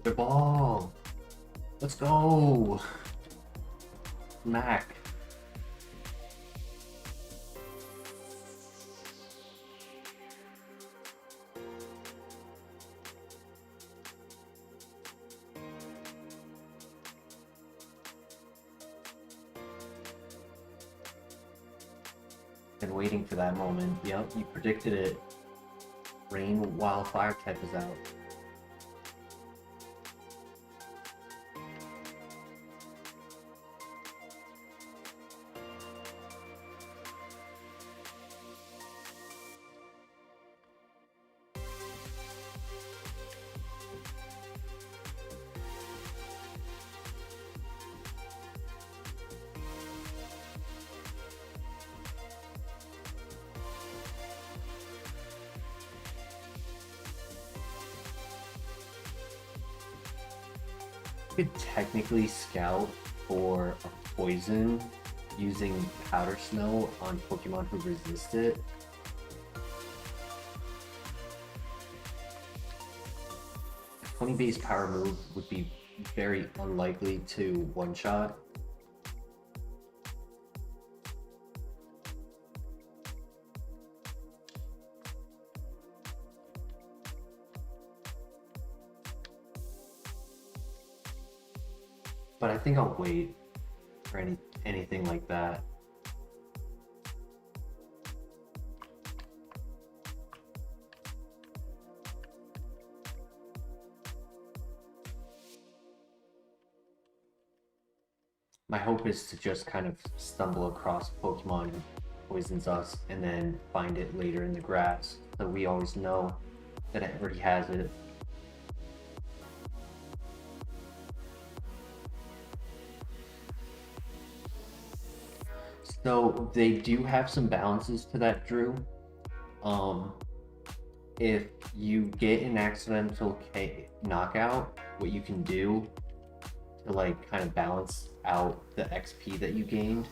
The ball. Let's go. Mac. Been waiting for that moment. Yep, you predicted it. Rain while fire type is out. could technically scout for a poison using Powder Snow on Pokemon who resist it. A 20 base power move would be very unlikely to one-shot. But I think I'll wait for anything like that. My hope is to just kind of stumble across Pokemon who poisons us and then find it later in the grass, so we always know that it already has it. So they do have some balances to that, Drew. If you get an accidental knockout, what you can do to like kind of balance out the XP that you gained,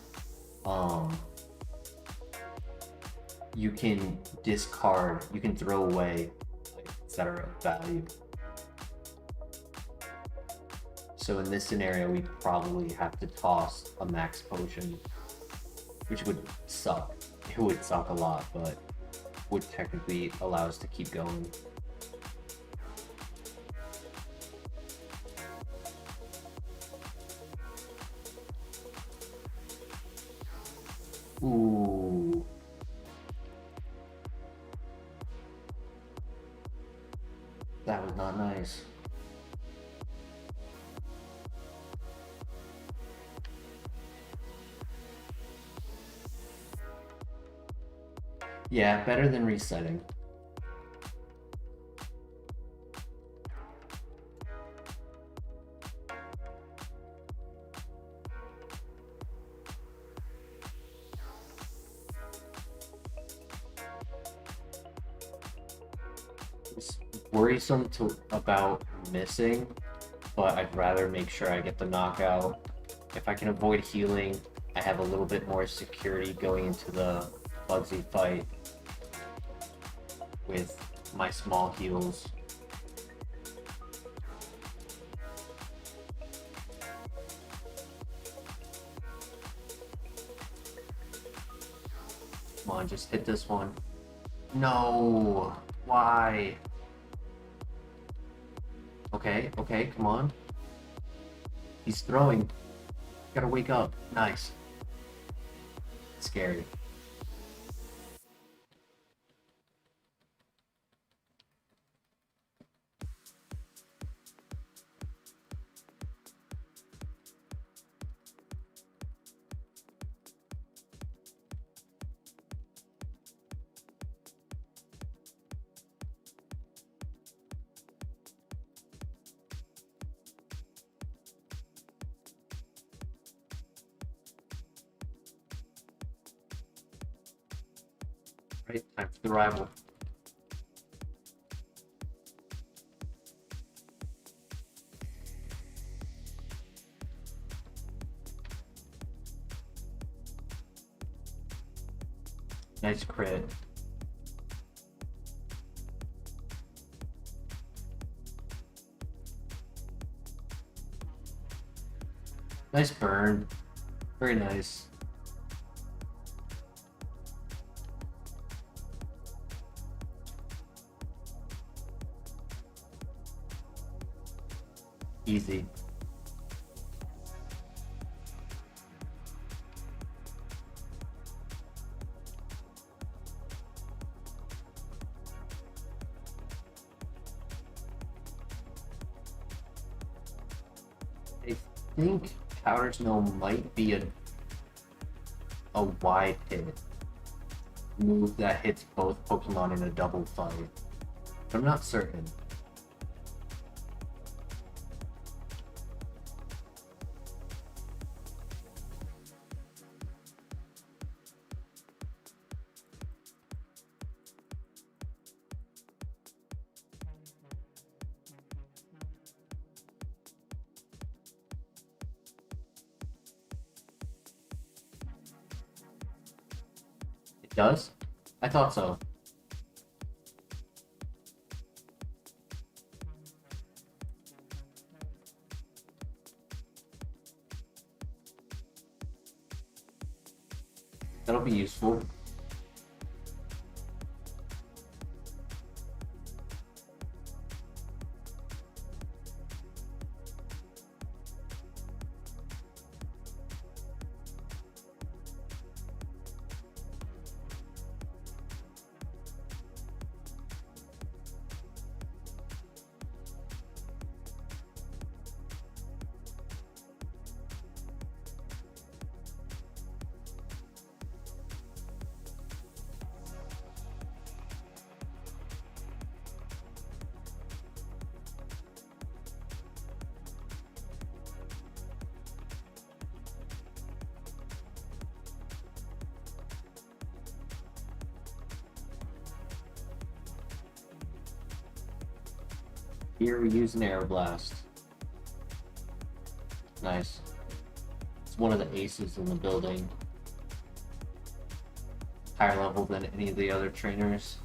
you can discard, you can throw away, like, etc. value. So in this scenario, we probably have to toss a max potion, which would suck. It would suck a lot, but would technically allow us to keep going. Ooh. That was not nice. Yeah, better than resetting. It's worrisome about missing, but I'd rather make sure I get the knockout. If I can avoid healing, I have a little bit more security going into the Bugsy fight with my small heals. Come on, just hit this one. No, why? Okay, okay, come on. He's throwing. Gotta wake up. Nice. Scary. Right, time for the rival. Nice crit. Nice burn. Very nice. Easy. I think Powder Snow might be a wide hit move that hits both Pokemon in a double fight, but I'm not certain. Does? I thought so. That'll be useful. Here we use an Air Blast. Nice. It's one of the aces in the building. Higher level than any of the other trainers.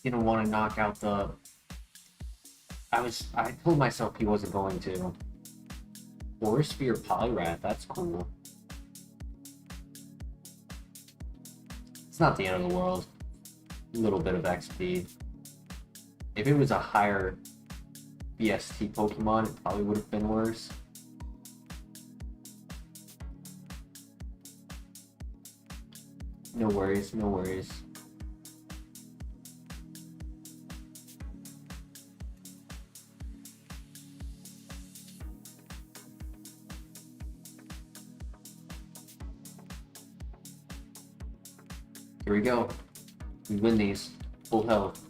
Didn't want to knock out the... I told myself he wasn't going to. Force Sphere Poliwrath, that's cool. It's not the end of the world. A little bit of XP. If it was a higher BST Pokemon, it probably would have been worse. No worries, no worries. Here we go. We win these. Full health.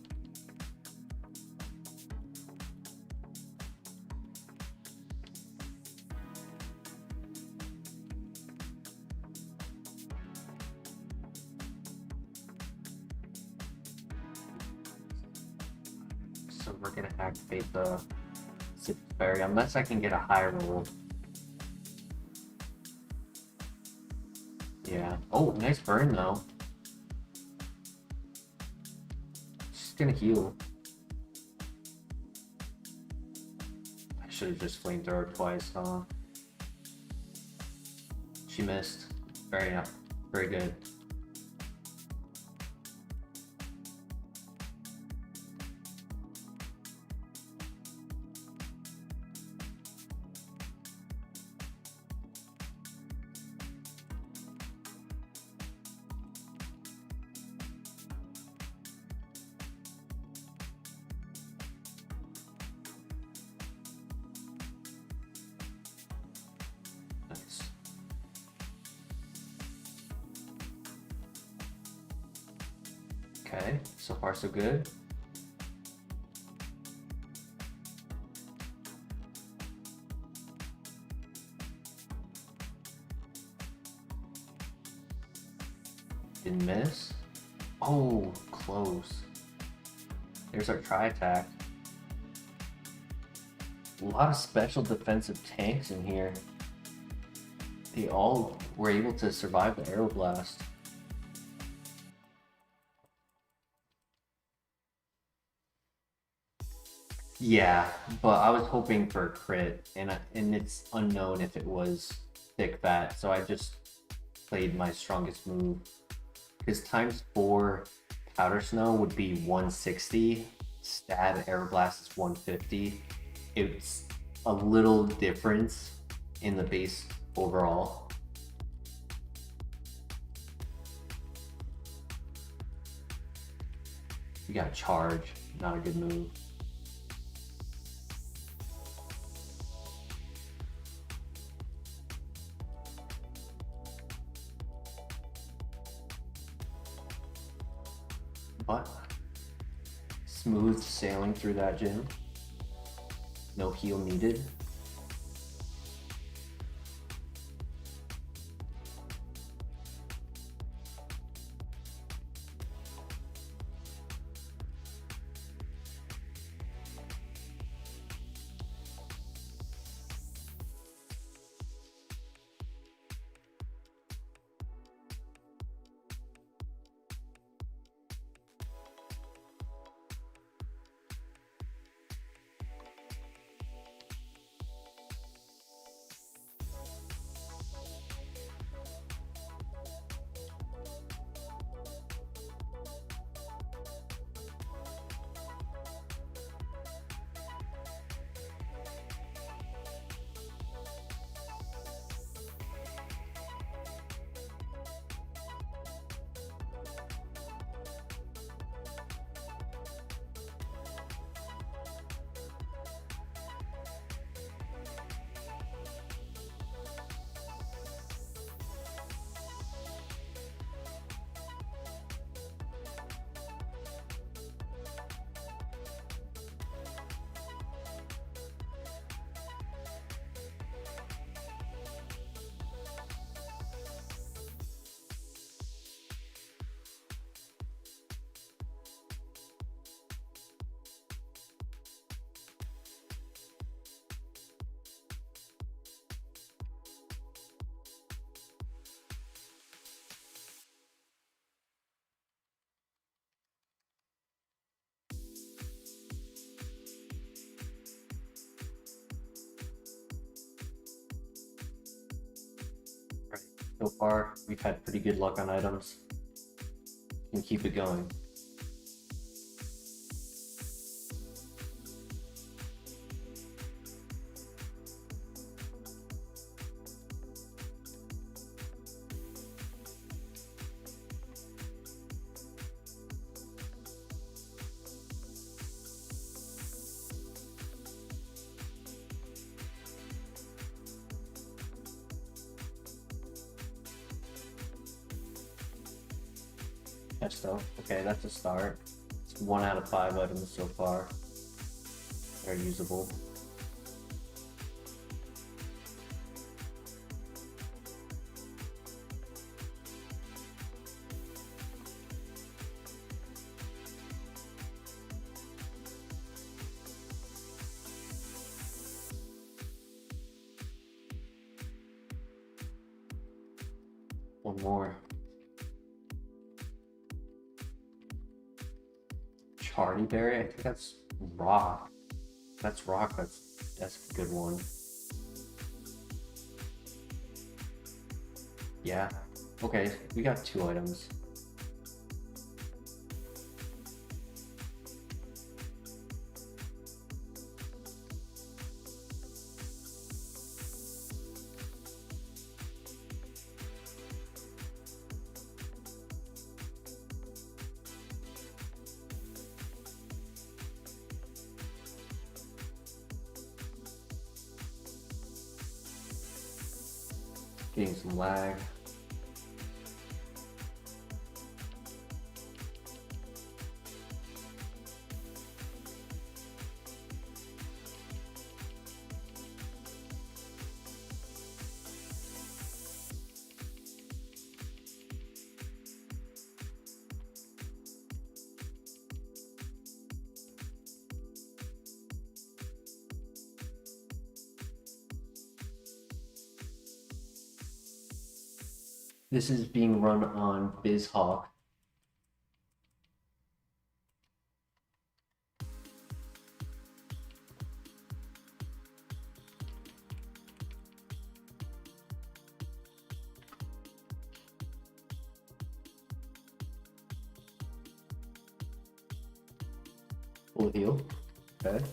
So we're gonna activate the Sip Berry unless I can get a high roll. Yeah. Oh, nice burn though. Gonna heal. I should have just flamethrower twice, huh? She missed. Very good. Okay, so far so good. Didn't miss. Oh, close. There's our tri-attack. A lot of special defensive tanks in here. They all were able to survive the Aeroblast. Yeah, but I was hoping for a crit, and it's unknown if it was thick fat, so I just played my strongest move. Because ×4 Powder Snow would be 160, Stab Aeroblast is 150. It's a little difference in the base overall. You got charge, not a good move. But smooth sailing through that gym. No heal needed. So far, we've had pretty good luck on items. And keep it going. Pesto. Okay, that's a start. It's 1 out of 5 items so far. Very usable. One more. Chardy berry, I think that's rock. That's rock, that's a good one. Yeah. Okay, we got 2 items. Getting some lag. This is being run on BizHawk. Full heal. Okay.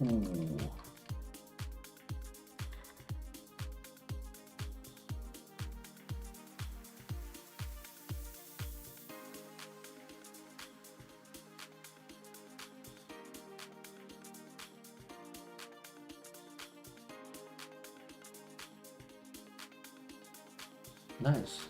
Ooh. Nice.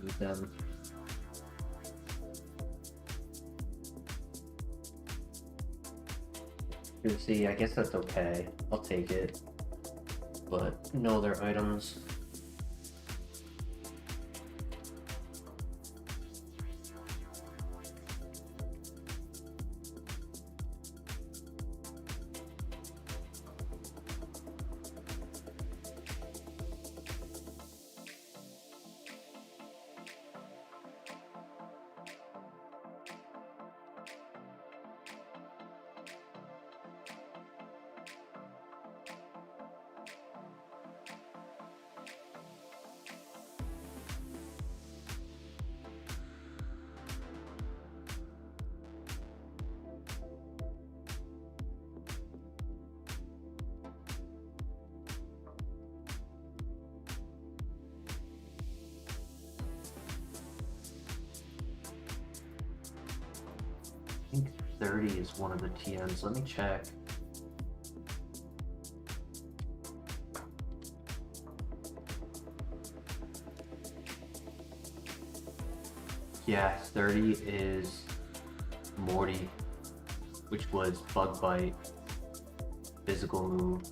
need them. You see, I guess that's okay. I'll take it. But no other items. I think 30 is one of the TMs. Let me check. Yeah, 30 is Morty, which was Bug Bite, physical move.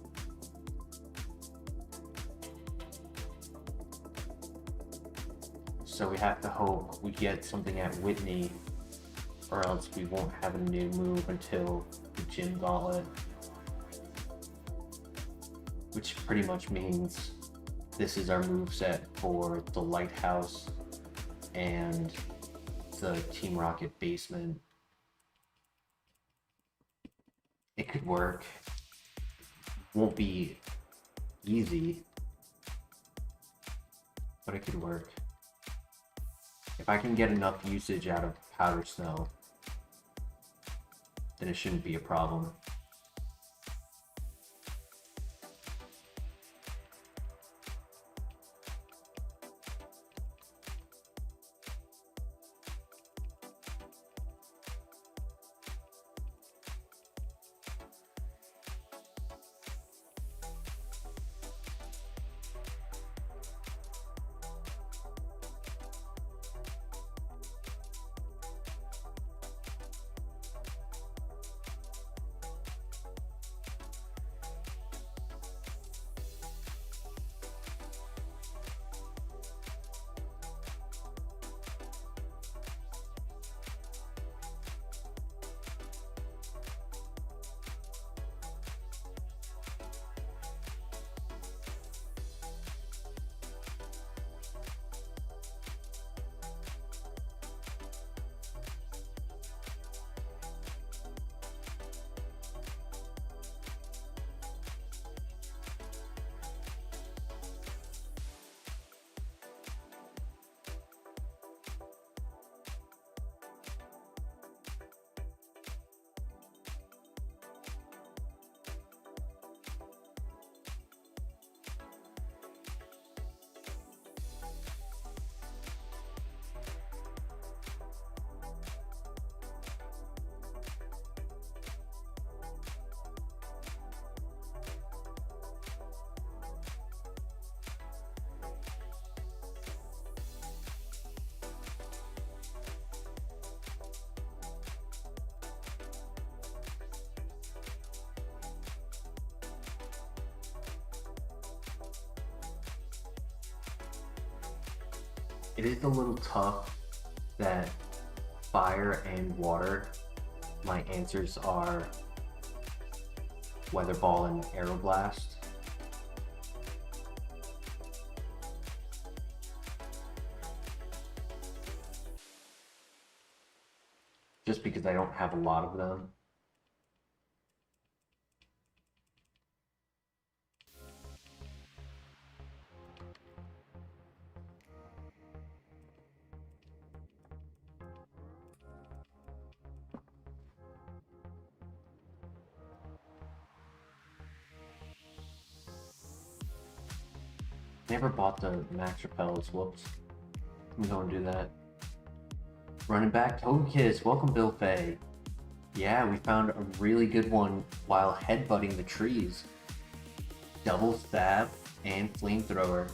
So we have to hope we get something at Whitney, or else we won't have a new move until the Gym Gauntlet. Which pretty much means this is our moveset for the Lighthouse and the Team Rocket basement. It could work. Won't be easy, but it could work. If I can get enough usage out of Powder Snow, then it shouldn't be a problem. It is a little tough that fire and water, my answers are Weather Ball and Aeroblast. Just because I don't have a lot of them. Never bought the Max Repels, whoops. I'm gonna do that. Running back, Togekiss, welcome Bill Fay. Yeah, we found a really good one while headbutting the trees. Double Stab and Flamethrower.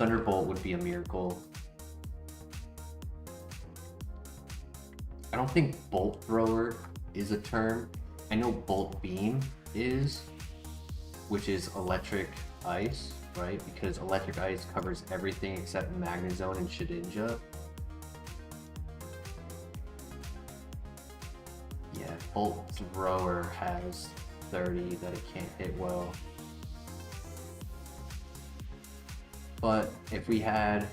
Thunderbolt would be a miracle. I don't think Bolt Thrower is a term. I know Bolt Beam is, which is electric ice, right? Because electric ice covers everything except Magnezone and Shedinja. Yeah, Bolt Thrower has 30 that it can't hit well. But if we had...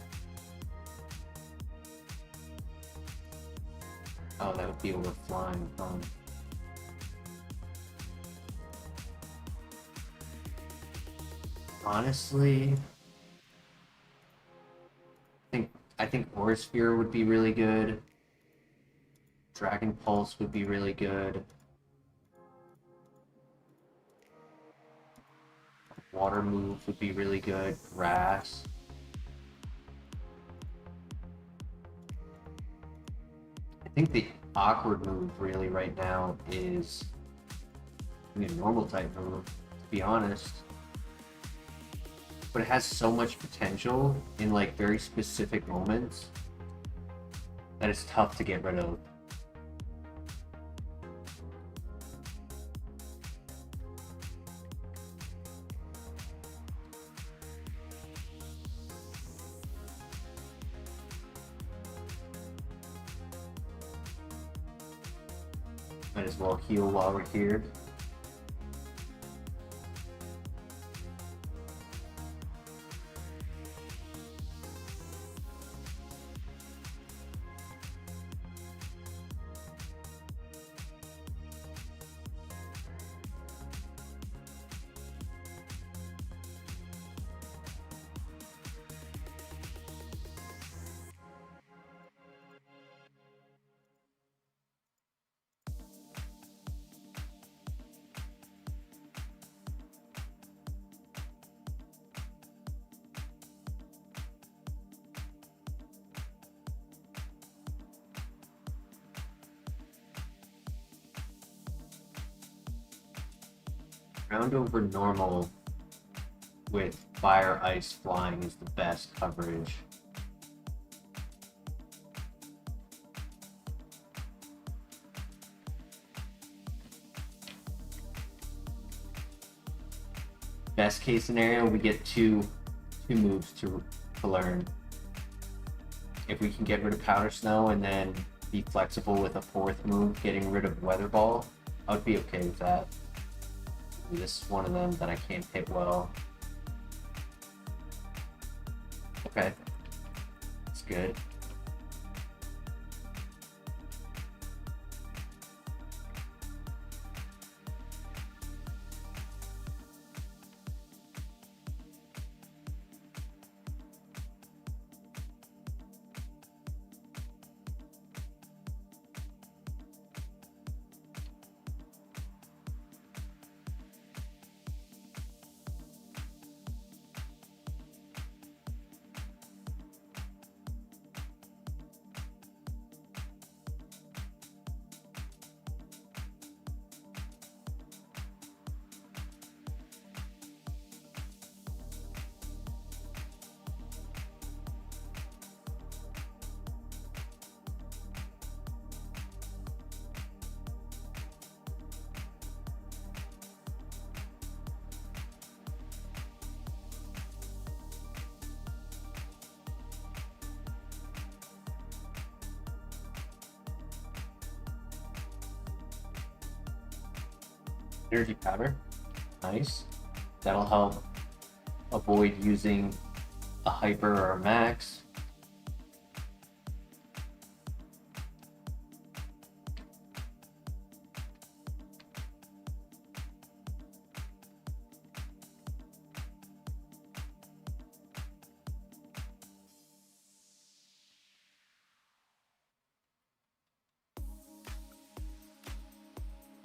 Oh, that would be over flying, Honestly, I think Aura Sphere would be really good. Dragon Pulse would be really good. Water move would be really good. Grass. I think the awkward move really right now is a normal type move, to be honest. But it has so much potential in like very specific moments that it's tough to get rid of. Might as well heal while we're here. Round over normal with fire, ice, flying is the best coverage. Best case scenario, we get two moves to learn. If we can get rid of Powder Snow and then be flexible with a fourth move, getting rid of Weather Ball, I would be okay with that. This is one of them that I can't hit well. Okay, that's good. Energy Powder, nice. That'll help avoid using a Hyper or a Max.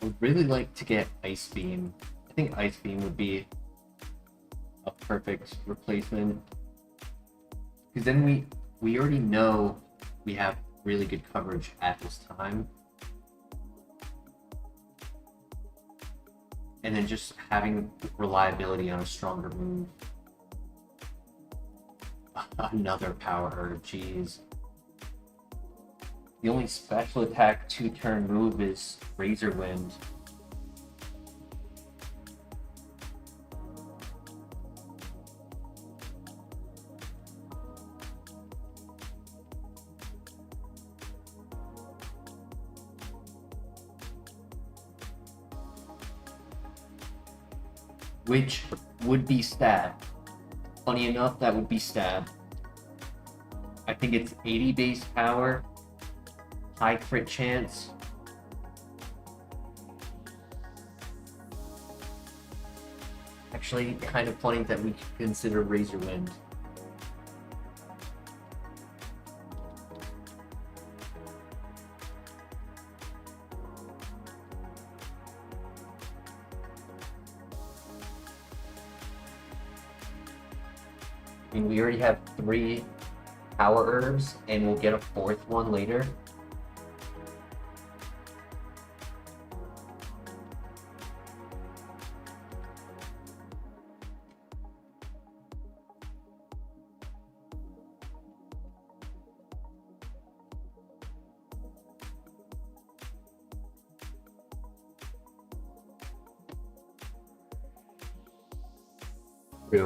I would really like to get Ice Beam. I think Ice Beam would be a perfect replacement. Because then we already know we have really good coverage at this time. And then just having reliability on a stronger move. Another power herb, jeez. The only special attack 2-turn move is Razor Wind. Which would be stab. Funny enough, that would be stab. I think it's 80 base power, high crit chance. Actually, kind of funny that we consider Razor Wind. I mean, we already have 3 power herbs, and we'll get a 4th one later.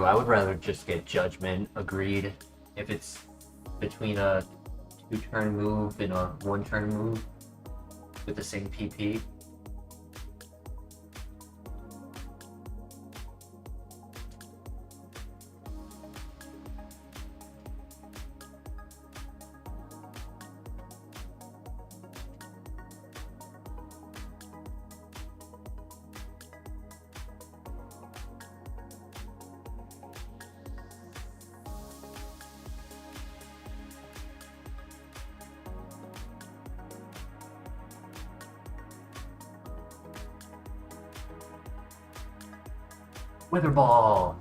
I would rather just get Judgment, agreed. If it's between a 2-turn move and a 1-turn move with the same PP. Wither Ball!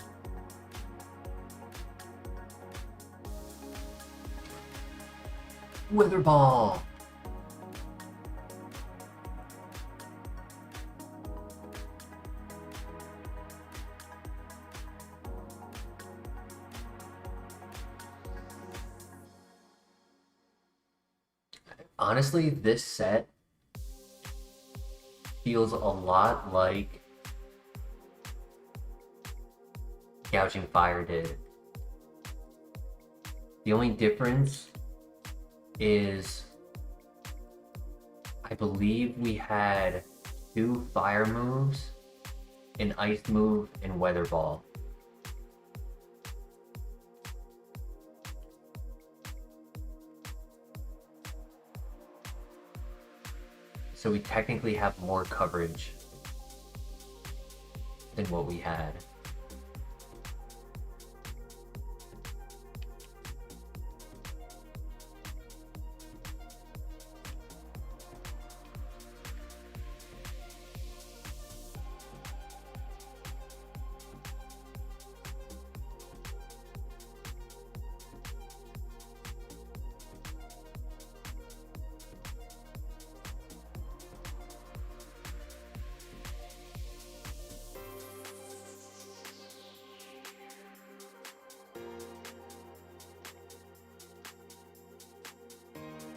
Wither Ball! Honestly, this set feels a lot like Gouging Fire did. The only difference is I believe we had 2 fire moves, an ice move, and Weather Ball. So we technically have more coverage than what we had.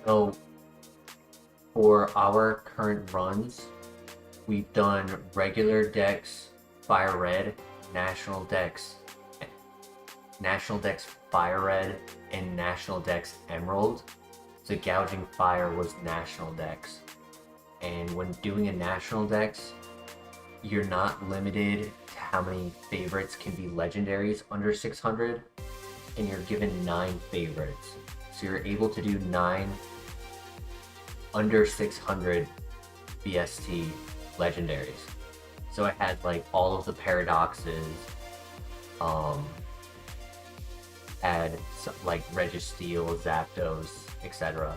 So for our current runs, we've done regular decks, FireRed, National decks, FireRed, and National decks Emerald. So Gouging Fire was National decks. And when doing a National decks, you're not limited to how many favorites can be legendaries under 600, and you're given 9 favorites. So you're able to do 9 under 600 BST legendaries. So I had like all of the paradoxes, had some, like Registeel, Zapdos, etc.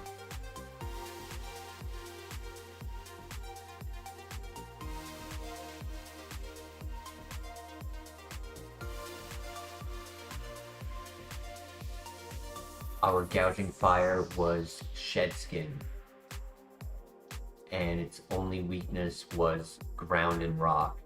Our Gouging Fire was Shed Skin, and its only weakness was Ground and Rock.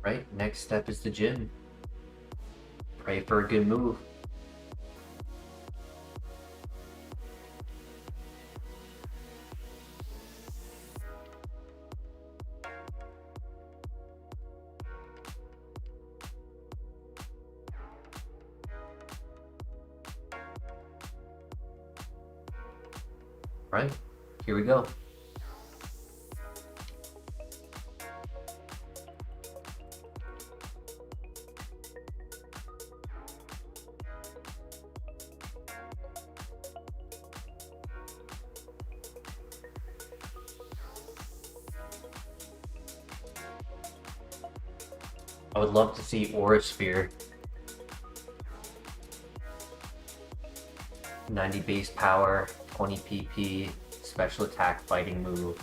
Right, next step is the gym. Pray for a good move. Right, here we go. I would love to see Aura Sphere. 90 base power, 20 PP, special attack fighting move,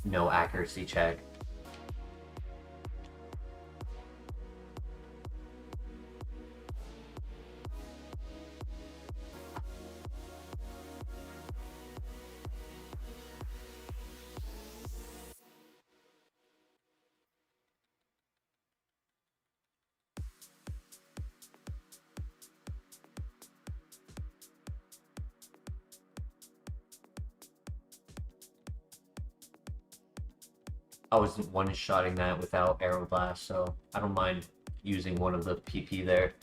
no accuracy check. I was one-shotting that without Aeroblast, so I don't mind using one of the PP there.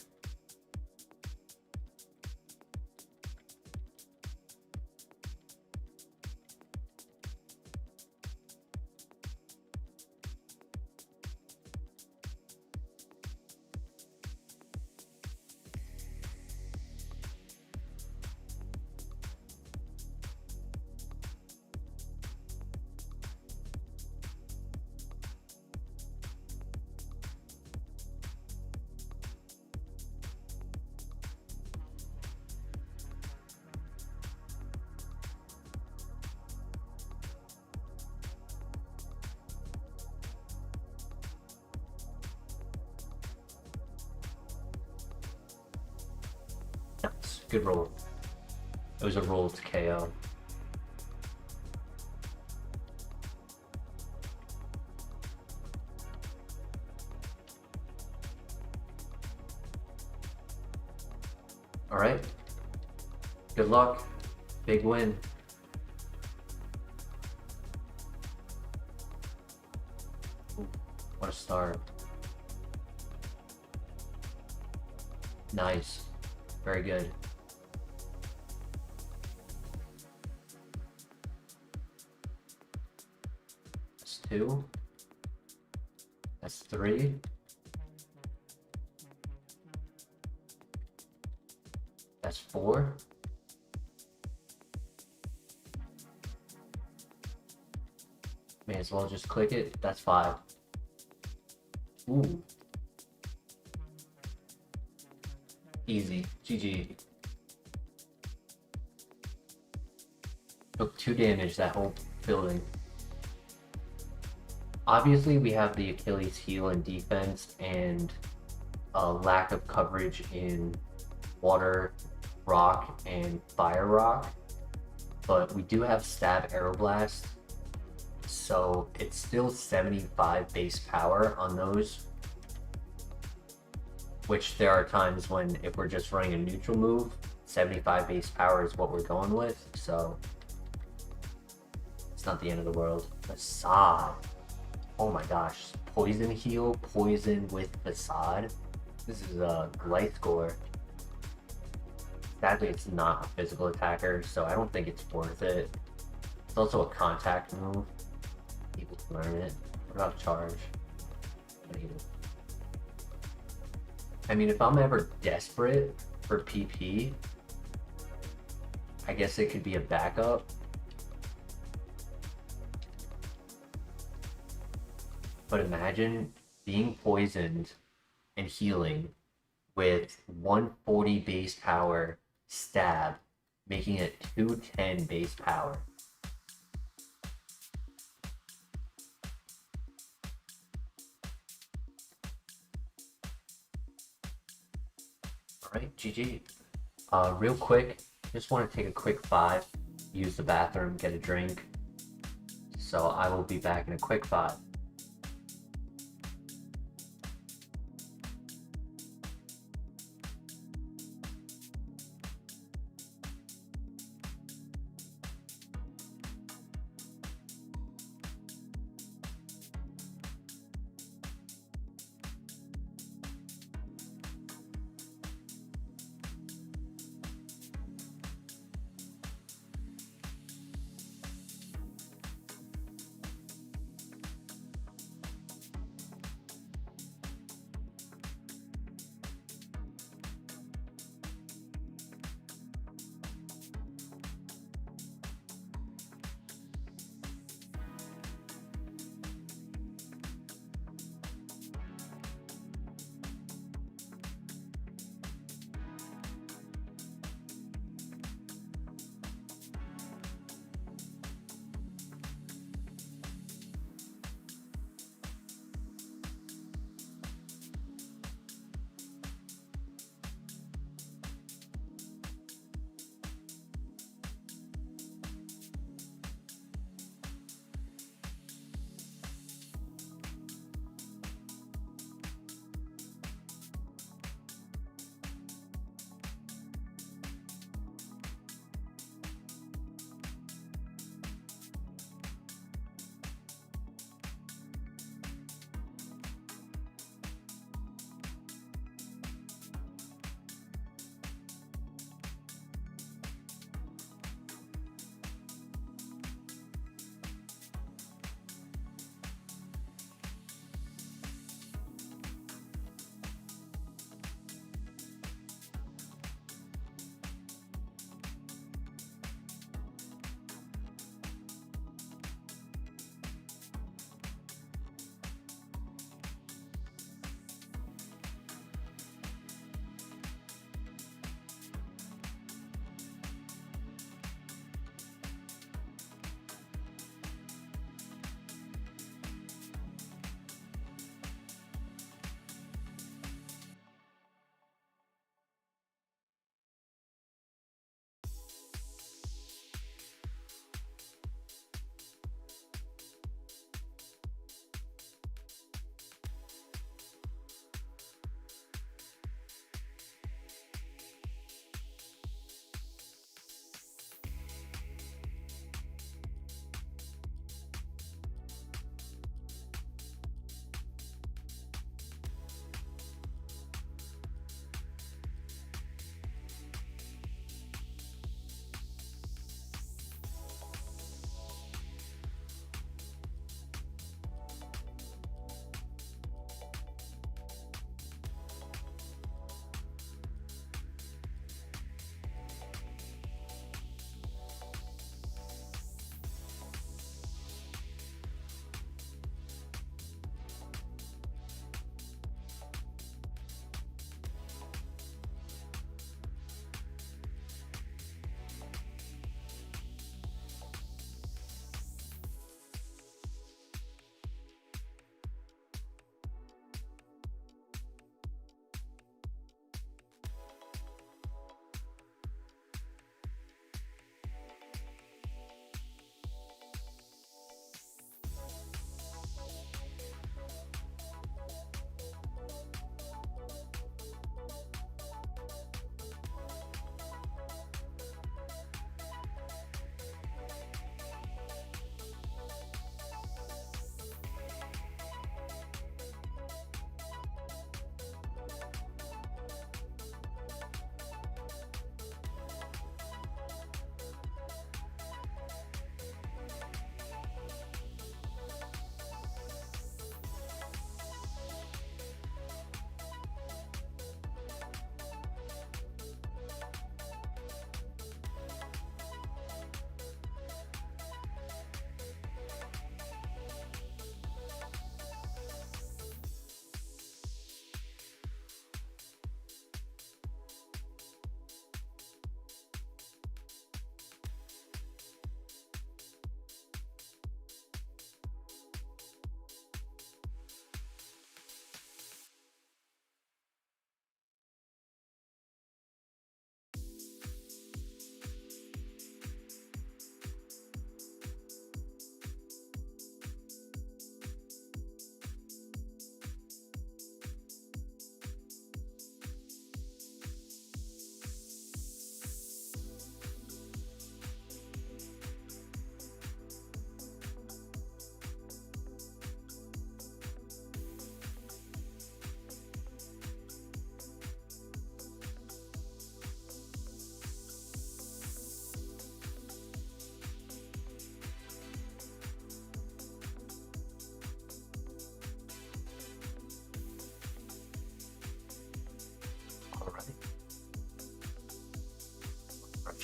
Nice, good roll. It was a roll to KO. All right. Good luck. Big win. Ooh, what a start. Nice. Very good. That's 2. That's 3. That's 4. May as well just click it. That's 5. Ooh. Easy. GG. Took 2 damage that whole building. Obviously, we have the Achilles heel in defense and a lack of coverage in water, rock, and fire rock. But we do have stab Aeroblast. So it's still 75 base power on those. Which there are times when if we're just running a neutral move, 75 base power is what we're going with, so it's not the end of the world. Facade. Oh my gosh. Poison heal, poison with facade. This is a light score. Sadly, it's not a physical attacker, so I don't think it's worth it. It's also a contact move. People can learn it. What about charge? I mean, if I'm ever desperate for PP, I guess it could be a backup. But imagine being poisoned and healing with 140 base power stab, making it 210 base power. Alright, GG. Real quick, just want to take a quick 5, use the bathroom, get a drink. So I will be back in a quick 5.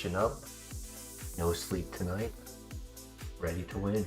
switching up. No sleep tonight. Ready to win.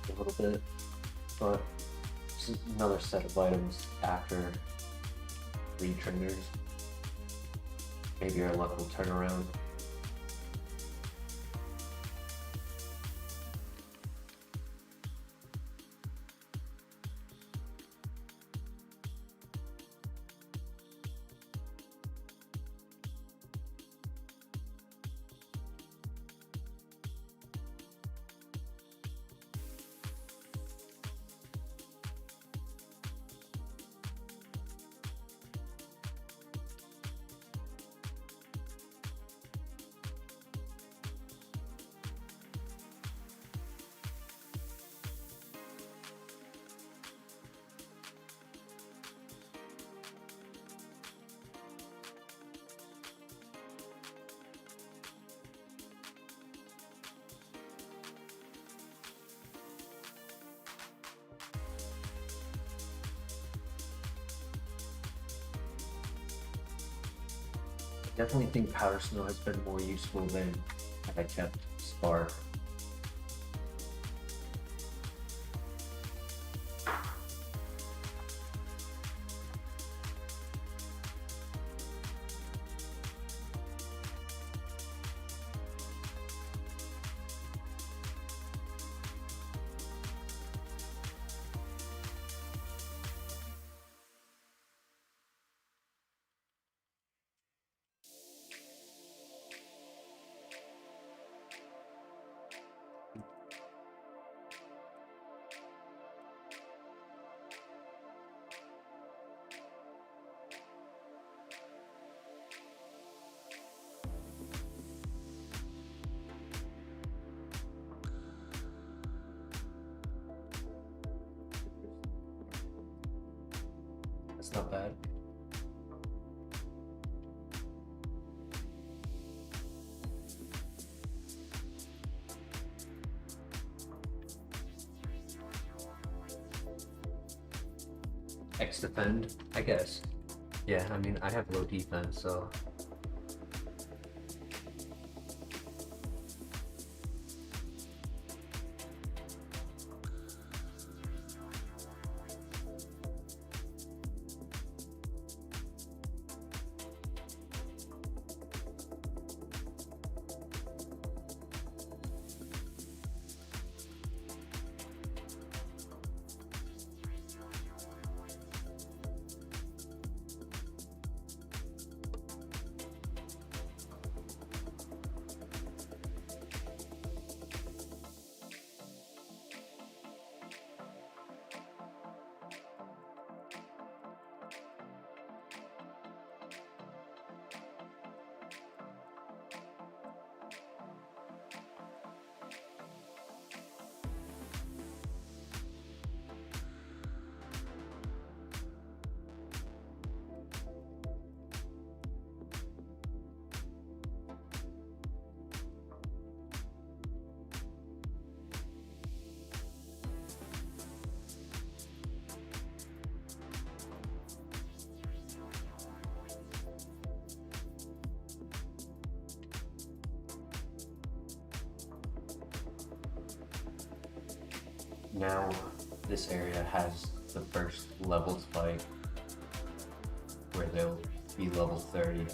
A little bit, but just another set of items after retrainers. Maybe our luck will turn around. Definitely think Powder Snow has been more useful than had I kept Spark. That's not bad. X defend, I guess. Yeah, I mean, I have low defense, so now this area has the first level spike where they'll be level 30.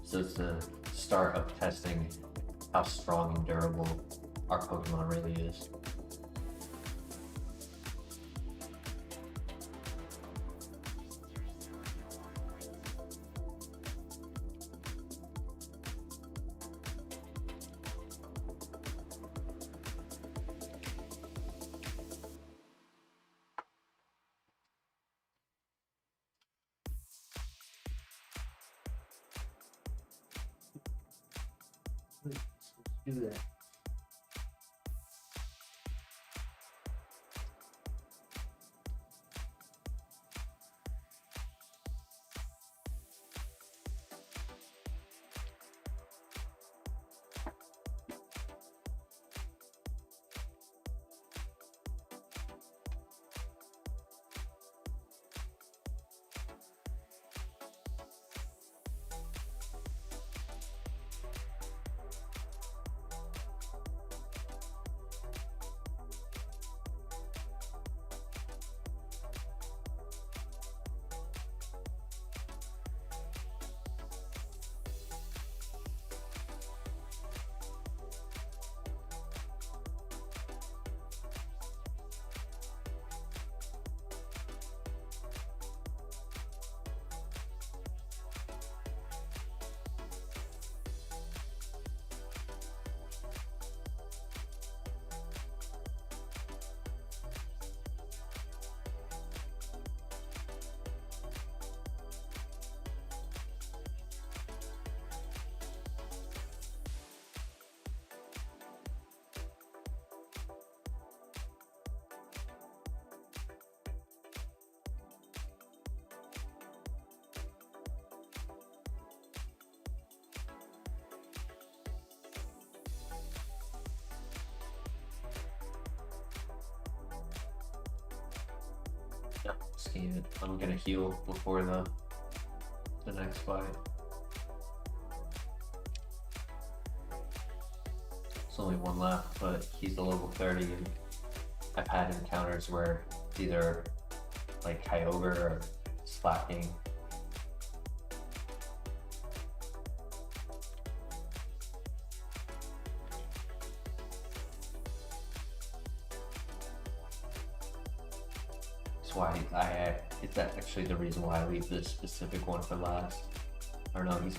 So it's the start of testing how strong and durable our Pokemon really is. Let's do that. Yeah, scan it. I'm gonna heal before the next fight. There's only one left, but he's a level 30, and I've had encounters where it's either like Kyogre or Slaking. That's why it's actually the reason why I leave this specific one for last. I don't know, he's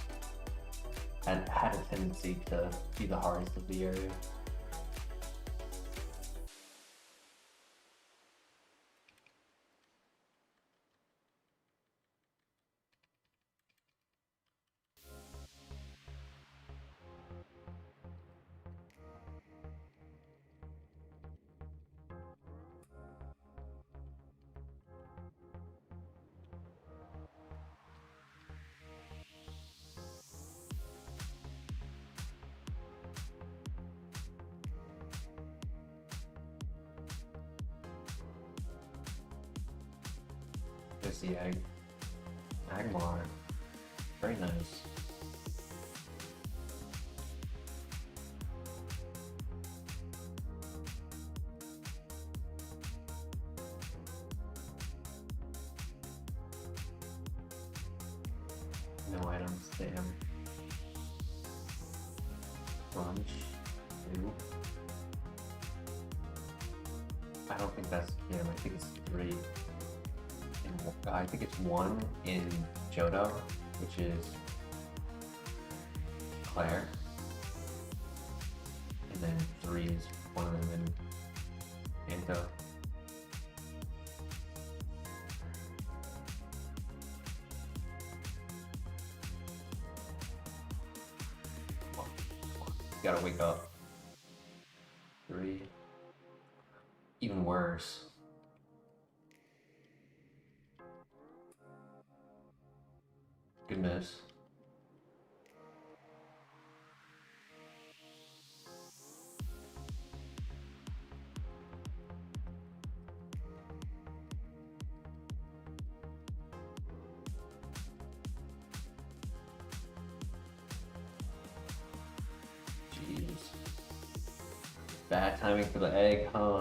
had a tendency to be the hardest of the area. There's the Agmar. Very nice. No items, damn. Lunch. Two. I don't think that's him, I think it's 3. I think it's 1 in Johto, which is Claire, and then 3 is one of them in Anto. Come on. You gotta wake up. 3. Even worse. Goodness. Jeez. Bad timing for the egg, huh?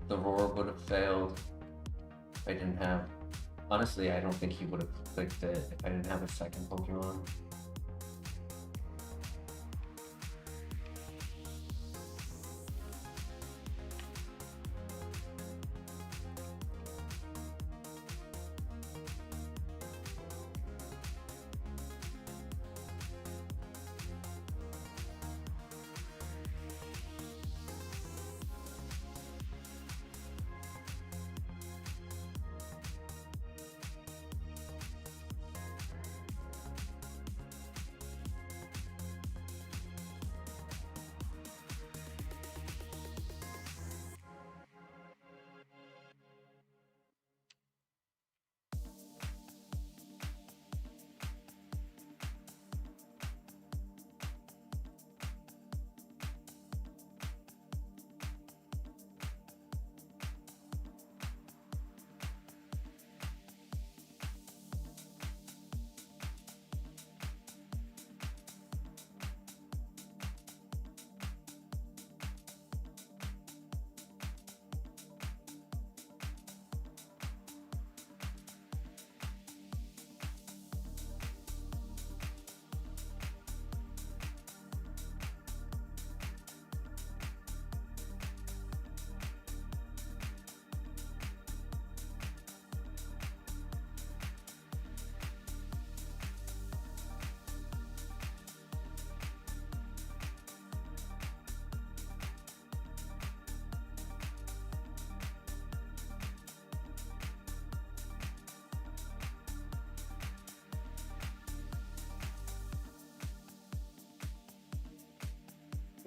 The roar would have failed if I didn't have... Honestly, I don't think he would have clicked it if I didn't have a second Pokemon.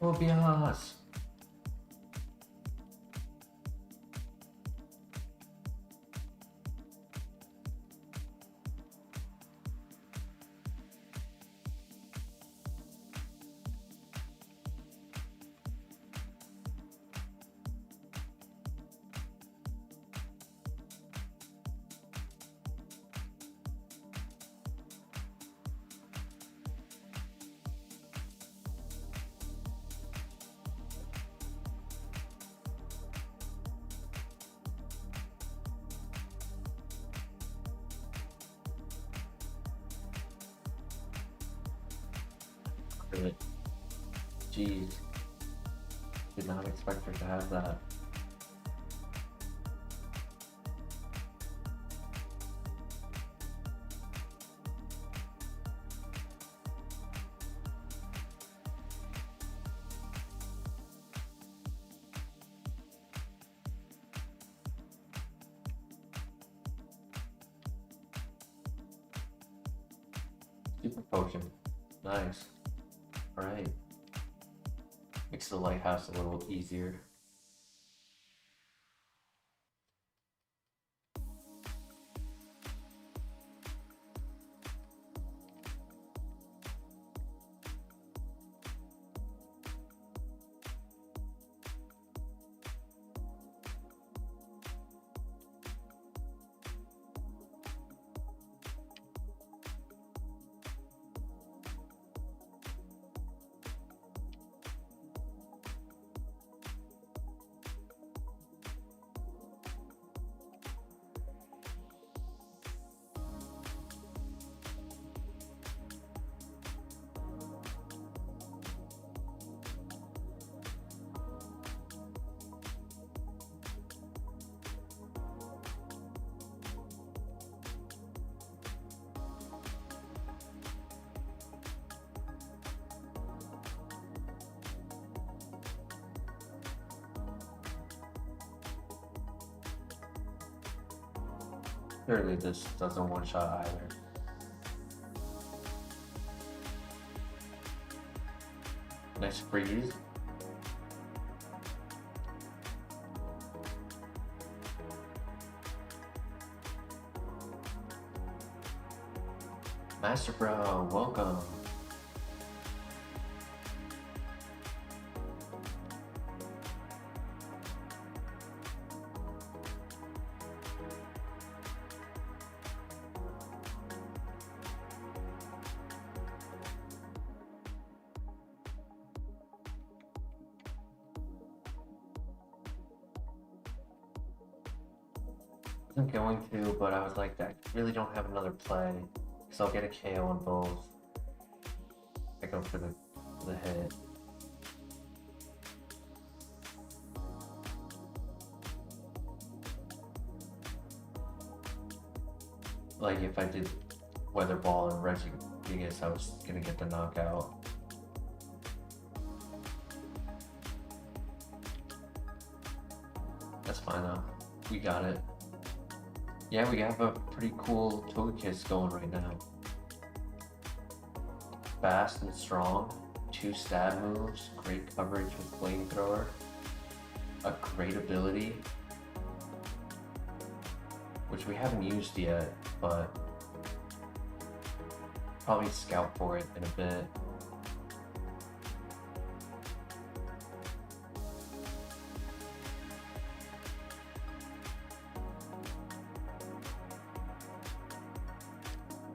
Tropius! Good. Jeez. Did not expect her to have that. Super potion. Nice. Alright. Makes the lighthouse a little easier. Clearly this doesn't one-shot either. Nice freeze. Master Bro, welcome. wasn't going to, but I was like, I really don't have another play, because I'll get a KO on both. I go for the hit. Like if I did Weather Ball and Regigigas, I was gonna get the knockout. That's fine though. We got it. Yeah, we have a pretty cool Togekiss going right now. Fast and strong, 2 stab moves, great coverage with Flamethrower, a great ability, which we haven't used yet, but probably scout for it in a bit.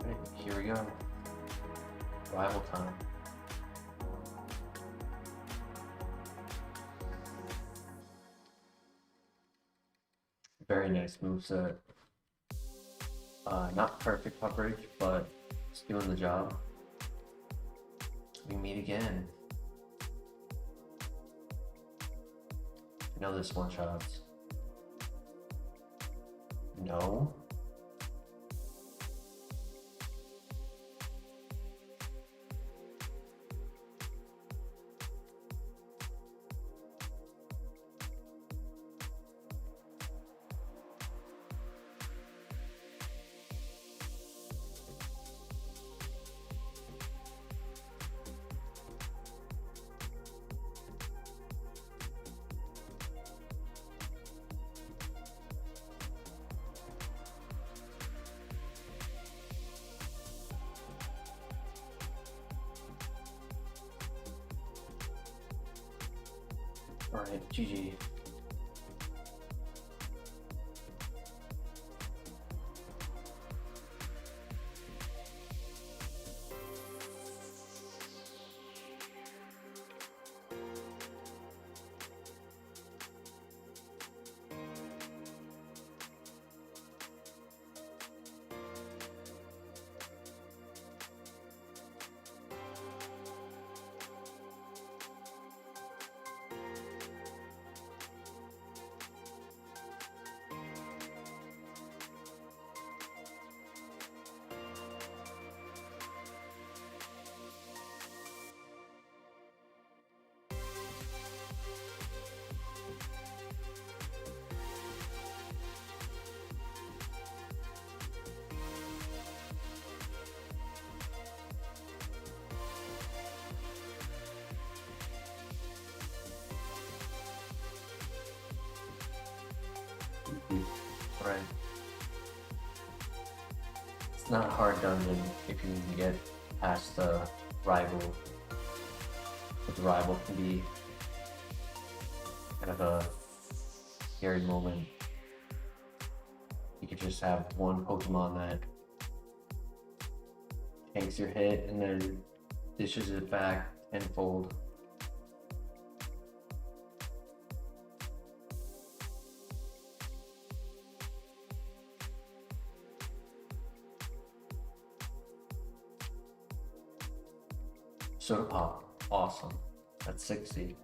Okay, here we go. Rival time. Very nice moveset. Not perfect coverage, but it's doing the job. We meet again. I know this one shots. No. Alright, GG. Right. It's not a hard dungeon if you can get past the rival. But the rival can be kind of a scary moment. You could just have one Pokemon that takes your hit and then dishes it back tenfold. Soda Pop, awesome. That's 60.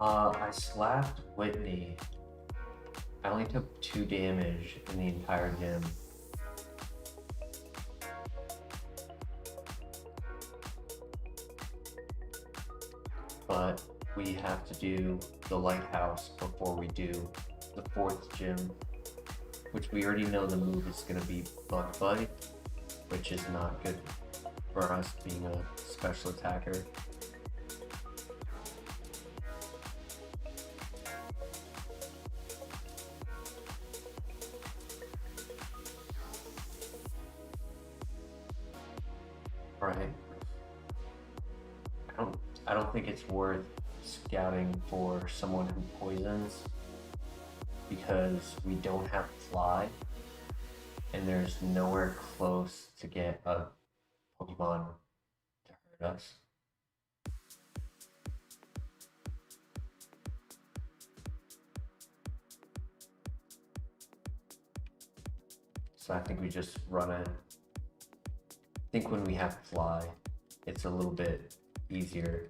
I slapped Whitney. I only took 2 damage in the entire gym. But we have to do the Lighthouse before we do the 4th gym, which we already know the move is going to be Bug Bite, which is not good for us being a special attacker. Right. I don't think it's worth scouting for someone who poisons because we don't have fly and there's nowhere close to get a Pokemon to hurt us. So I think we just run it. I think when we have fly, it's a little bit easier.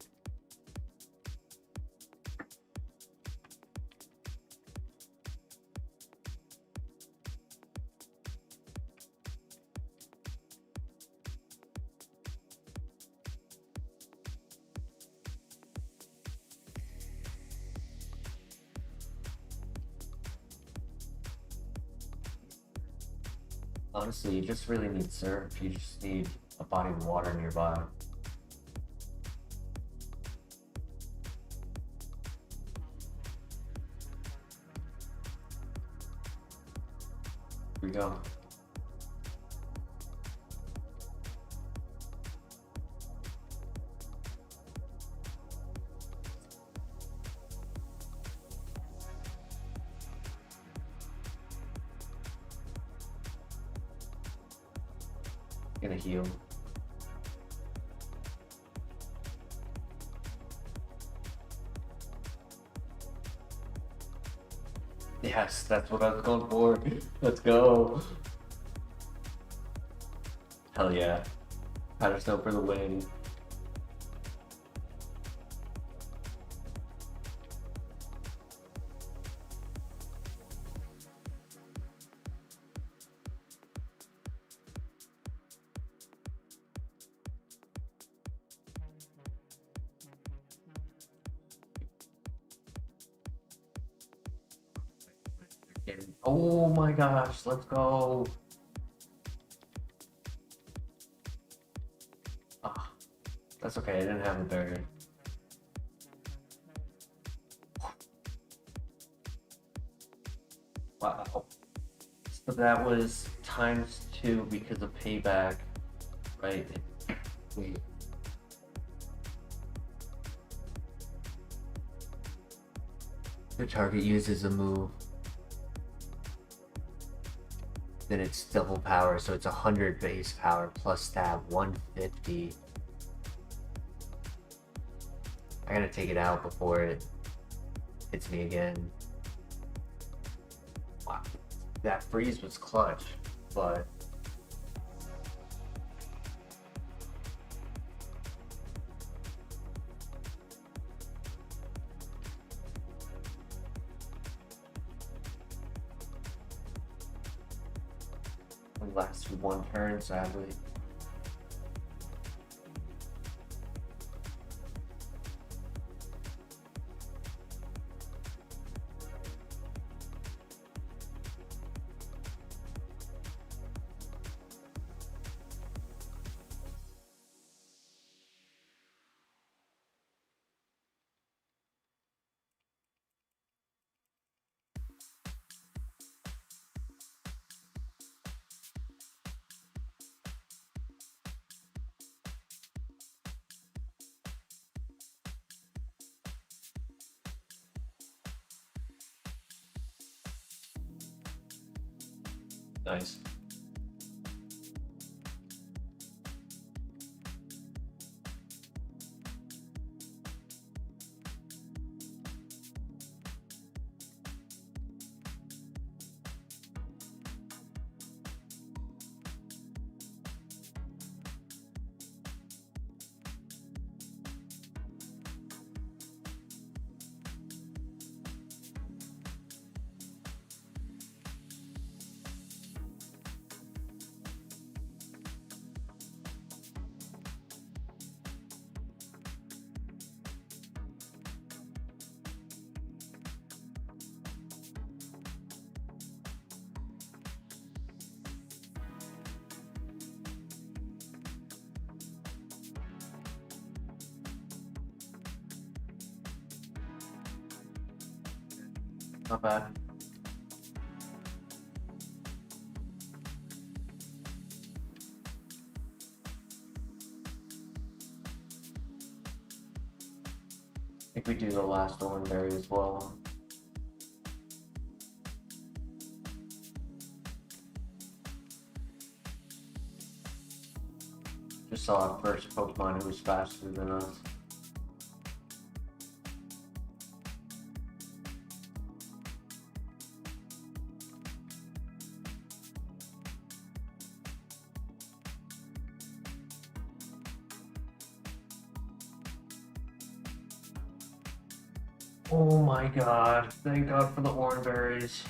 Honestly, you just really need surf. You just need a body of water nearby. Here we go. Gonna heal. Yes, that's what I was going for. Let's go. Hell yeah. Patterson for the win. Oh my gosh, let's go. Ah, that's okay, I didn't have the barrier. Wow. So that was ×2 because of payback, right? Wait. The target uses a move. Then it's double power, so it's 100 base power plus stab 150. I gotta take it out before it hits me again. Wow, that freeze was clutch, but it lasted 1 turn, sadly. Nice. Not bad. I think we do the last Oranberry as well. Just saw our first Pokemon who was faster than us. Oh my god, thank god for the Oranberries.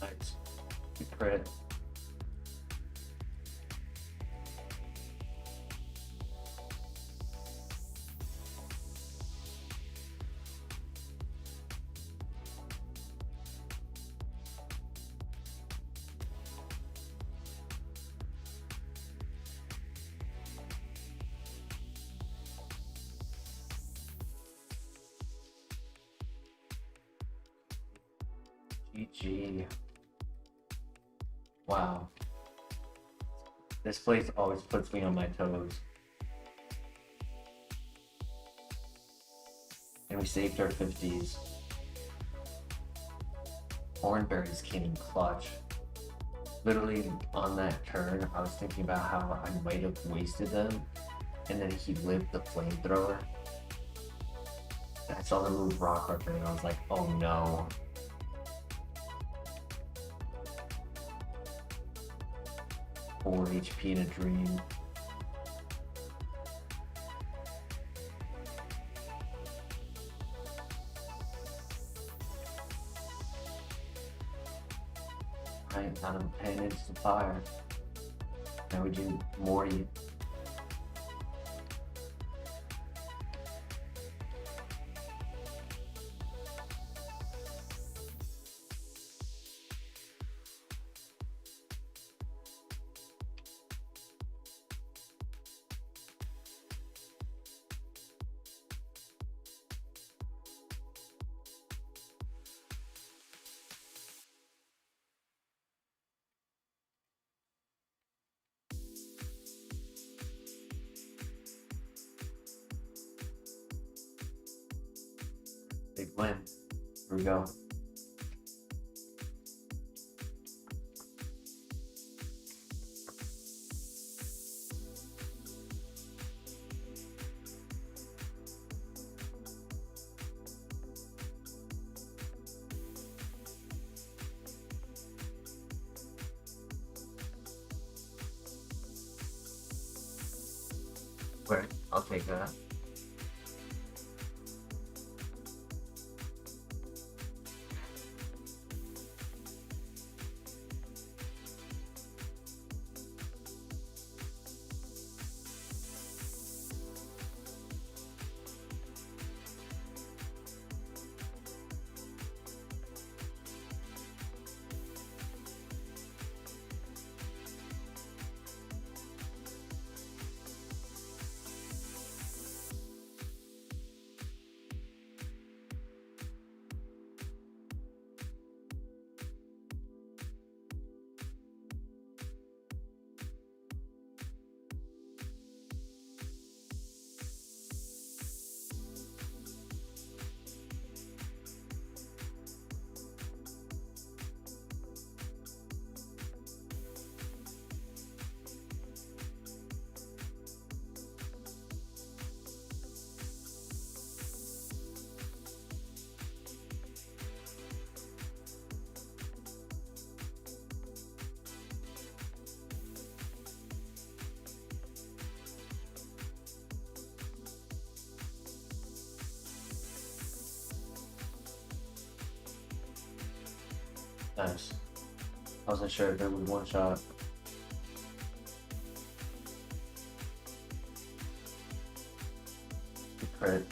Nice. Good crit. GG. Wow. This place always puts me on my toes. And we saved our 50s. Oranberries came in clutch. Literally on that turn, I was thinking about how I might have wasted them. And then he lived the flamethrower. I saw the move Rock Harper and I was like, oh no. Four HP in a dream. Right, I'm paying instant fire. Now we do Morty. Big win. Here we go. Where? I'll take that. Nice. I wasn't sure if it would one shot. Good crit.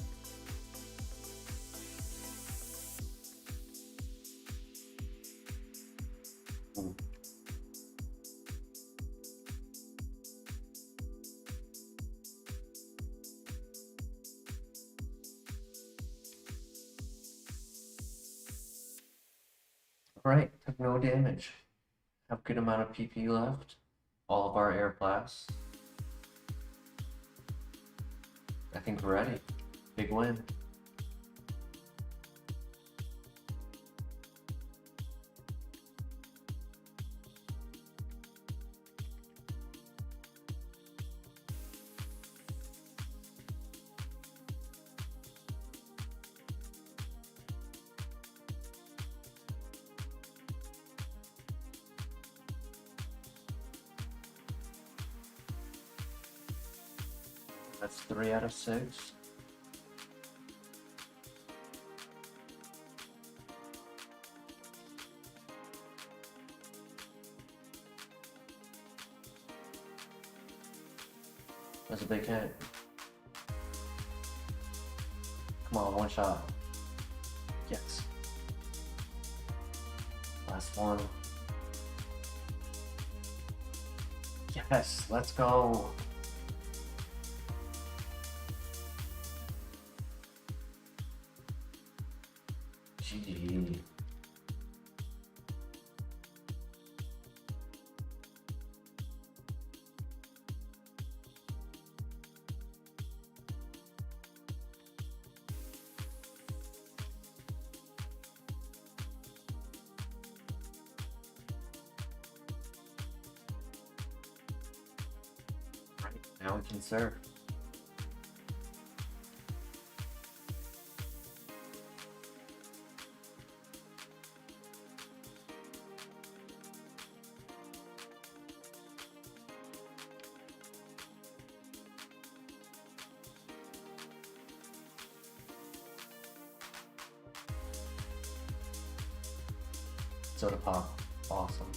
Ooh. Alright, took no damage. Have a good amount of PP left. All of our air blasts. I think we're ready. Big win. That's 3 out of 6. That's a big hit. Come on, one shot. Yes. Last one. Yes, let's go. GG. Right, now we can serve. Soda pop, awesome.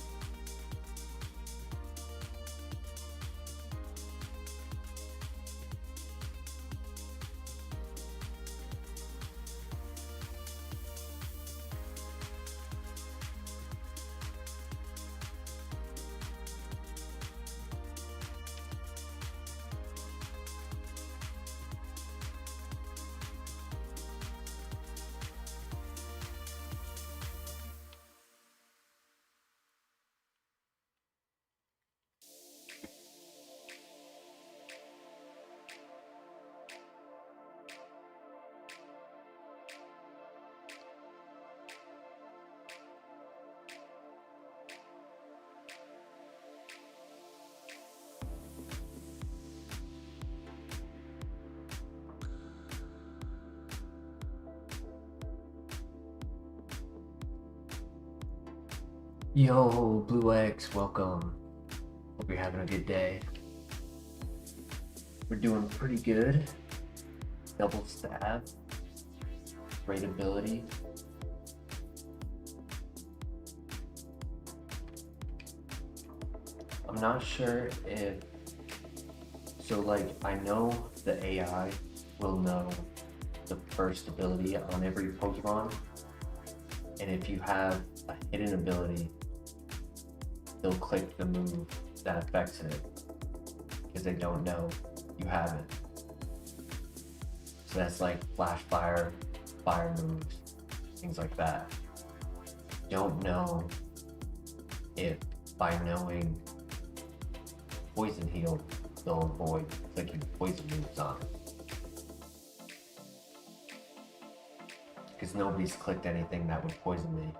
Yo, Blue X, welcome. Hope you're having a good day. We're doing pretty good. Double stab. Great ability. I'm not sure if... So like, I know the AI will know the first ability on every Pokemon. And if you have a hidden ability, they'll click the move that affects it because they don't know you have it. So that's like flash fire, fire moves, things like that. Don't know if by knowing poison heal, they'll avoid clicking poison moves on it. Because nobody's clicked anything that would poison me.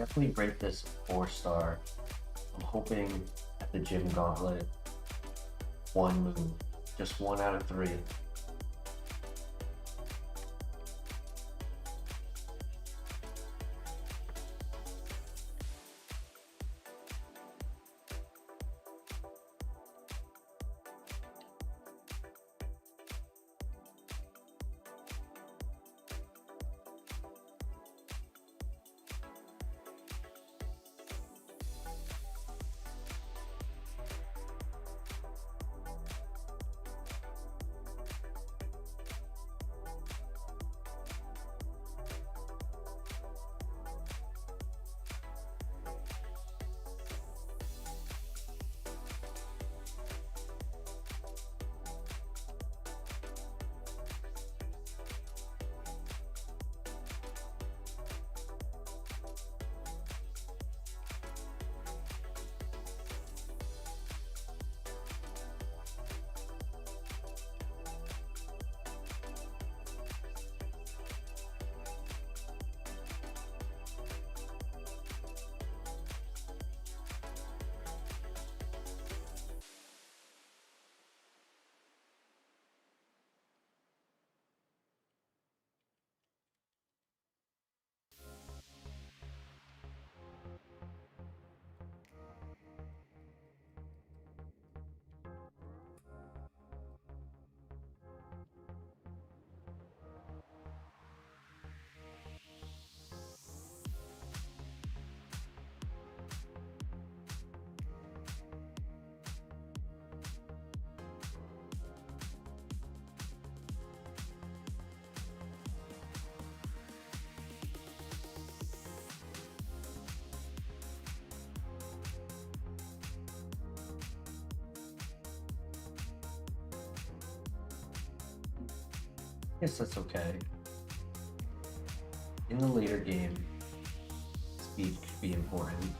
Definitely rate this 4-star. I'm hoping at the gym gauntlet, one move, just 1 out of 3. Guess that's okay. In the later game, speed could be important.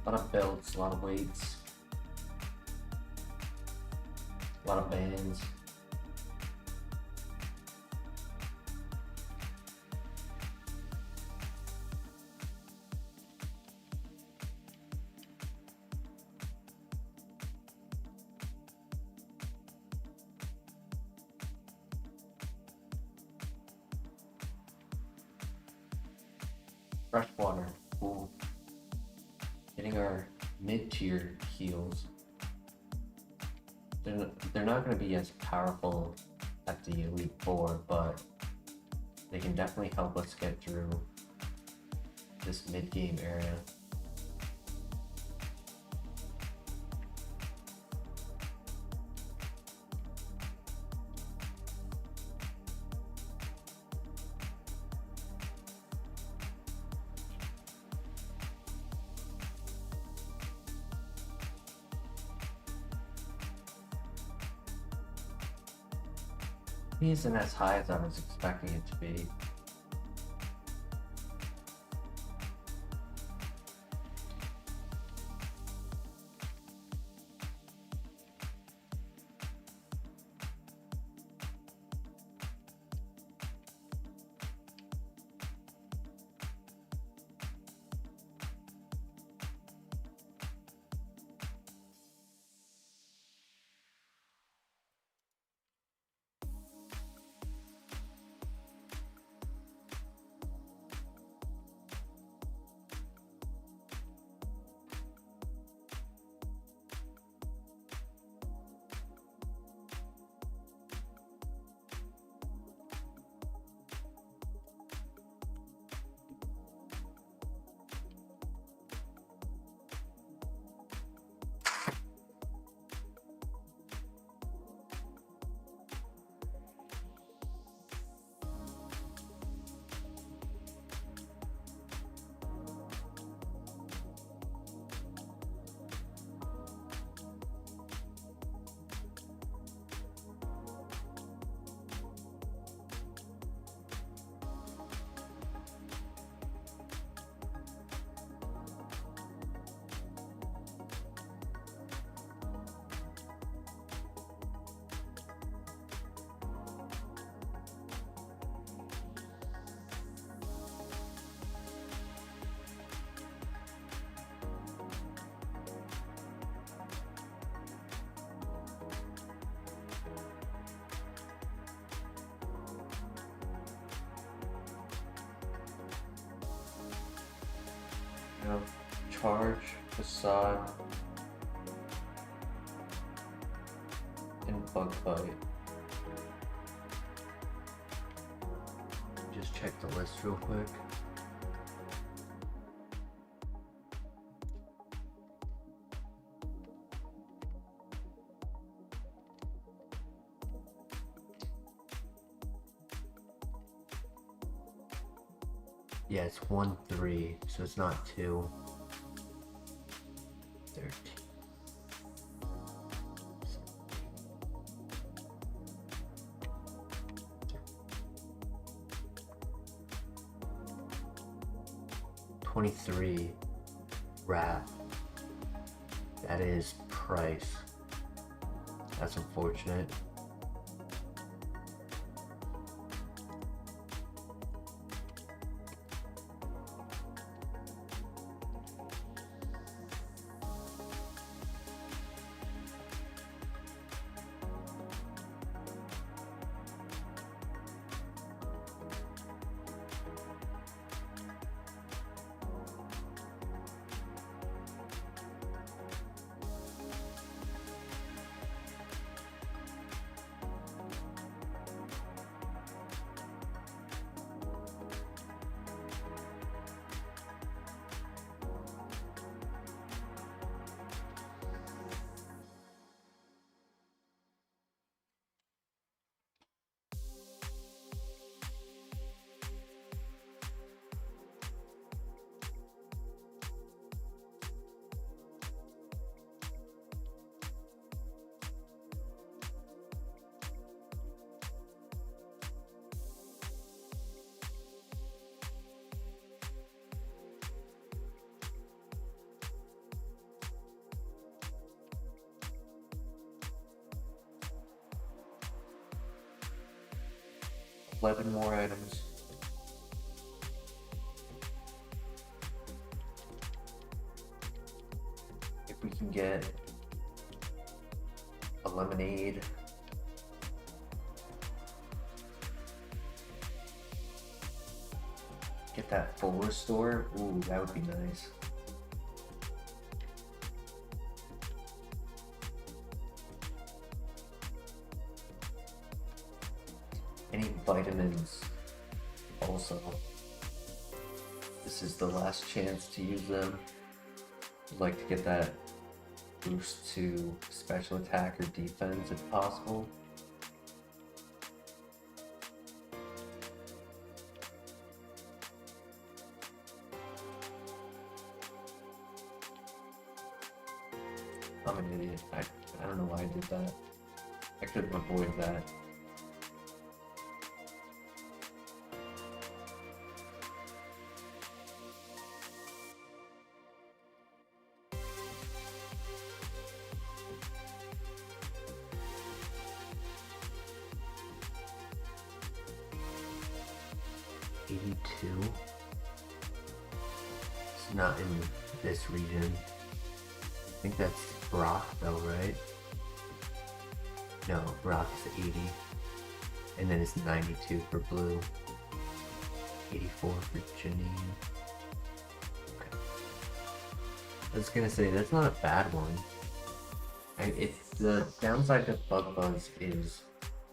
A lot of belts, a lot of weights, a lot of bands. Freshwater, cool. Getting our mid-tier heals. They're not going to be as powerful at the Elite Four, but they can definitely help us get through this mid-game area. He isn't as high as I was expecting it to be. Charge, Facade, and Bug Bite. Just check the list real quick. Yeah, it's 1-3, so it's not 2. 13. $23 Wrath. That is price. That's unfortunate. 11 more items. If we can get a lemonade, get that full restore, ooh, that would be nice. Any vitamins also. This is the last chance to use them. I'd like to get that boost to special attack or defense if possible. I'm an idiot. I don't know why I did that. I could avoid that. It's not in this region. I think that's rock though, right? No, rock is 80. And then it's 92 for blue. 84 for Janine. Okay. I was gonna say, that's not a bad one. The downside to Bug Buzz is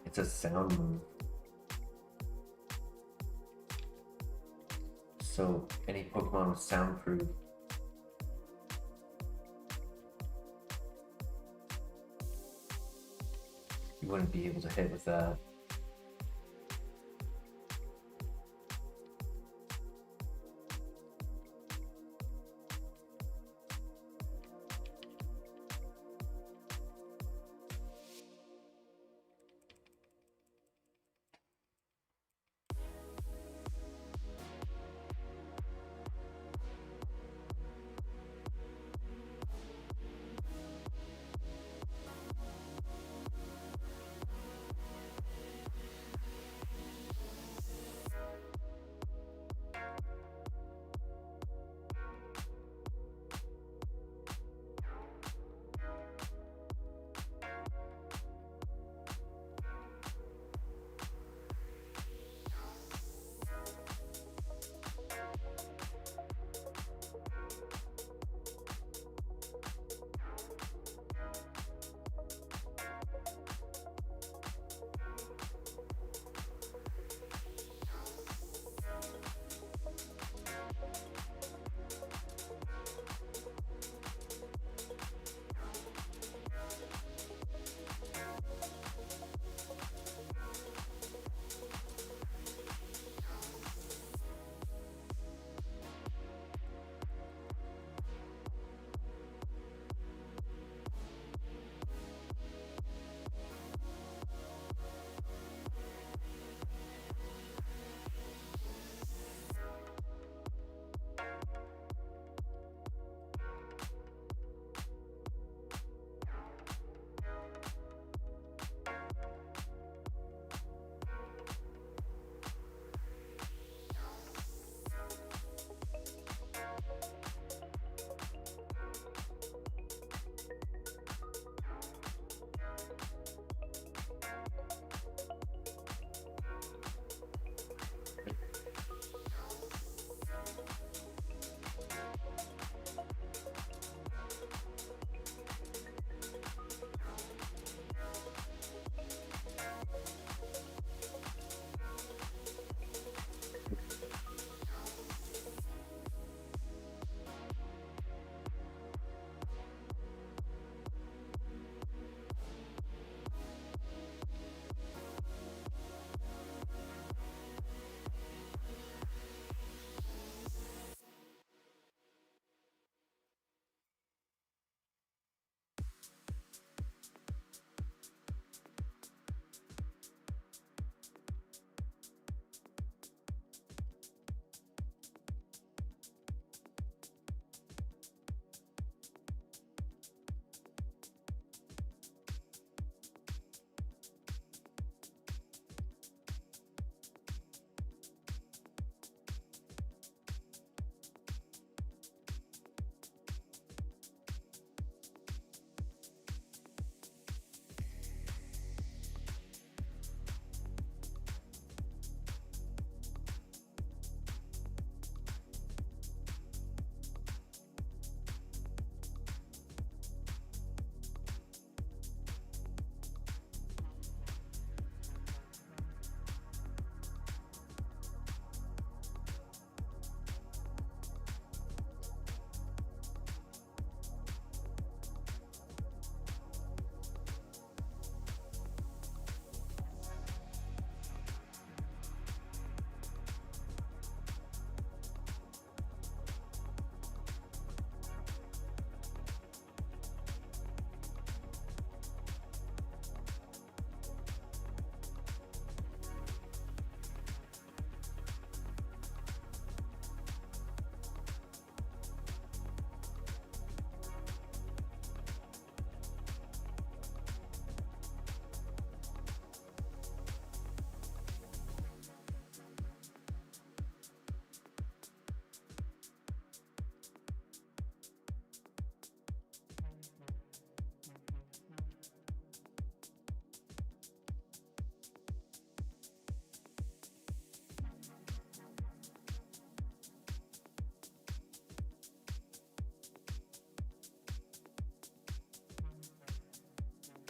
it's a sound move. So any Pokemon with soundproof you wouldn't be able to hit with that.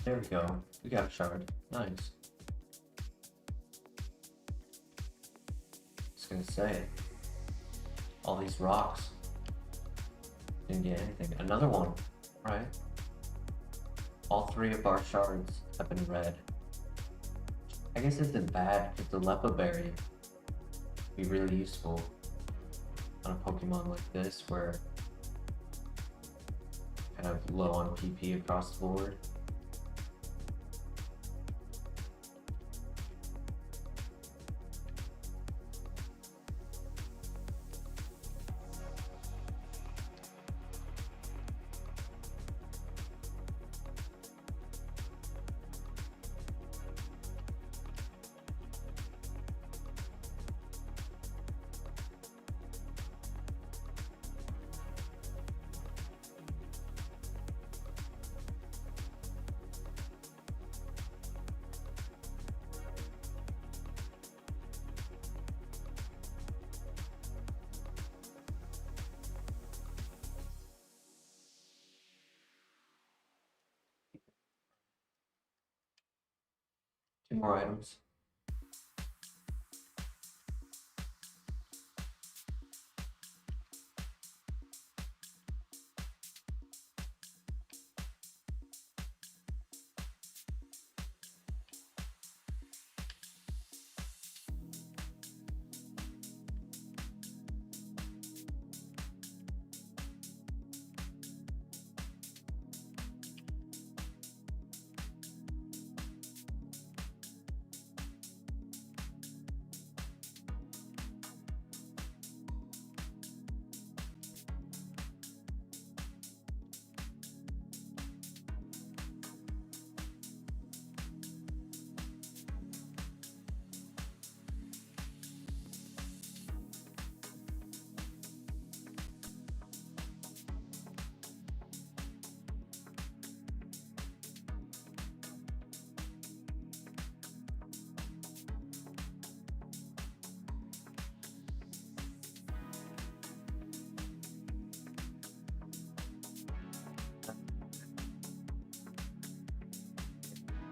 There we go. We got a shard. Nice. Just gonna say, all these rocks didn't get anything. Another one, right? All three of our shards have been red. I guess this is bad because the Lepa Berry would be really useful on a Pokemon like this where kind of low on PP across the board. Two more items.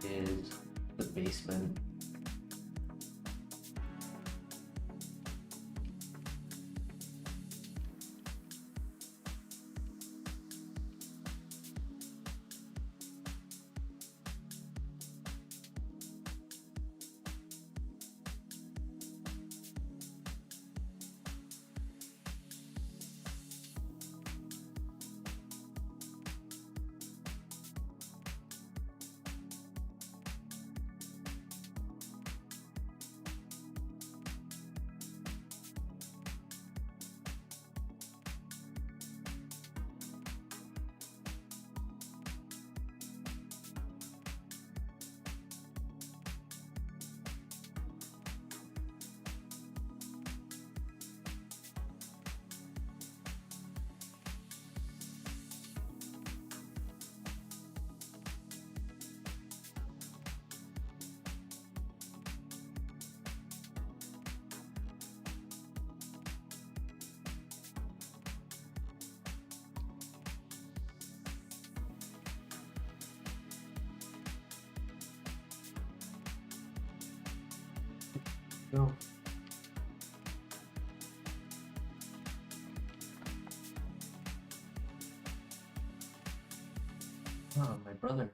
Is the basement. No. Oh, my brother.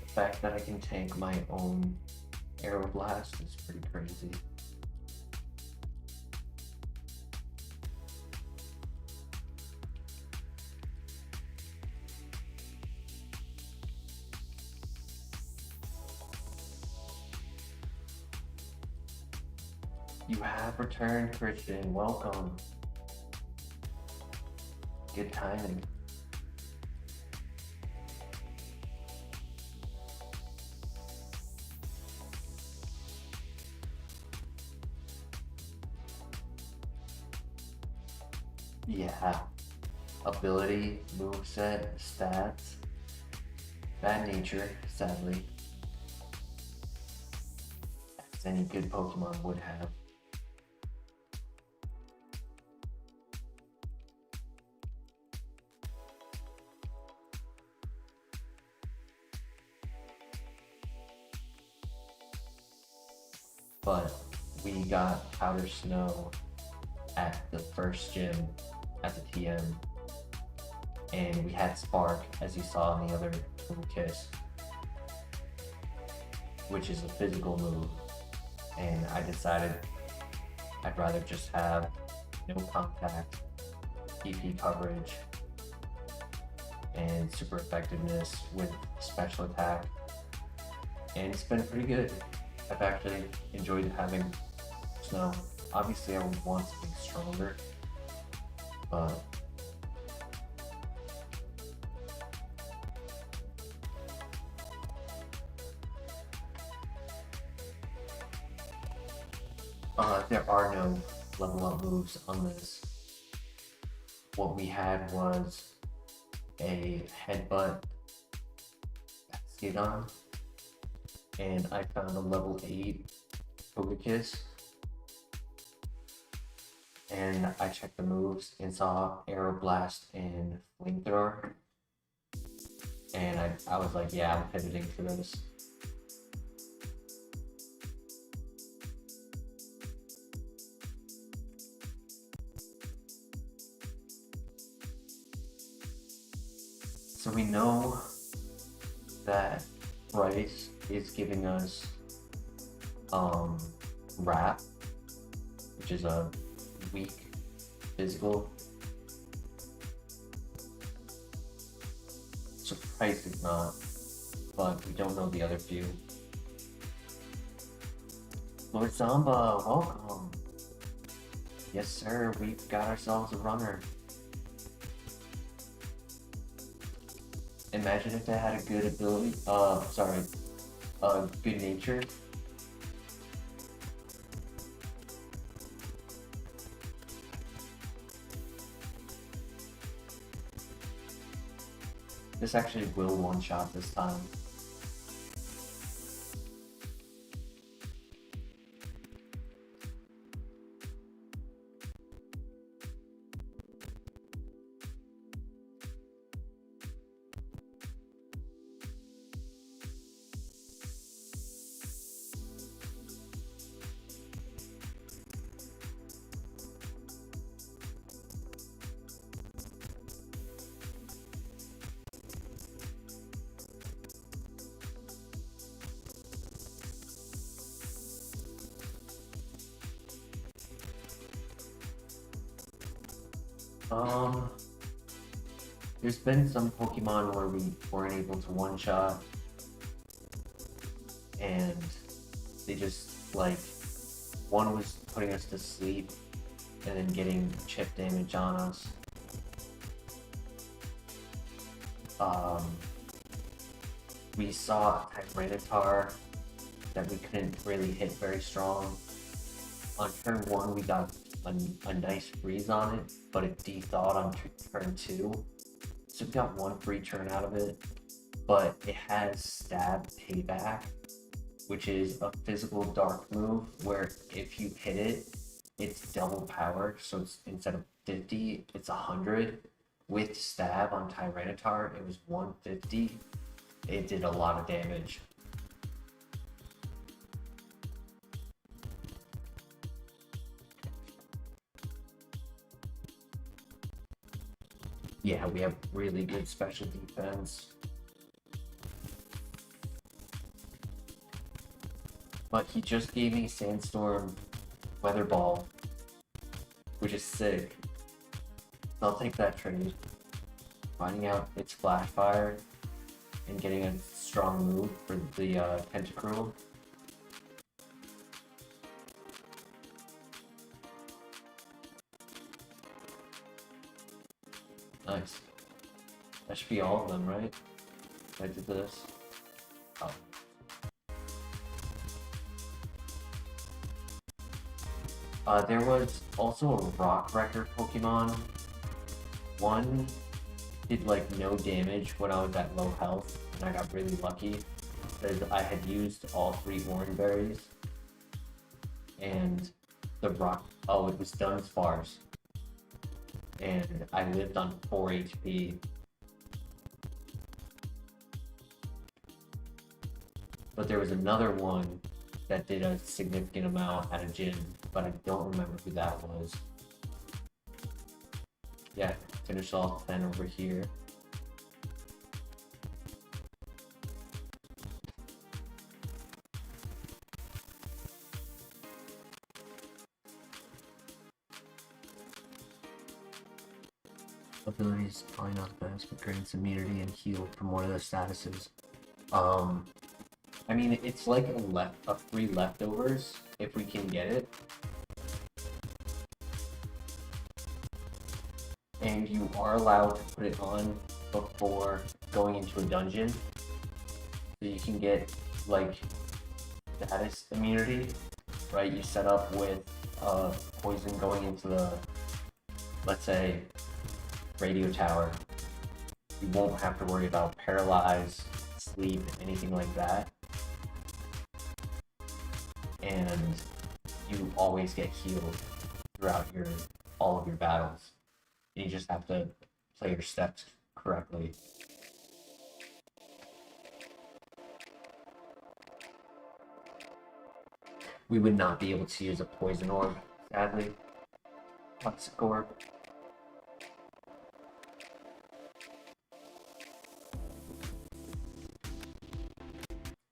The fact that I can tank my own Aeroblast is pretty crazy. You have returned, Christian. Welcome. Good timing. Yeah. ability, moveset, stats, bad nature, sadly, as any good Pokemon would have. But we got Powder Snow at the first gym at the TM, and we had Spark, as you saw in the other Kiss, which is a physical move, and I decided I'd rather just have no contact, EP coverage, and super effectiveness with special attack, and it's been pretty good. I've actually enjoyed having Snow. Obviously, I would want something stronger, but there are no level up moves on this. What we had was a headbutt Skidon, and I found a level 8 Togekiss, and I checked the moves and saw Aeroblast and Flamethrower, and I was like, yeah, I'm pivoting for this. So we know that Bryce is giving us Wrap, which is a weak physical. Surprised it's not, but we don't know the other few. Lord Zamba, welcome. Yes sir, we've got ourselves a runner. Imagine if they had a good ability, good nature. This actually will one-shot this time. There's been some Pokemon where we weren't able to one-shot, and they just, like, one was putting us to sleep and then getting chip damage on us. We saw Tyranitar that we couldn't really hit very strong. On turn 1 we got a nice freeze on it, but it de-thawed on turn 2. So we got one free turn out of it, but it has Stab Payback, which is a physical dark move where if you hit it, it's double powered. So it's instead of 50, it's 100. With Stab on Tyranitar, it was 150. It did a lot of damage. Yeah, we have really good special defense. But he just gave me Sandstorm Weather Ball, which is sick. I'll take that trade. Finding out it's Flash Fire and getting a strong move for the Tentacruel. Nice. That should be all of them, right? I did this. Oh. There was also a Rock Wrecker Pokemon one did like no damage when I was at low health, and I got really lucky because I had used all 3 orange berries, and the rock, oh, it was done sparse, and I lived on 4 HP. But there was another one that did a significant amount at a gym, but I don't remember who that was. Yeah, finish off 10 over here. Abilities probably not the best, but grants immunity and heal from one of the statuses. I mean, it's like a free leftovers if we can get it. And you are allowed to put it on before going into a dungeon. So you can get like status immunity, right? You set up with poison going into the, let's say, radio tower. You won't have to worry about paralyze, sleep, anything like that. And you always get healed throughout all of your battles. You just have to play your steps correctly. We would not be able to use a poison orb, sadly. Toxic orb.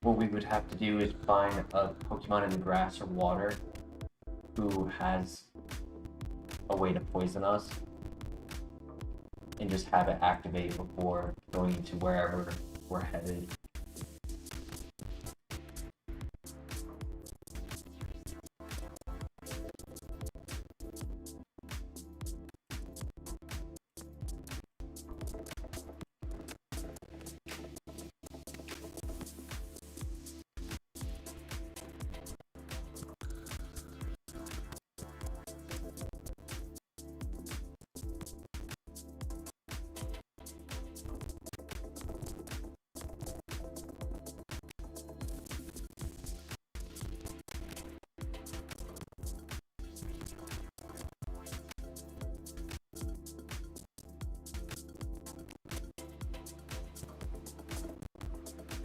What we would have to do is find a Pokemon in the grass or water who has a way to poison us, and just have it activate before going into wherever we're headed.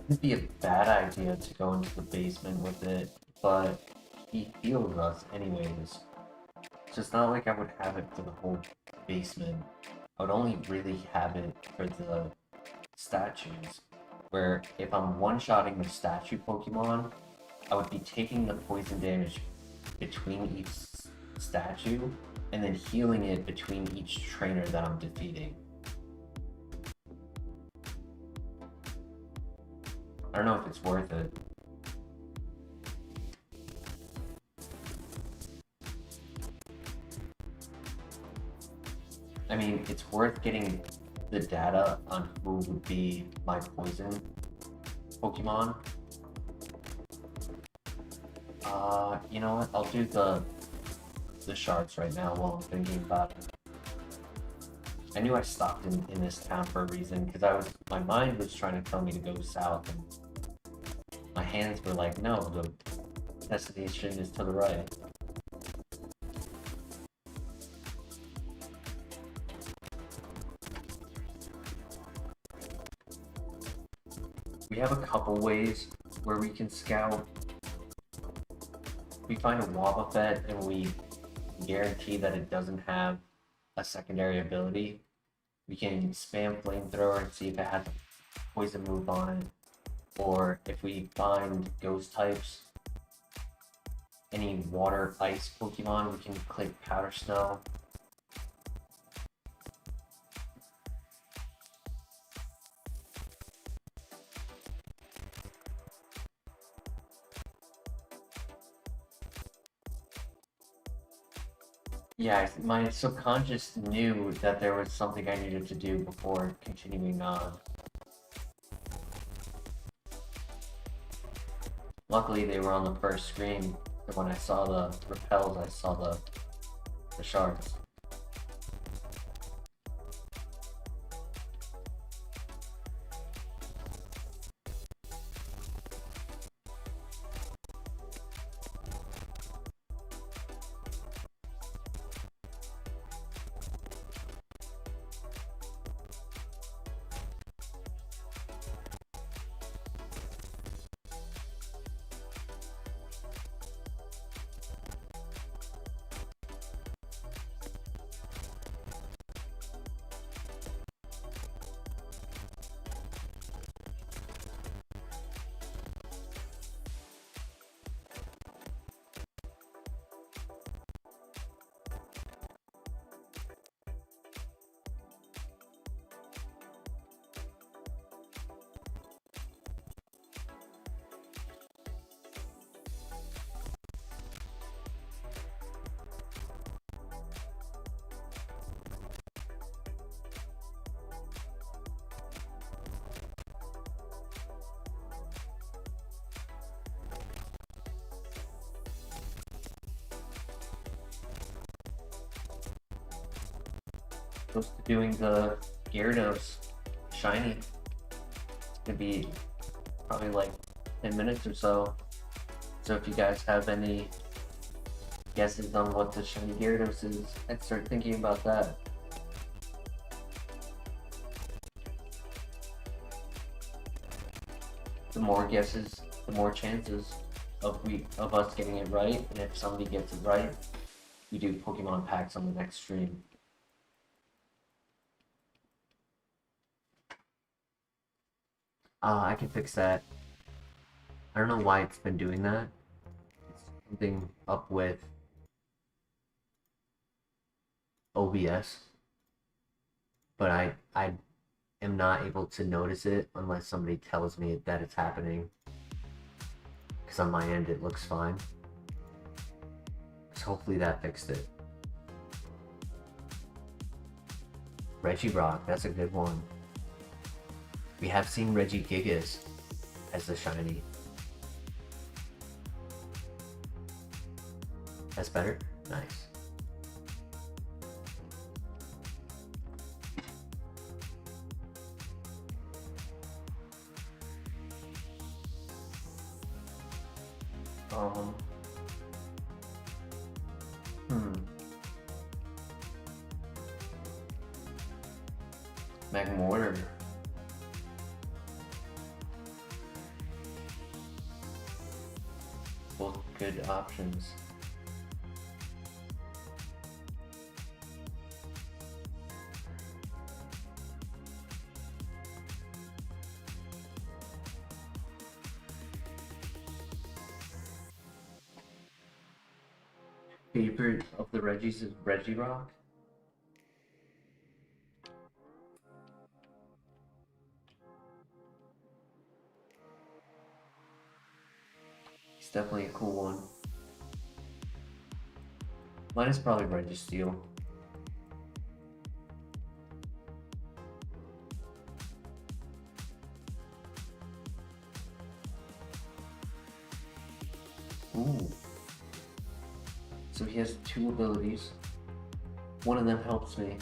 It'd be a bad idea to go into the basement with it, but he heals us anyways. So it's not like I would have it for the whole basement. I would only really have it for the statues, where if I'm one-shotting the statue Pokemon, I would be taking the poison damage between each statue, and then healing it between each trainer that I'm defeating. I don't know if it's worth it. I mean, it's worth getting the data on who would be my poison Pokemon. You know what? I'll do the shards right now while I'm thinking about it. I knew I stopped in this town for a reason, because my mind was trying to tell me to go south, and my hands were like, no, the destination is to the right. We have a couple ways where we can scout. We find a Wobbuffet and we guarantee that it doesn't have a secondary ability. We can spam Flamethrower and see if it has a poison move on it. Or if we find ghost types, any water ice Pokemon, we can click Powder Snow. Yeah, my subconscious knew that there was something I needed to do before continuing on. Luckily, they were on the first screen, so when I saw the repels, I saw the shards. close to doing the Gyarados shiny. It's gonna be probably like 10 minutes or so. So if you guys have any guesses on what the shiny Gyarados is, I'd start thinking about that. The more guesses, the more chances of us getting it right, and if somebody gets it right, we do Pokemon packs on the next stream. I can fix that. I don't know why it's been doing that. It's something up with OBS, but I am not able to notice it unless somebody tells me that it's happening. Because on my end it looks fine. So hopefully that fixed it. Regirock, that's a good one. We have seen Regigigas as the shiny. That's better? Nice. Magmortar. Both good options. Favorite of the Reggies is Regirock. He's definitely a cool one. Mine is probably Registeel. Ooh. So he has two abilities. One of them helps me.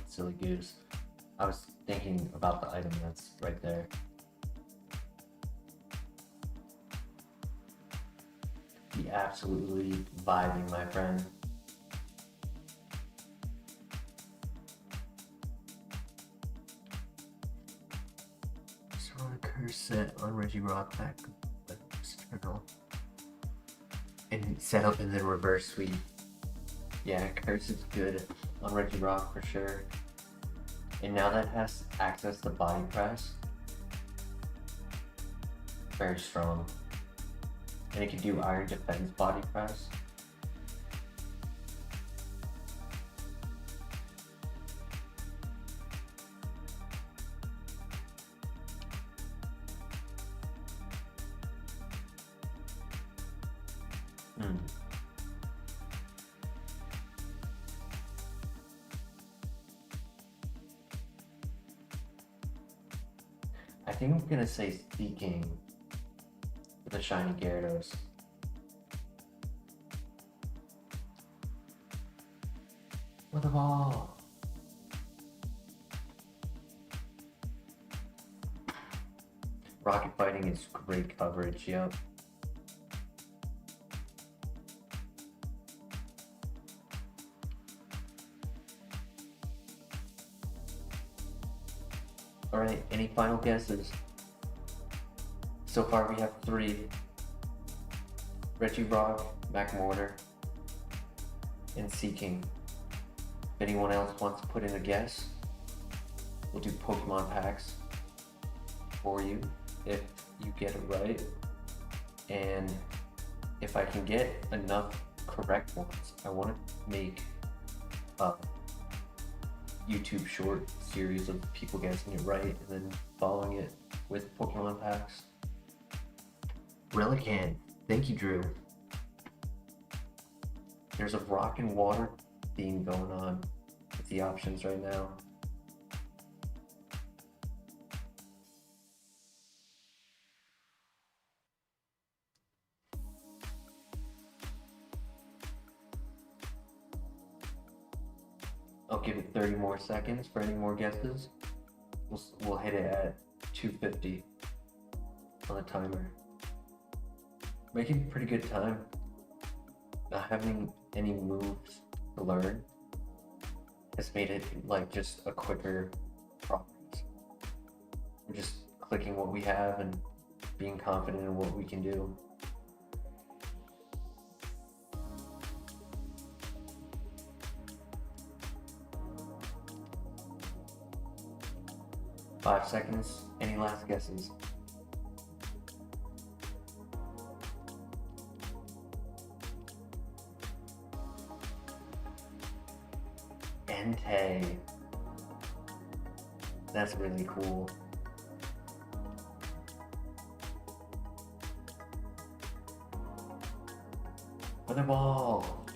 Silly goose. I was thinking about the item that's right there. Be absolutely vibing, my friend. So a curse set on Regirock pack, but external. And set up in the reverse sweep. Yeah, curse is good on Regirock for sure. And now that has access to body press, very strong. And it can do iron defense body press. I think I'm gonna say Speaking for the shiny Gyarados. What the ball? Rocket Fighting is great coverage, yep. Alright, any final guesses? So far we have 3. Regirock, Magmortar, and Seaking. If anyone else wants to put in a guess, we'll do Pokemon packs for you if you get it right. And if I can get enough correct ones, I want to make a YouTube short series of people guessing it right and then following it with Pokemon packs. Relicanth, thank you, Drew. There's a rock and water theme going on with the options right now. I'll give it 30 more seconds for any more guesses. We'll hit it at 250 on the timer. Making pretty good time. Not having any moves to learn has made it like just a quicker progress. We're just clicking what we have and being confident in what we can do. Five seconds. Any last guesses? Entei. That's really cool. Weather ball.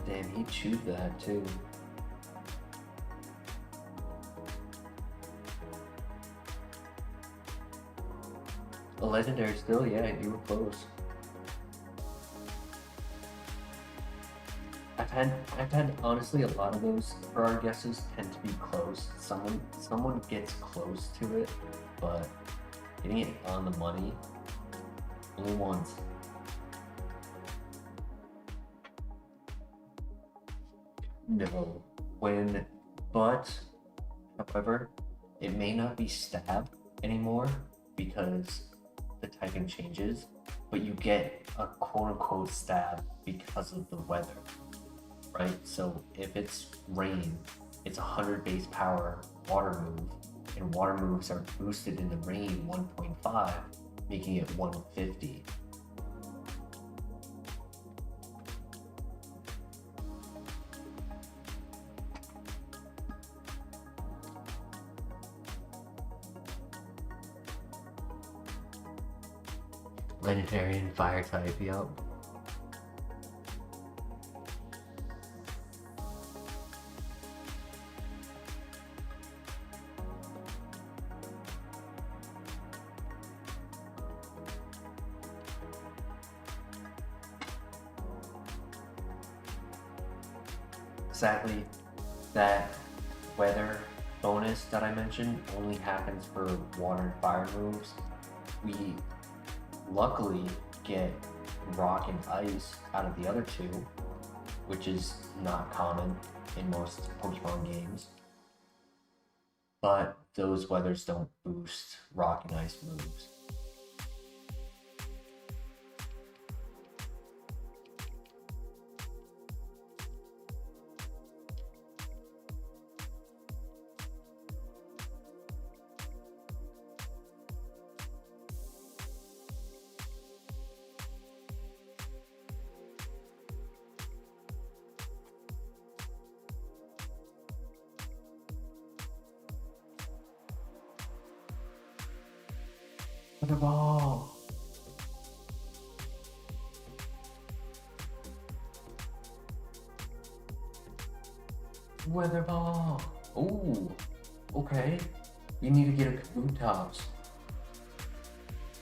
Damn, he chewed that too. A legendary still, yeah, you were close. I've had honestly a lot of those for our guesses tend to be close. Someone gets close to it, but getting it on the money only once. No. However, it may not be stab anymore because the typing changes, but you get a quote-unquote stab because of the weather, right? So if it's rain, it's 100 base power water move, and water moves are boosted in the rain 1.5, making it 150. Legendary and fire type, yup. Sadly, that weather bonus that I mentioned only happens for water and fire moves. We luckily get rock and ice out of the other two, which is not common in most Pokemon games. But those weathers don't boost rock and ice moves. Weather ball. Weather ball. Ooh, okay. You need to get a Kabutops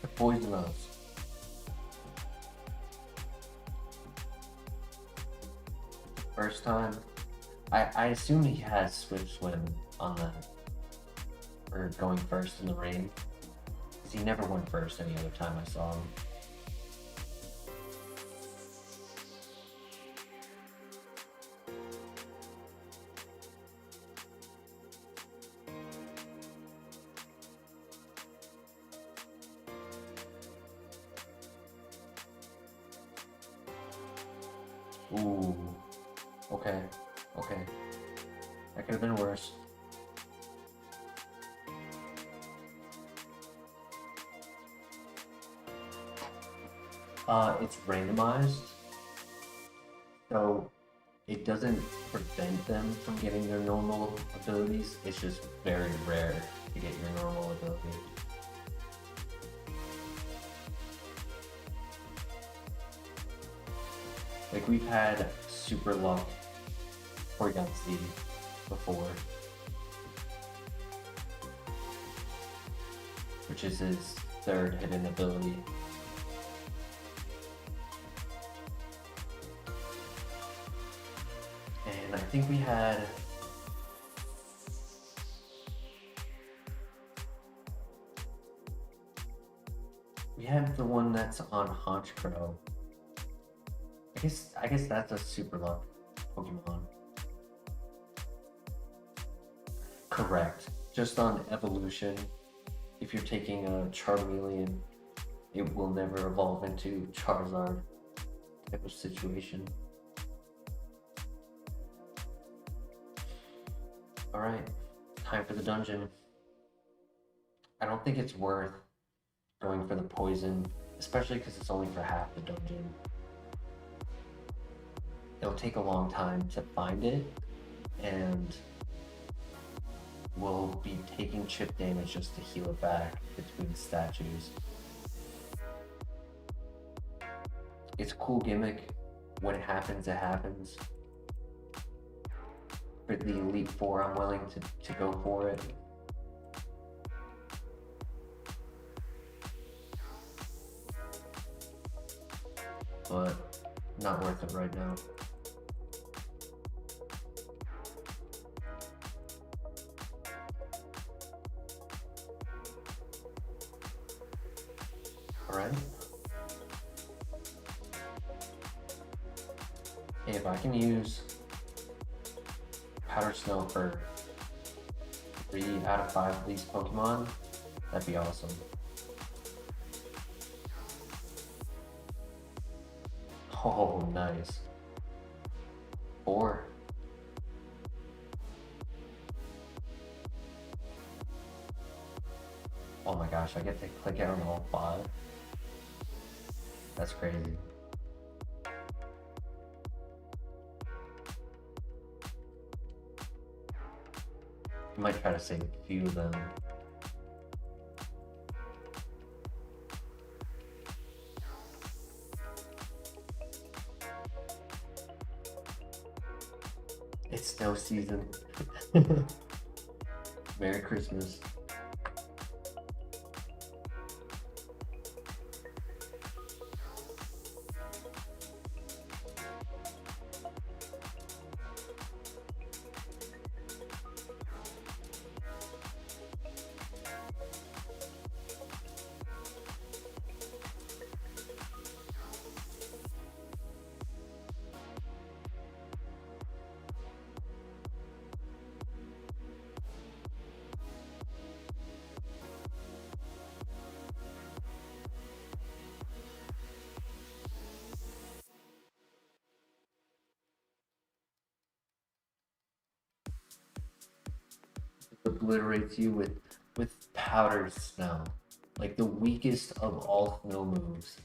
to poison us. First time. I assume he has Swift Swim on that, or going first in the rain. He never went first any other time I saw him. Okay. Okay. That could have been worse. It's randomized, so it doesn't prevent them from getting their normal abilities. It's just very rare to get your normal ability. Like, we've had super luck for Yancey before, which is his third hidden ability. And I think we had the one that's on Honchkrow. I guess that's a super luck Pokemon. Correct. Just on evolution, if you're taking a Charmeleon, it will never evolve into Charizard type of situation. Alright, time for the dungeon. I don't think it's worth going for the poison, especially because it's only for half the dungeon. It'll take a long time to find it, and we'll be taking chip damage just to heal it back between statues. It's a cool gimmick. When it happens, it happens. For the Elite Four, I'm willing to go for it. But not worth it right now. Alright. If I can use Powder Snow for 3 out of 5 of these Pokemon, that'd be awesome. Oh, nice. 4. Oh my gosh, I get to click out on all 5. That's crazy. I might try to save a few of them. It's snow season. Merry Christmas. Obliterates you with powdered snow, like the weakest of all snow moves.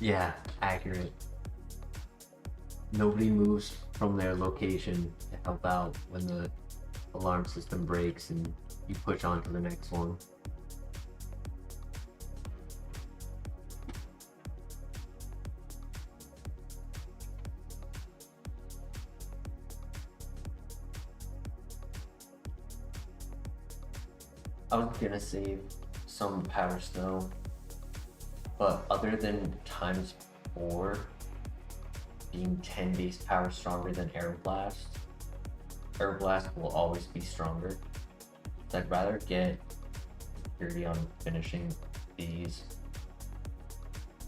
Yeah, accurate. Nobody moves from their location to help out when the alarm system breaks and you push on to the next one. I was gonna save some power snow, but other than ×4 being 10 base power stronger than Air Blast will always be stronger. So I'd rather get security on finishing these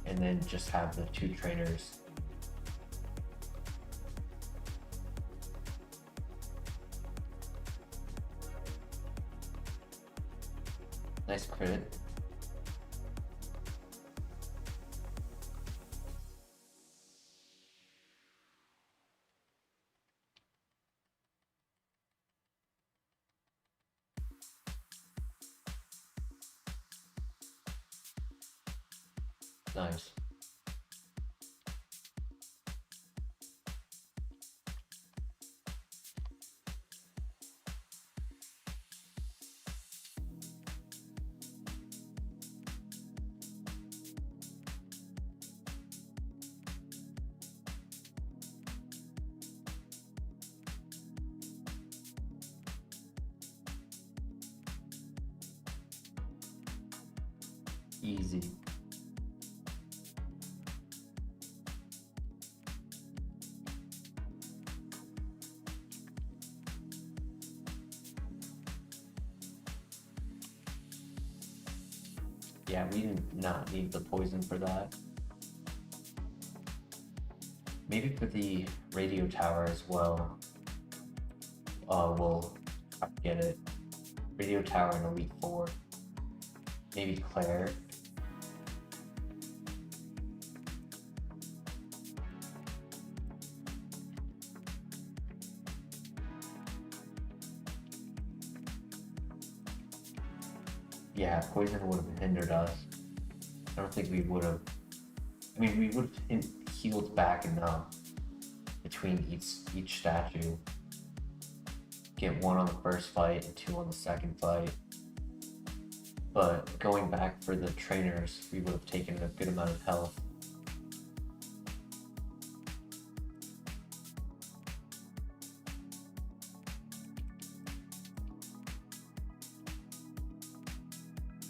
and then just have the 2 trainers. Nice crit. Nice. Easy. Yeah, we did not need the poison for that. Maybe for the radio tower as well. We'll have to get it. Radio tower and Elite 4. Maybe Claire. Yeah, poison would have hindered us. I don't think we would have. I mean, we would have healed back enough between each statue. Get 1 on the first fight and 2 on the second fight. But going back for the trainers, we would have taken a good amount of health.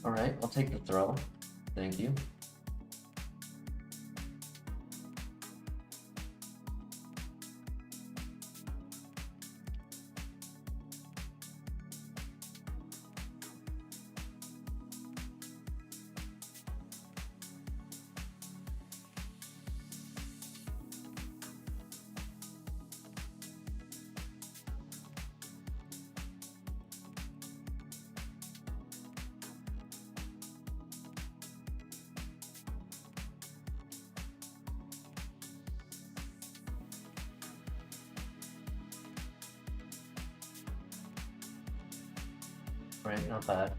Alright, I'll take the throw. Thank you. Right, not bad.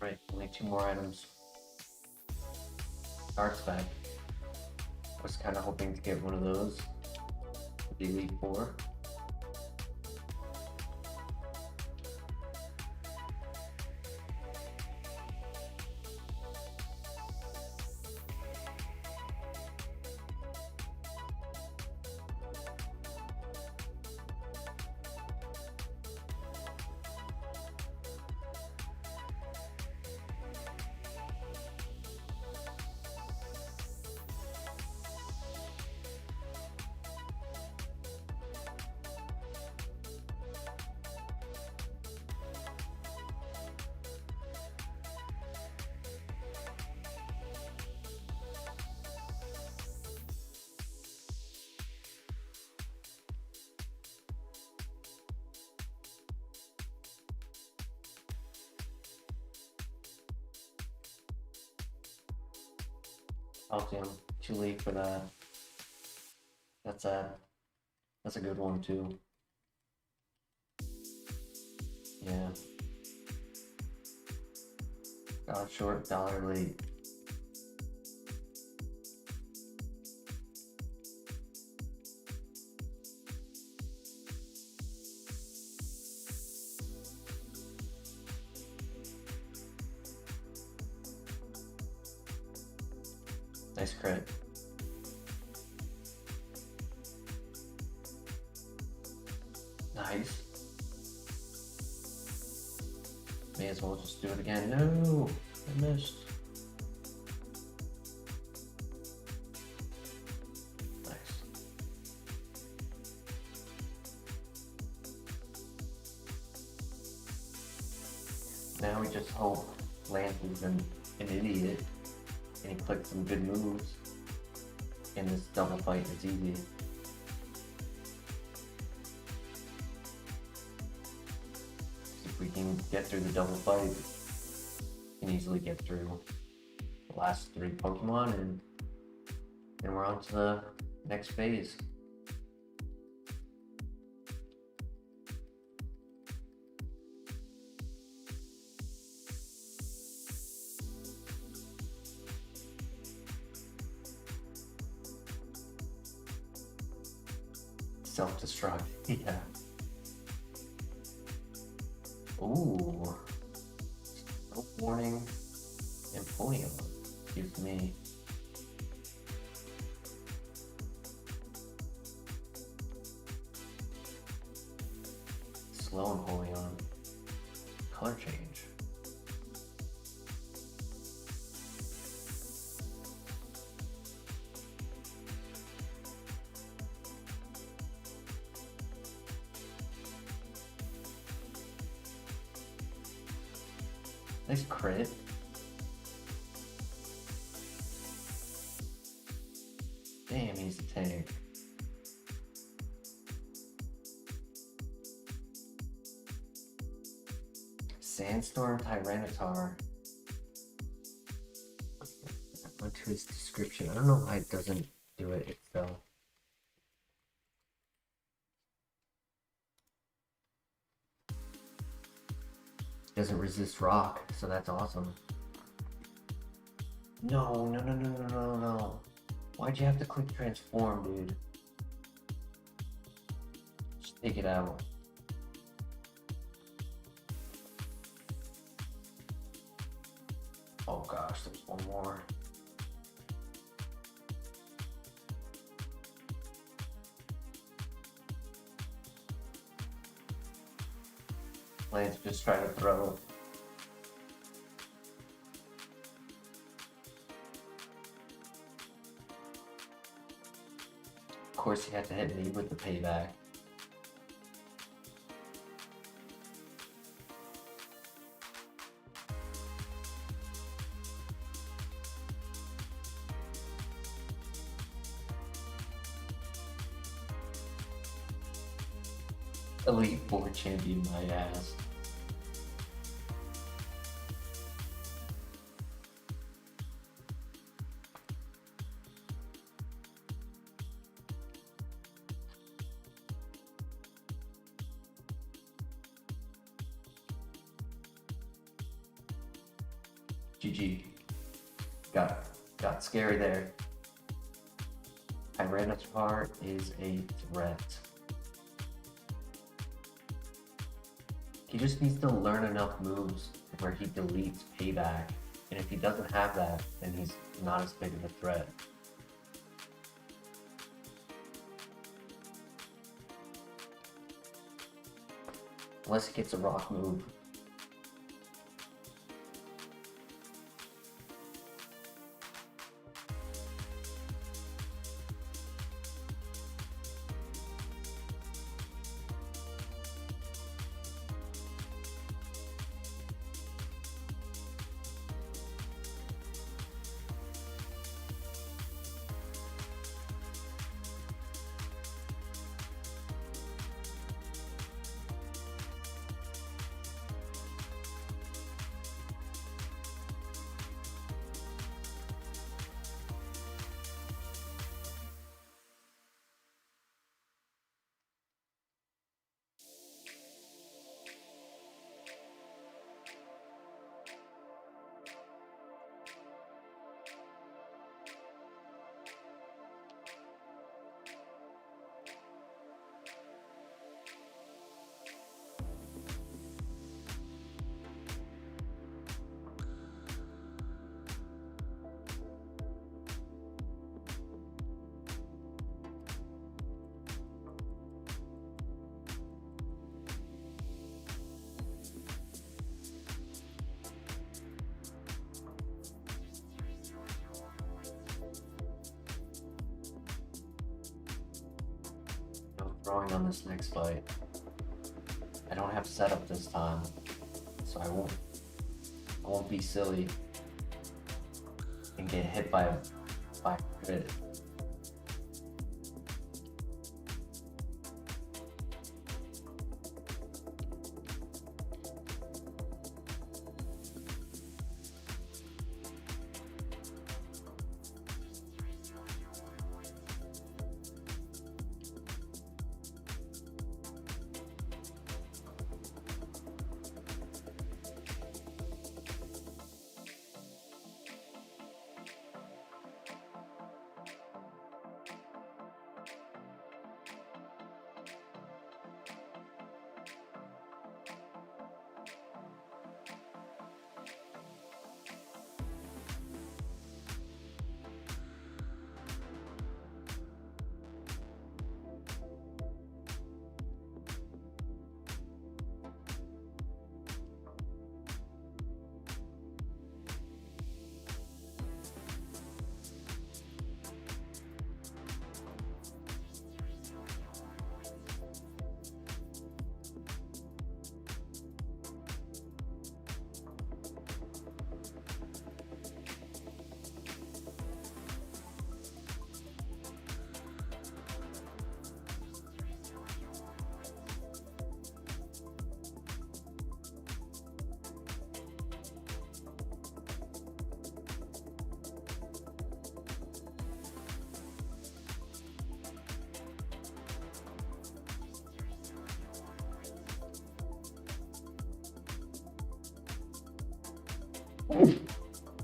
Right, only 2 more items. Dark Spec. Was kind of hoping to get one of those. The Elite 4. Calcium, too late for that. That's a good one too. Yeah. $1 short, $1 late. Nice crit. Nice. May as well just do it again. No, I missed. Nice. Now we just hope Lance isn't an idiot and he clicks some good moves, and this double fight is easy. If we can get through the double fight, we can easily get through the last 3 Pokemon, and then we're on to the next phase. Self-destruct, yeah. Ooh. No warning. Empoleon. Excuse me. Slow Empoleon. Color change. Nice crit. Damn, he's a tank. Sandstorm Tyranitar. I went to his description. I don't know why it doesn't do it itself. Doesn't resist rock, so that's awesome. No. Why'd you have to click transform, dude? Just take it out. Oh gosh, there's one more. Lance just trying to throw. Of course, he had to hit me with the payback. Elite 4 champion my ass. GG. Got scary there. Tyranitar is a threat. He just needs to learn enough moves where he deletes Payback. And if he doesn't have that, then he's not as big of a threat. Unless he gets a rock move. Throwing on this next fight. I don't have setup this time, so I won't be silly and get hit by a crit.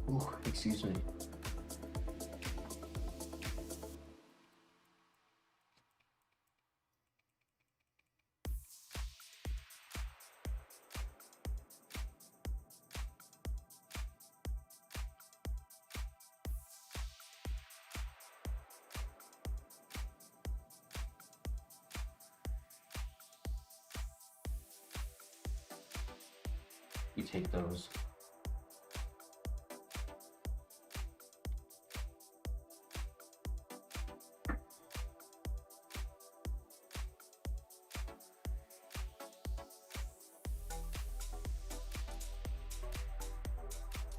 Ooh, excuse me. You take those.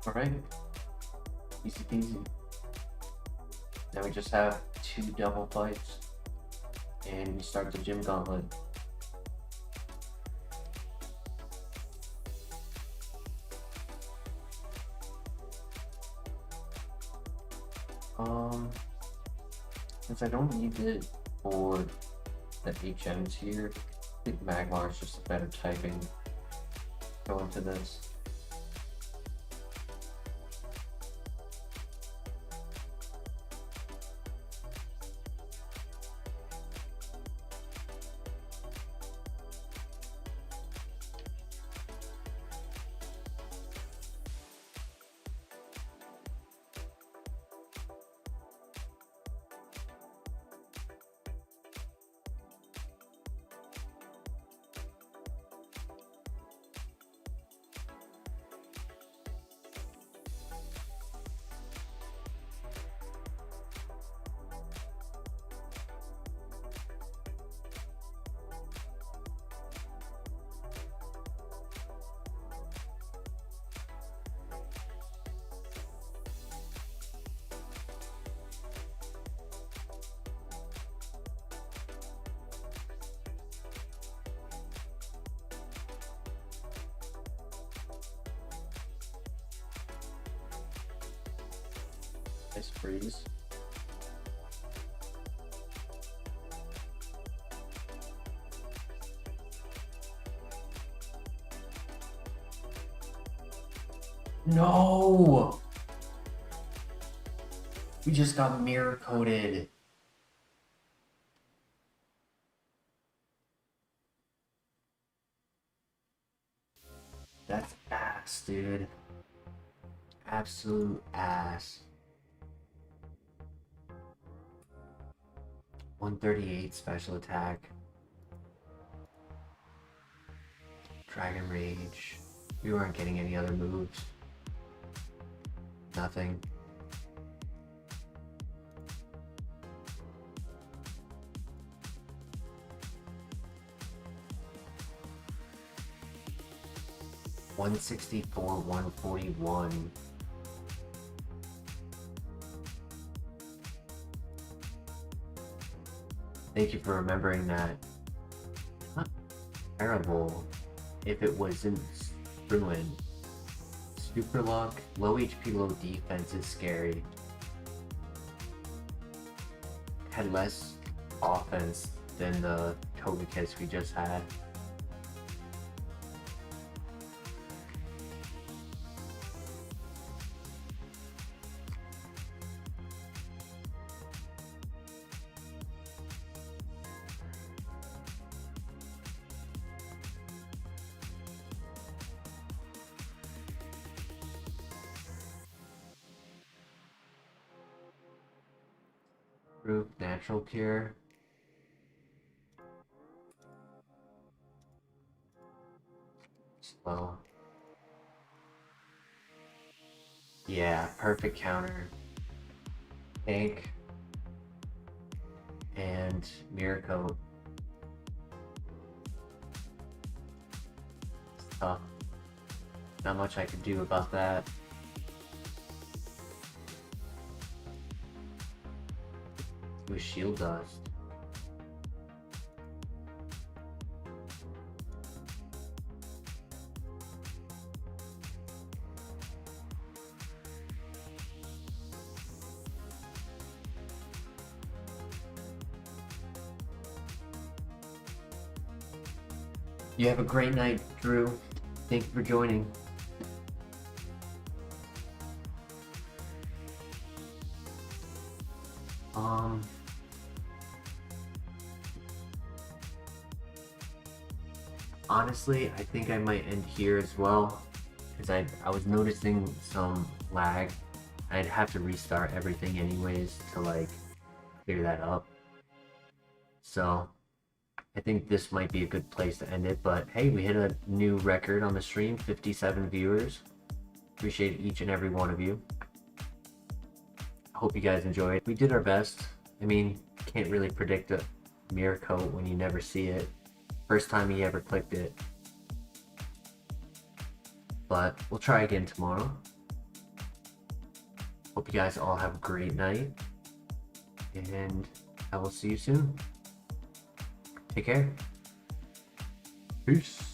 Alright, easy peasy. Now we just have 2 double fights and we start the gym gauntlet. Since I don't need it for the HMs here, I think Magmar is just a better typing going to this. Nice freeze. No! We just got mirror coated. That's ass, dude. Absolute ass. 138 special attack. Dragon Rage. We weren't getting any other moves. Nothing. $164, $141. Thank you for remembering that. Not terrible if it wasn't ruined. Super luck, low HP, low defense is scary. Had less offense than the Togekiss we just had. Group natural cure. Slow. Yeah, perfect counter. Tank. And mirror coat. It's tough. Not much I could do about that. With shield dust. You have a great night, Drew. Thank you for joining. Honestly, I think I might end here as well, because I was noticing some lag. I'd have to restart everything anyways to like clear that up. So I think this might be a good place to end it, but hey, we hit a new record on the stream, 57 viewers. Appreciate each and every one of you. Hope you guys enjoyed. We did our best. I mean, can't really predict a mirror coat when you never see it. First time he ever clicked it. But we'll try again tomorrow. Hope you guys all have a great night. And I will see you soon. Take care. Peace.